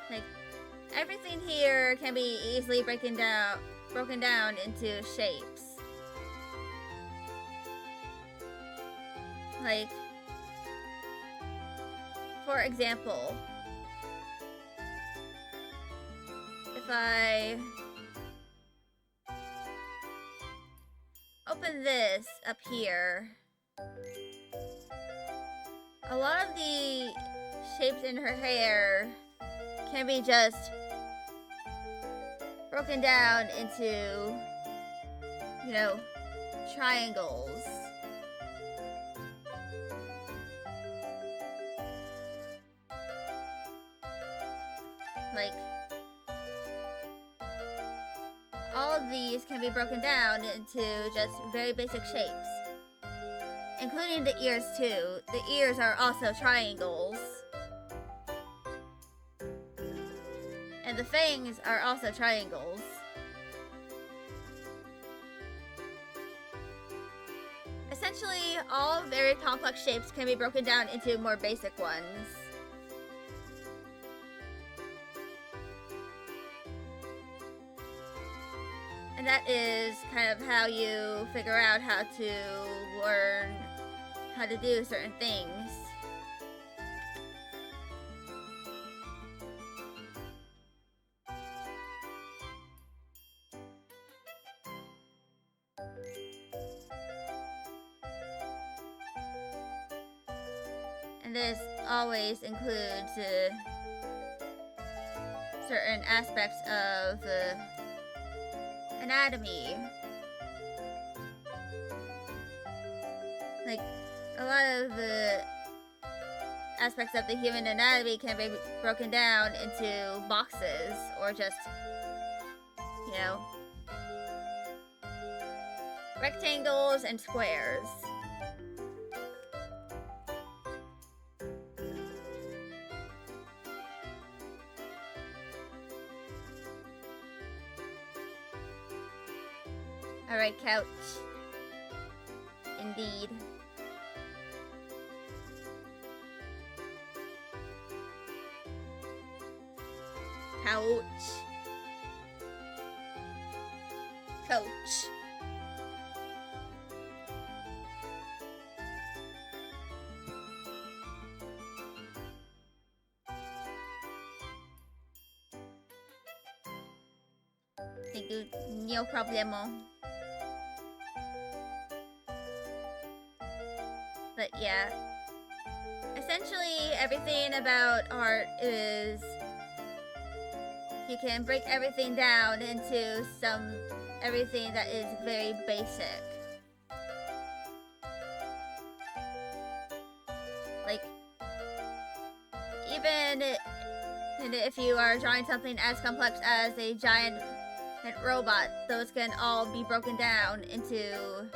Like, everything here can be easily broken down into shapes. Like, for example, if I open this up here, a lot of the shapes in her hair can be just broken down into, you know, triangles. Like, all of these can be broken down into just very basic shapes, including the ears too. The ears are also triangles. And the fangs are also triangles. Essentially, all very complex shapes can be broken down into more basic ones. And that is kind of how you figure out how to learn how to do certain things. And this always includes certain aspects of anatomy. Like, a lot of the aspects of the human anatomy can be broken down into boxes or just, you know, rectangles and squares. Alright, couch. Indeed. Couch. Coach. Thank you. No problemo. But yeah, essentially everything about art is you can break everything down into everything that is very basic. Like, even if you are drawing something as complex as a giant robot, those can all be broken down into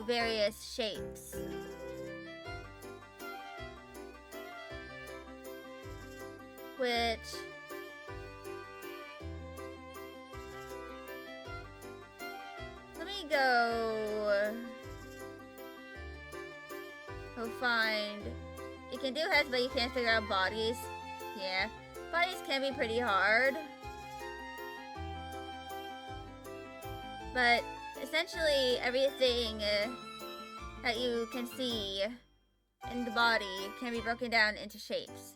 various shapes. Which let me go find. You can do heads, but you can't figure out bodies. Yeah, bodies can be pretty hard. But essentially everything that you can see in the body can be broken down into shapes.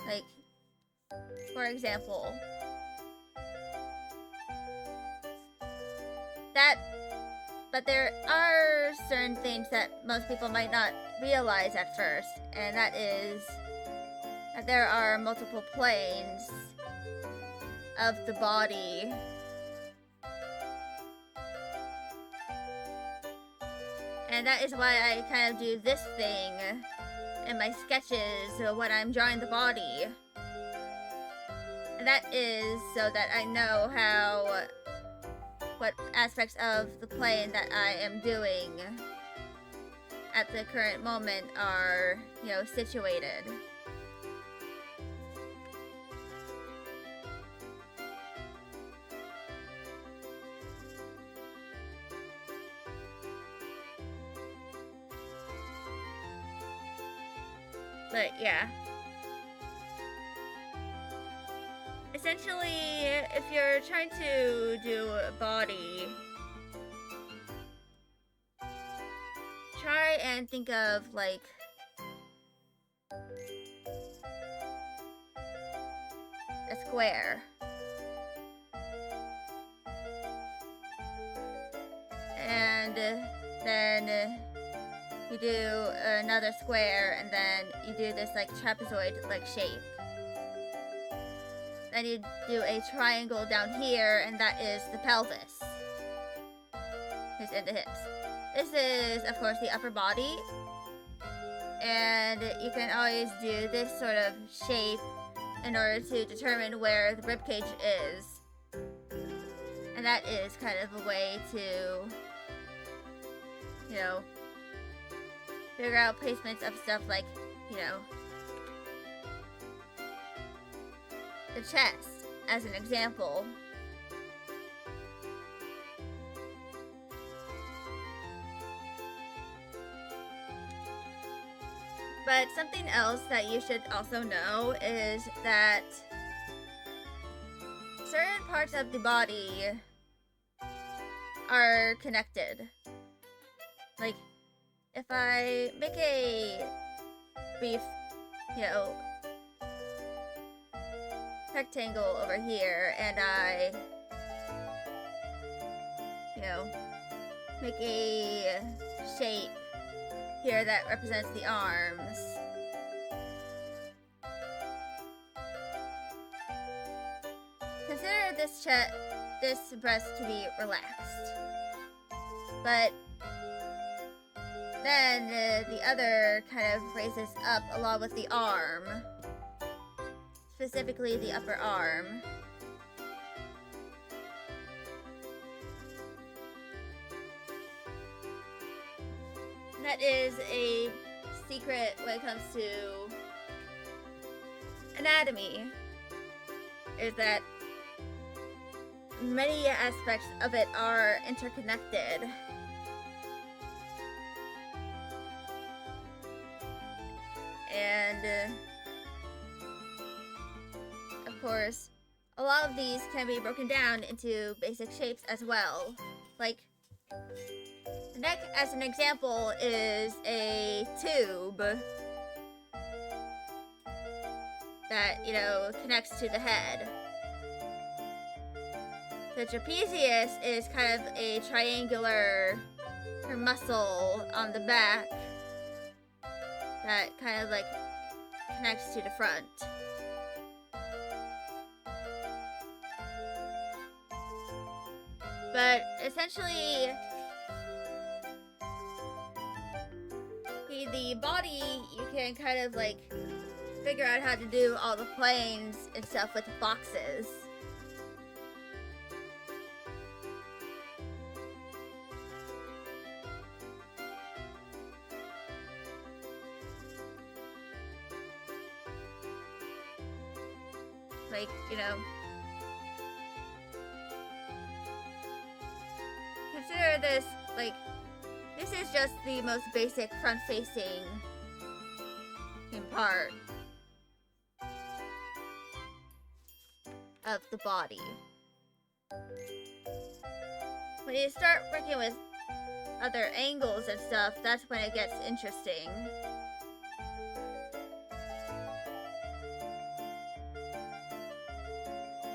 Like, for example, but there are certain things that most people might not realize at first, and that is that there are multiple planes of the body. And that is why I kind of do this thing in my sketches when I'm drawing the body. And that is so that I know what aspects of the plane that I am doing at the current moment are, situated. But yeah. Essentially, if you're trying to do a body, try and think of like a square. And then you do another square, and then you do this like trapezoid-like shape. Then you do a triangle down here, and that is the pelvis. And the hips. This is, of course, the upper body. And you can always do this sort of shape in order to determine where the ribcage is. And that is kind of a way to, you know, figure out placements of stuff like, you know, the chest, as an example. But something else that you should also know is that certain parts of the body are connected. Like, if I make a brief, you know, rectangle over here, and I, you know, make a shape here that represents the arms. Consider this breast to be relaxed. But then the other kind of raises up along with the arm. Specifically the upper arm. That is a secret when it comes to anatomy, is that many aspects of it are interconnected. And of course, a lot of these can be broken down into basic shapes as well. Like, the neck, as an example, is a tube that, you know, connects to the head. The trapezius is kind of a triangular muscle on the back that kind of like connects to the front. But essentially, the body, you can kind of like figure out how to do all the planes and stuff with the boxes. Like, you know, consider this, like, this is just the most basic front-facing part of the body. When you start working with other angles and stuff, that's when it gets interesting.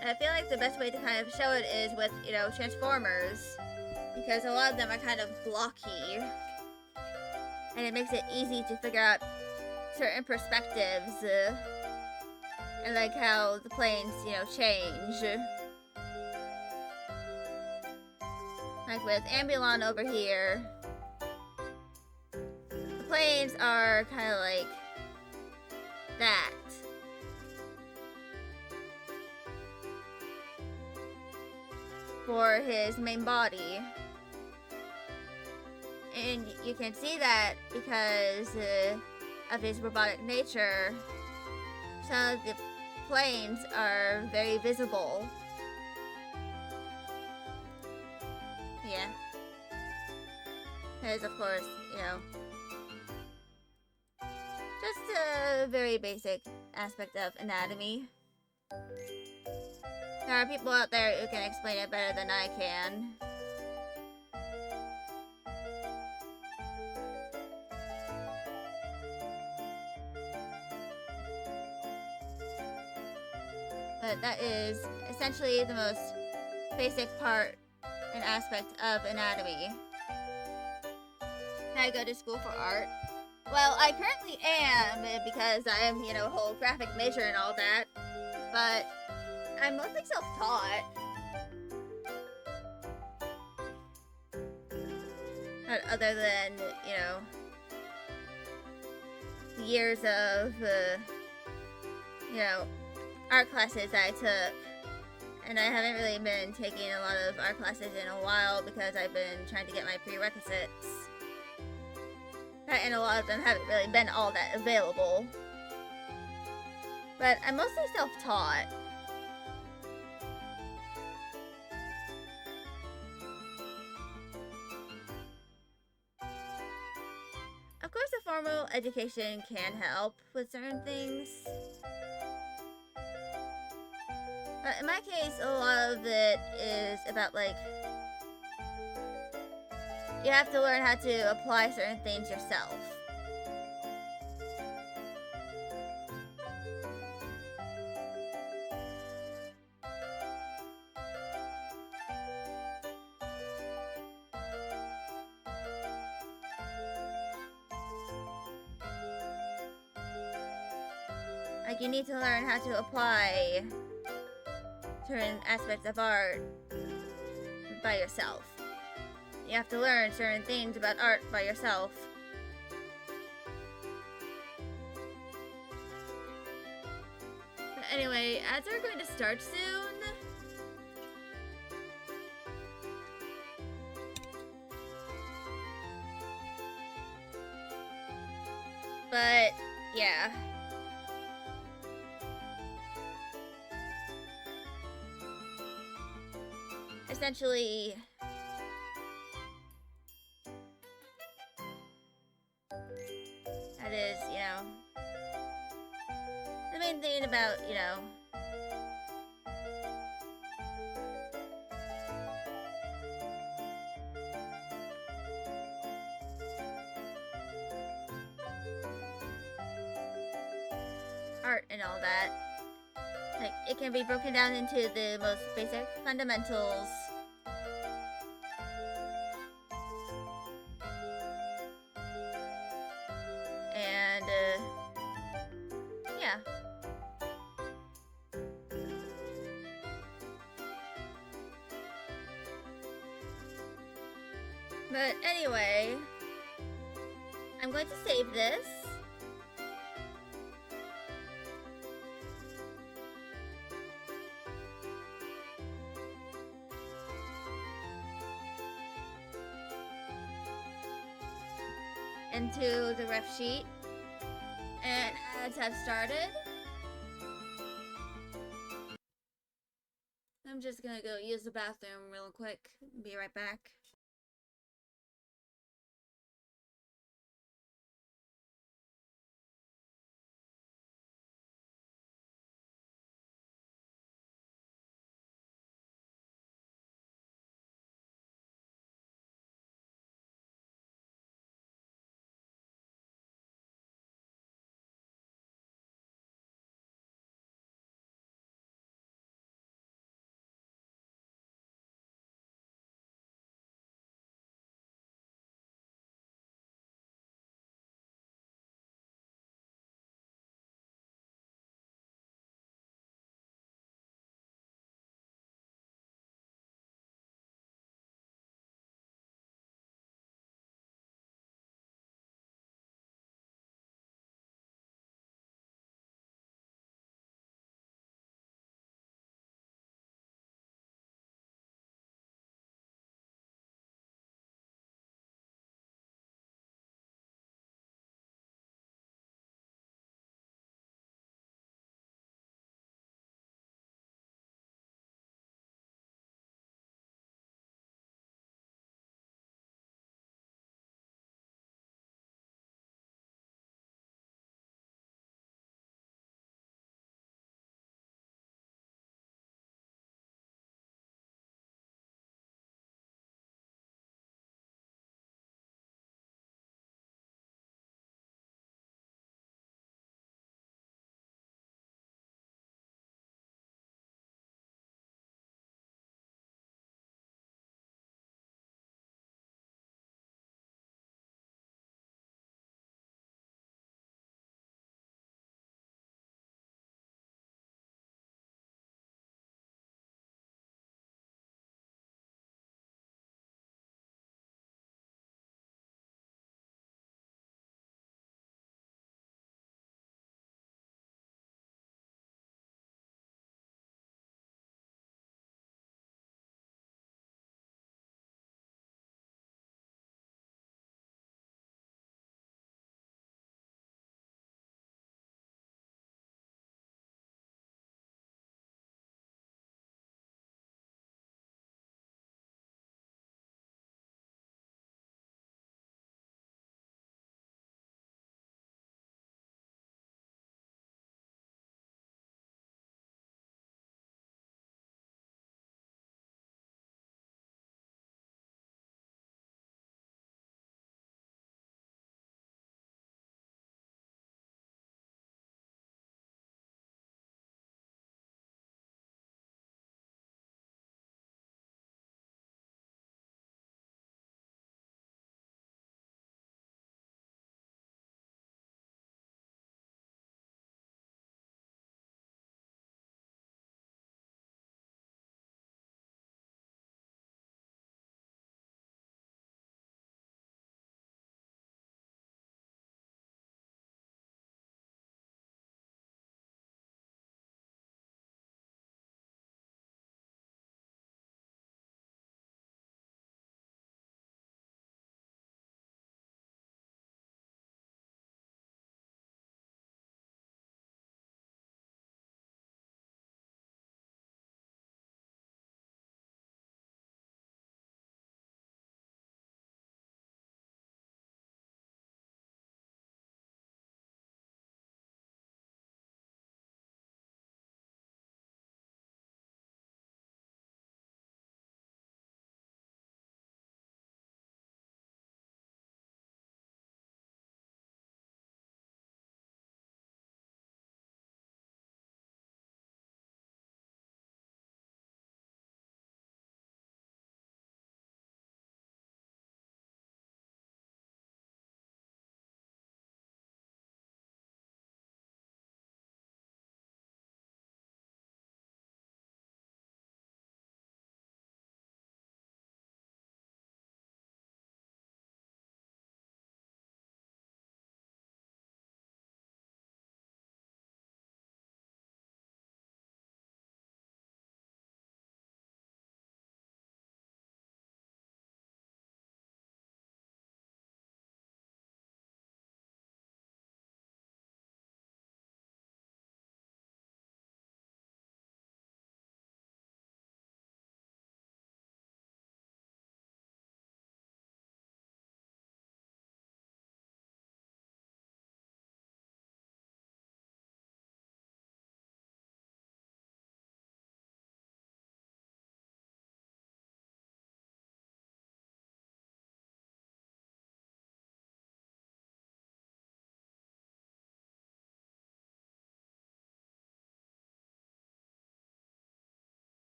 And I feel like the best way to kind of show it is with, you know, Transformers, because a lot of them are kind of blocky, and it makes it easy to figure out certain perspectives, and like how the planes, you know, change. Like with Ambulon over here, the planes are kind of like that. For his main body. And you can see that because of his robotic nature, some of the planes are very visible. Yeah. Because, of course, you know, just to a very basic aspect of anatomy. There are people out there who can explain it better than I can. But that is essentially the most basic part and aspect of anatomy. Can I go to school for art? Well, I currently am, because I am, a whole graphic major and all that. But I'm mostly self-taught. Other than, years of, art classes I took. And I haven't really been taking a lot of art classes in a while because I've been trying to get my prerequisites. And a lot of them haven't really been all that available. But I'm mostly self-taught. Of course, a formal education can help with certain things. But in my case, a lot of it is about, you have to learn how to apply certain things yourself. You need to learn how to apply certain aspects of art by yourself. You have to learn certain things about art by yourself. But anyway, ads are going to start soon. But, yeah. Essentially, that is, the main thing about, art and all that. It can be broken down into the most basic fundamentals. And, yeah. But anyway, I'm going to save this. Into the ref sheet, and ads have started. I'm just gonna go use the bathroom real quick. Be right back.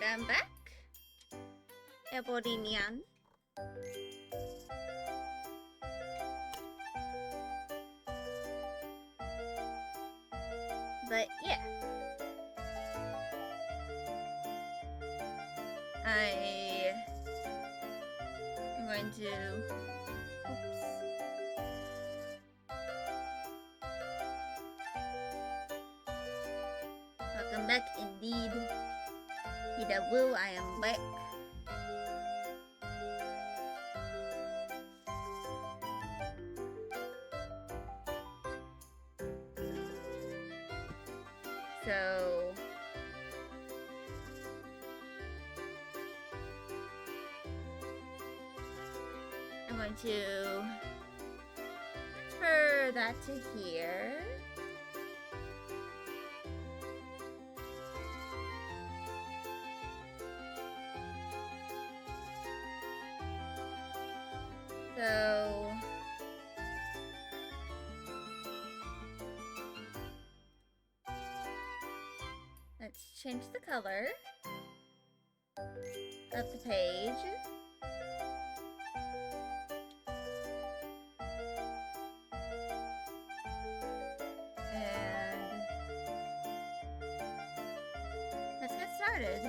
Alright, I'm back. Ebodinian. But yeah. I'm going to... Oops. Welcome back indeed. Hida Woo, I am back. So... I'm going to transfer that to here. So let's change the color of the page. And let's get started.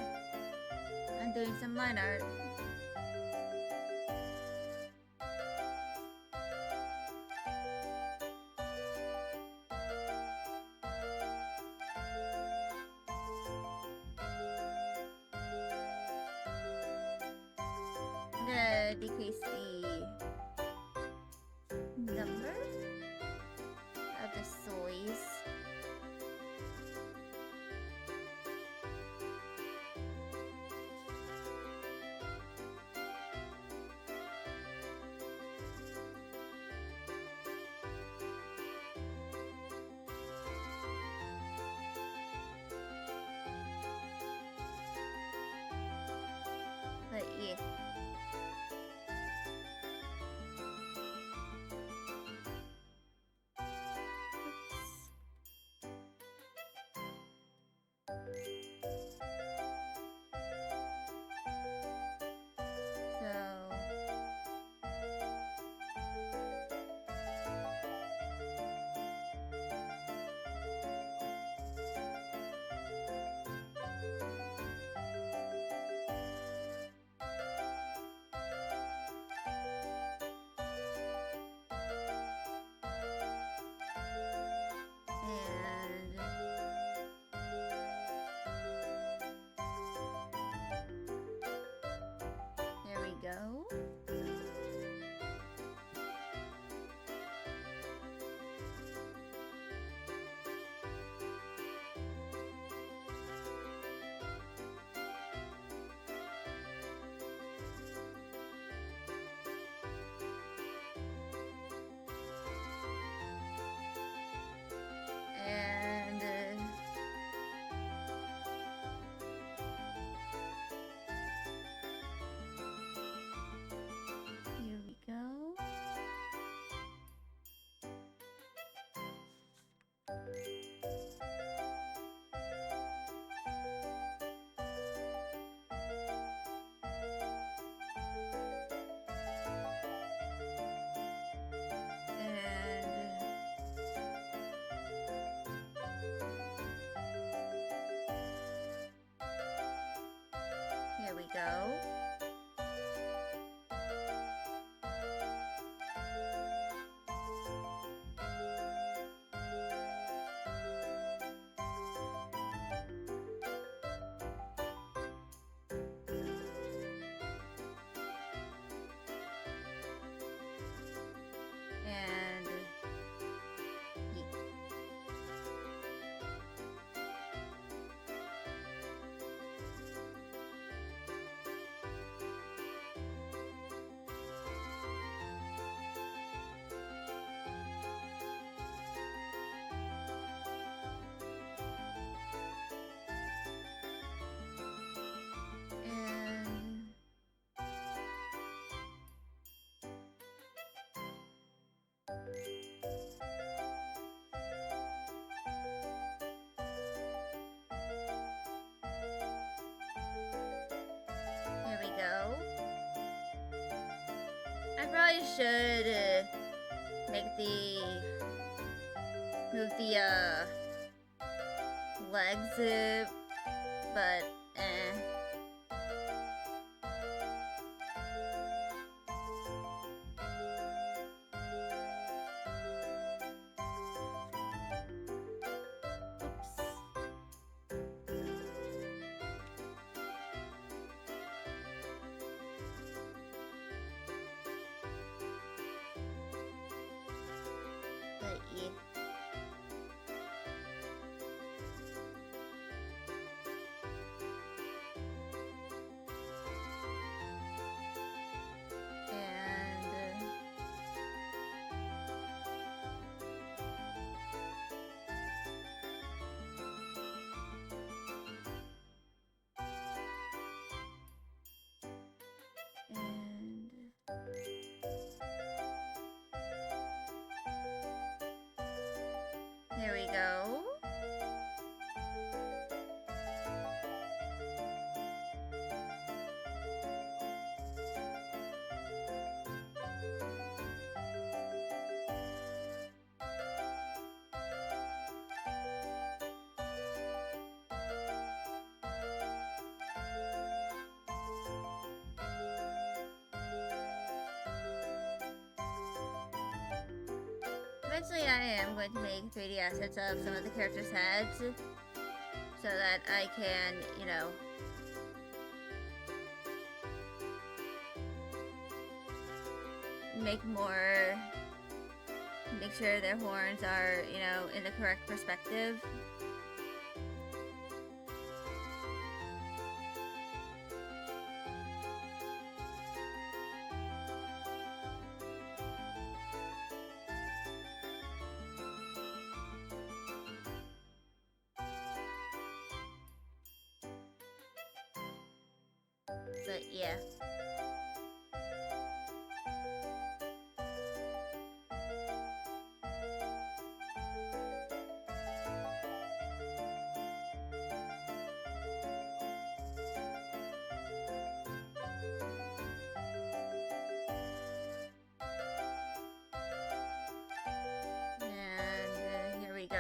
I'm doing some line art. I'm gonna decrease the number of the soys. But yeah. There we go. And here we go. Here we go. And probably should move the legs, but but yeah. And there we go. Eventually I am going to make 3D assets of some of the characters' heads so that I can, you know, make sure their horns are, you know, in the correct perspective. But yeah. And here we go.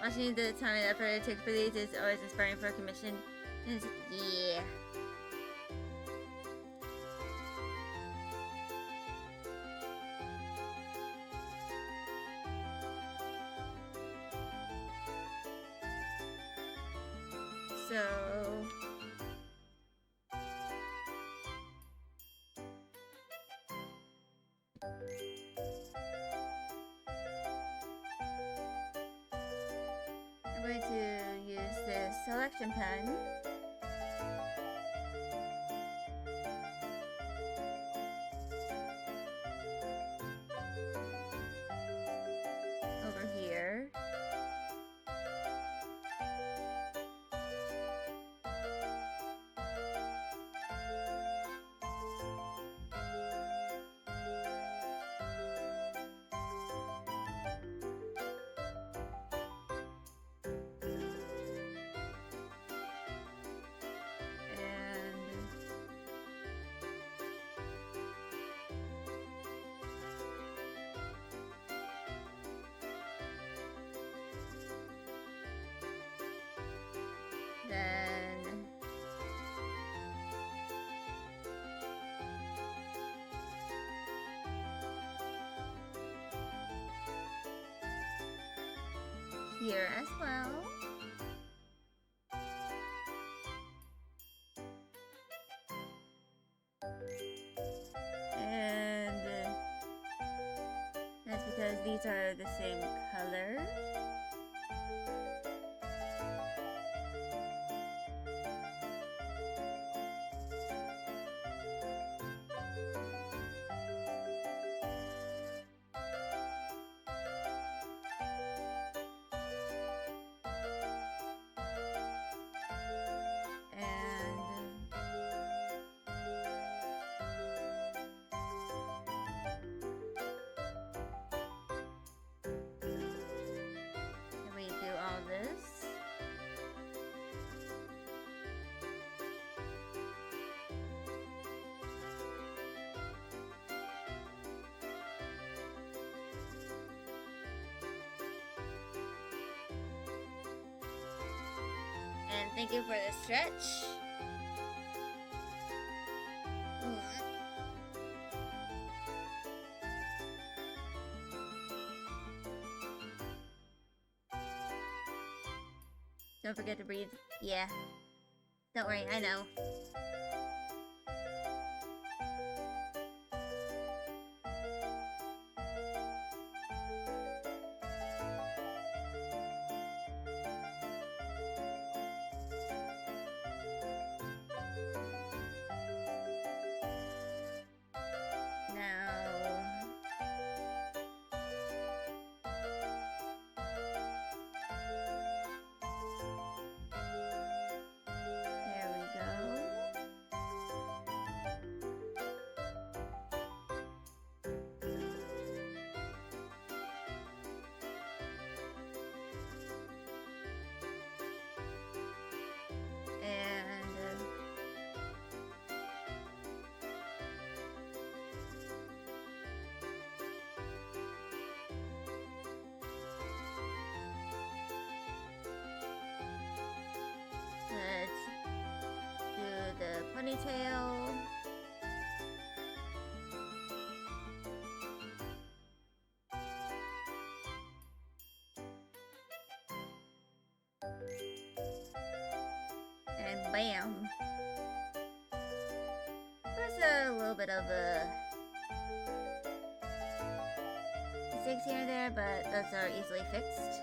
Watching the time and effort it takes for these is always inspiring for a commission. Yeah. So... I'm going to use this selection pen. Over here. Then here as well. And that's because these are the same color. Thank you for the stretch. Don't forget to breathe. Yeah. Don't worry, I know. Let's do the ponytail. And bam! There's a little bit of mistakes here and there, but those are easily fixed.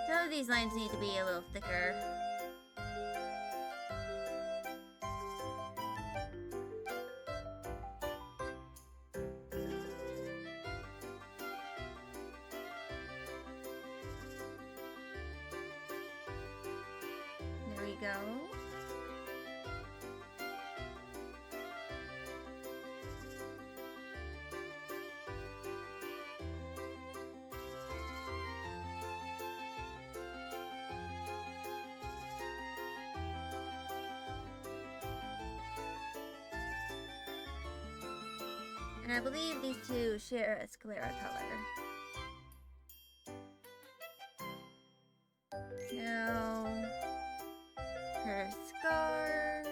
Some of these lines need to be a little thicker. There we go. And I believe these two share a sclera color. Now, her scar.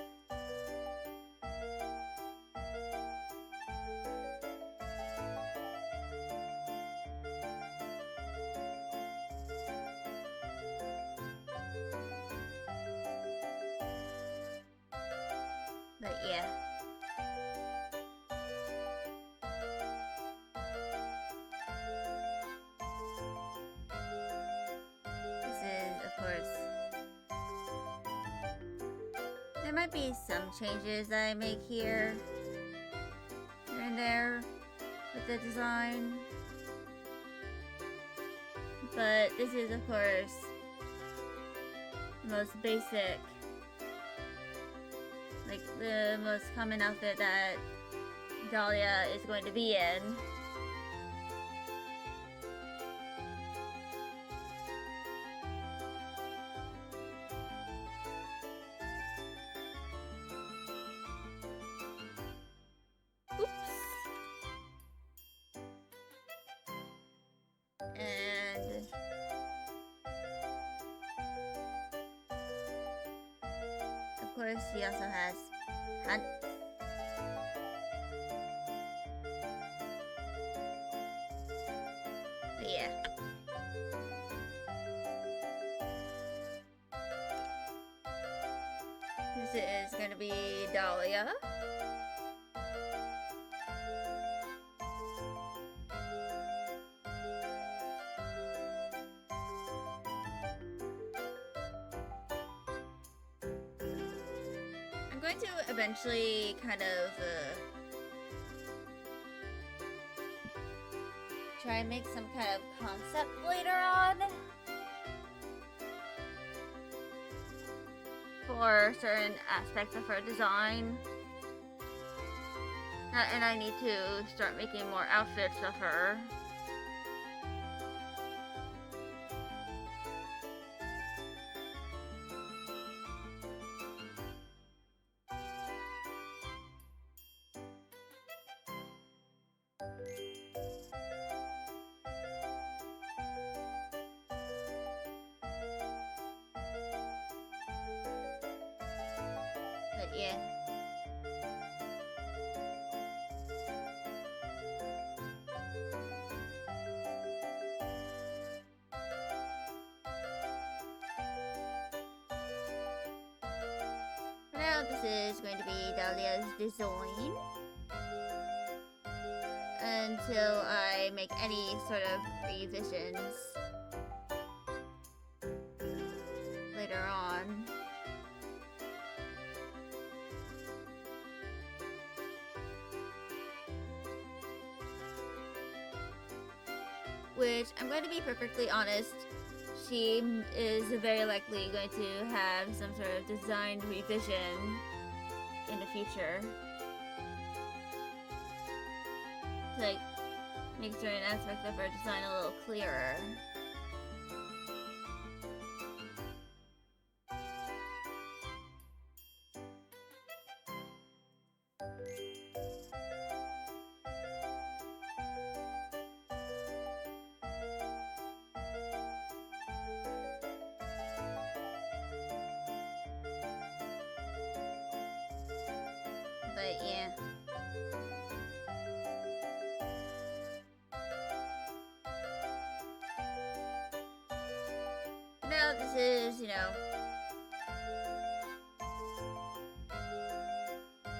But yeah. There might be some changes that I make here and there with the design, but this is of course the most basic, like the most common outfit that Dahlia is going to be in. And of course, she also has Hunt. But yeah. This is gonna be Dahlia. I'm going to eventually kind of try and make some kind of concept later on for certain aspects of her design. And I need to start making more outfits of her. But yeah. For now, this is going to be Dahlia's design until I make any sort of revisions later on. Which, I'm going to be perfectly honest, she is very likely going to have some sort of design revision in the future. To, like, make certain aspects of her design a little clearer. But yeah. Now this is, you know,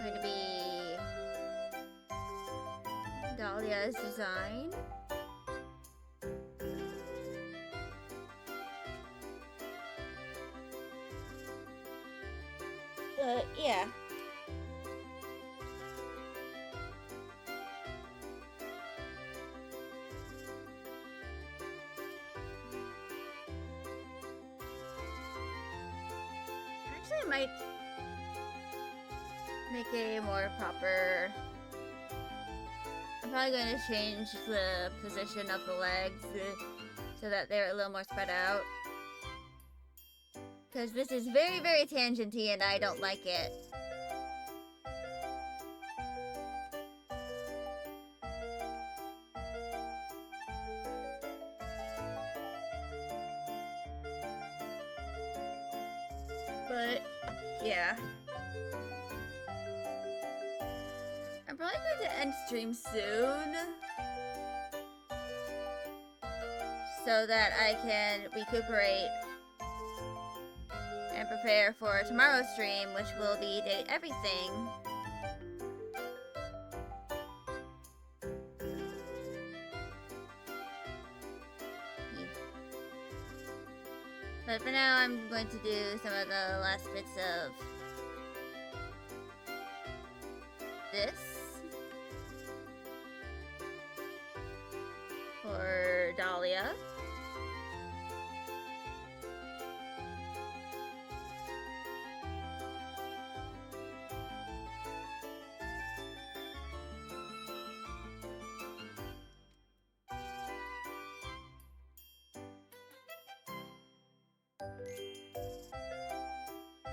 going to be Dahlia's design. But yeah. Actually, I might make a more proper... I'm probably going to change the position of the legs so that they're a little more spread out. Because this is very, very tangenty and I don't like it. But, yeah. I'm probably going to end stream soon. So that I can recuperate and prepare for tomorrow's stream, which will be Date Everything. But for now, I'm going to do some of the last bits of this for Dahlia.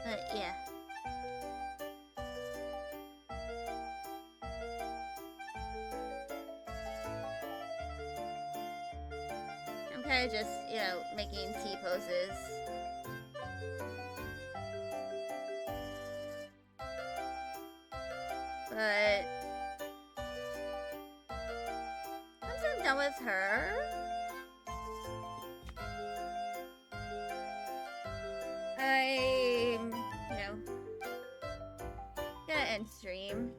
But yeah. I'm kind of just, you know, making T-poses. But once I'm done with her, I'm, you know, gonna end stream.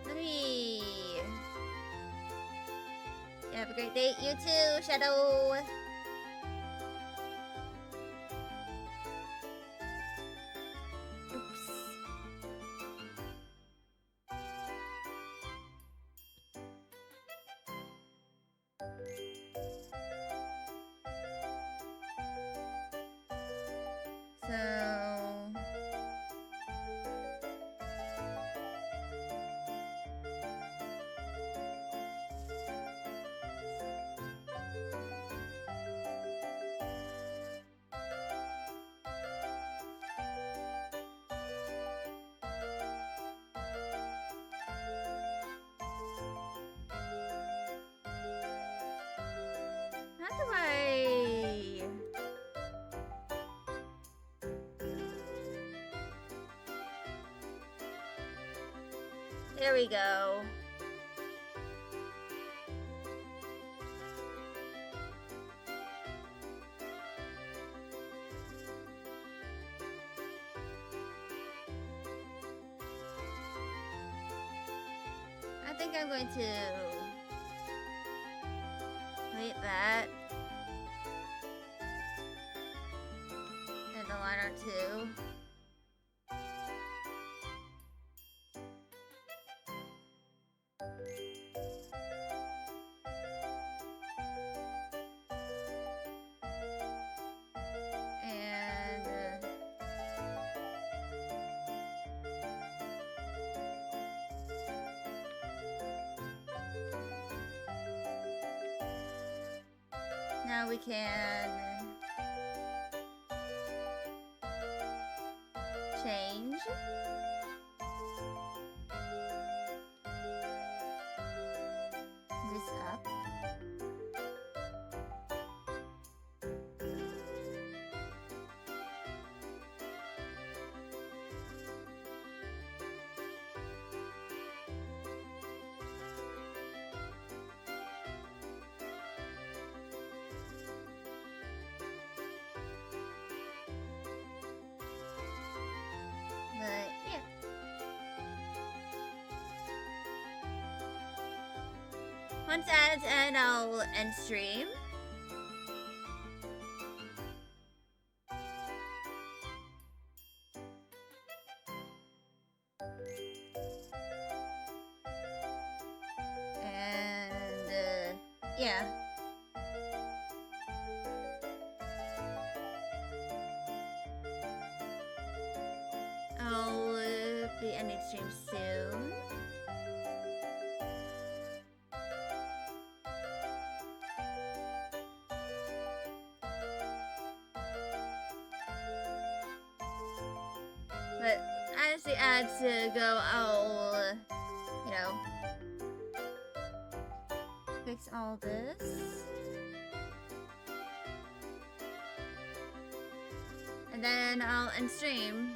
Let me... Have a great day. You too, Shadow. Oops. So... There we go. I think I'm going to delete that. And the line art too. And now we can change. This up. But yeah. Once ads and I'll end stream. And yeah. I'll be ending stream soon. But as the ads go, I'll, you know, fix all this. And then I'll end stream.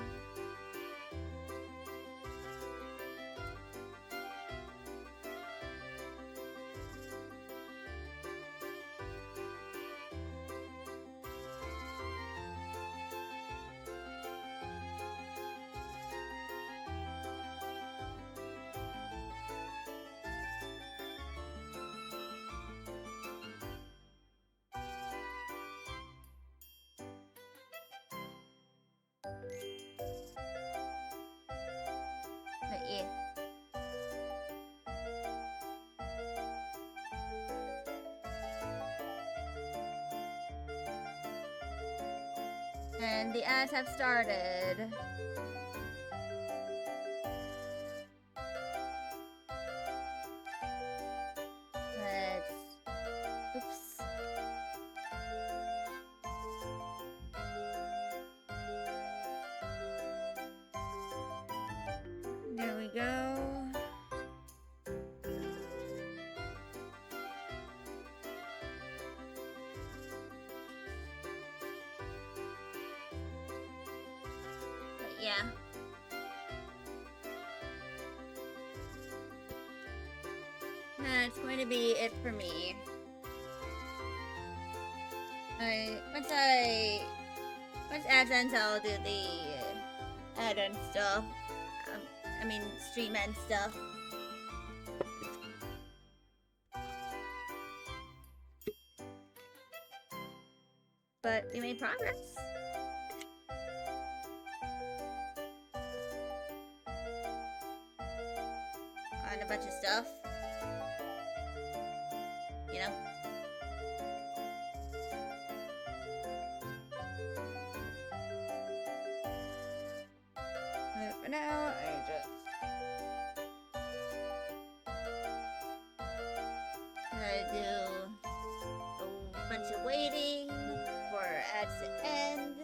But yeah. And the ads have started. Oops. There we go. But yeah. That's going to be it for me. Once ads ends, I'll do the ad and stuff. I mean, stream and stuff. But we made progress. On a bunch of stuff. You know? But for now, I just gotta do a bunch of waiting for ads to end.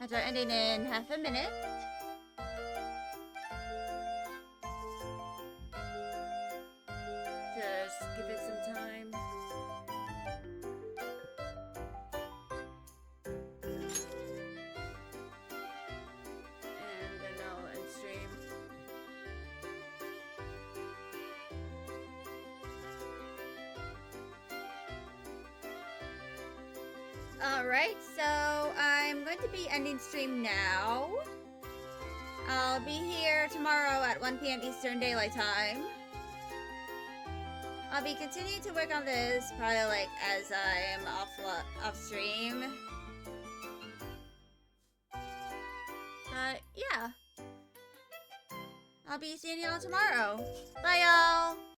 That's our ending in half a minute. Just give it some time. And then I'll end stream. Alright, so I'm going to be ending stream now. I'll be here tomorrow at 1 p.m. Eastern Daylight Time. I'll be continuing to work on this probably like as I'm off stream. But yeah. I'll be seeing y'all tomorrow. Bye y'all!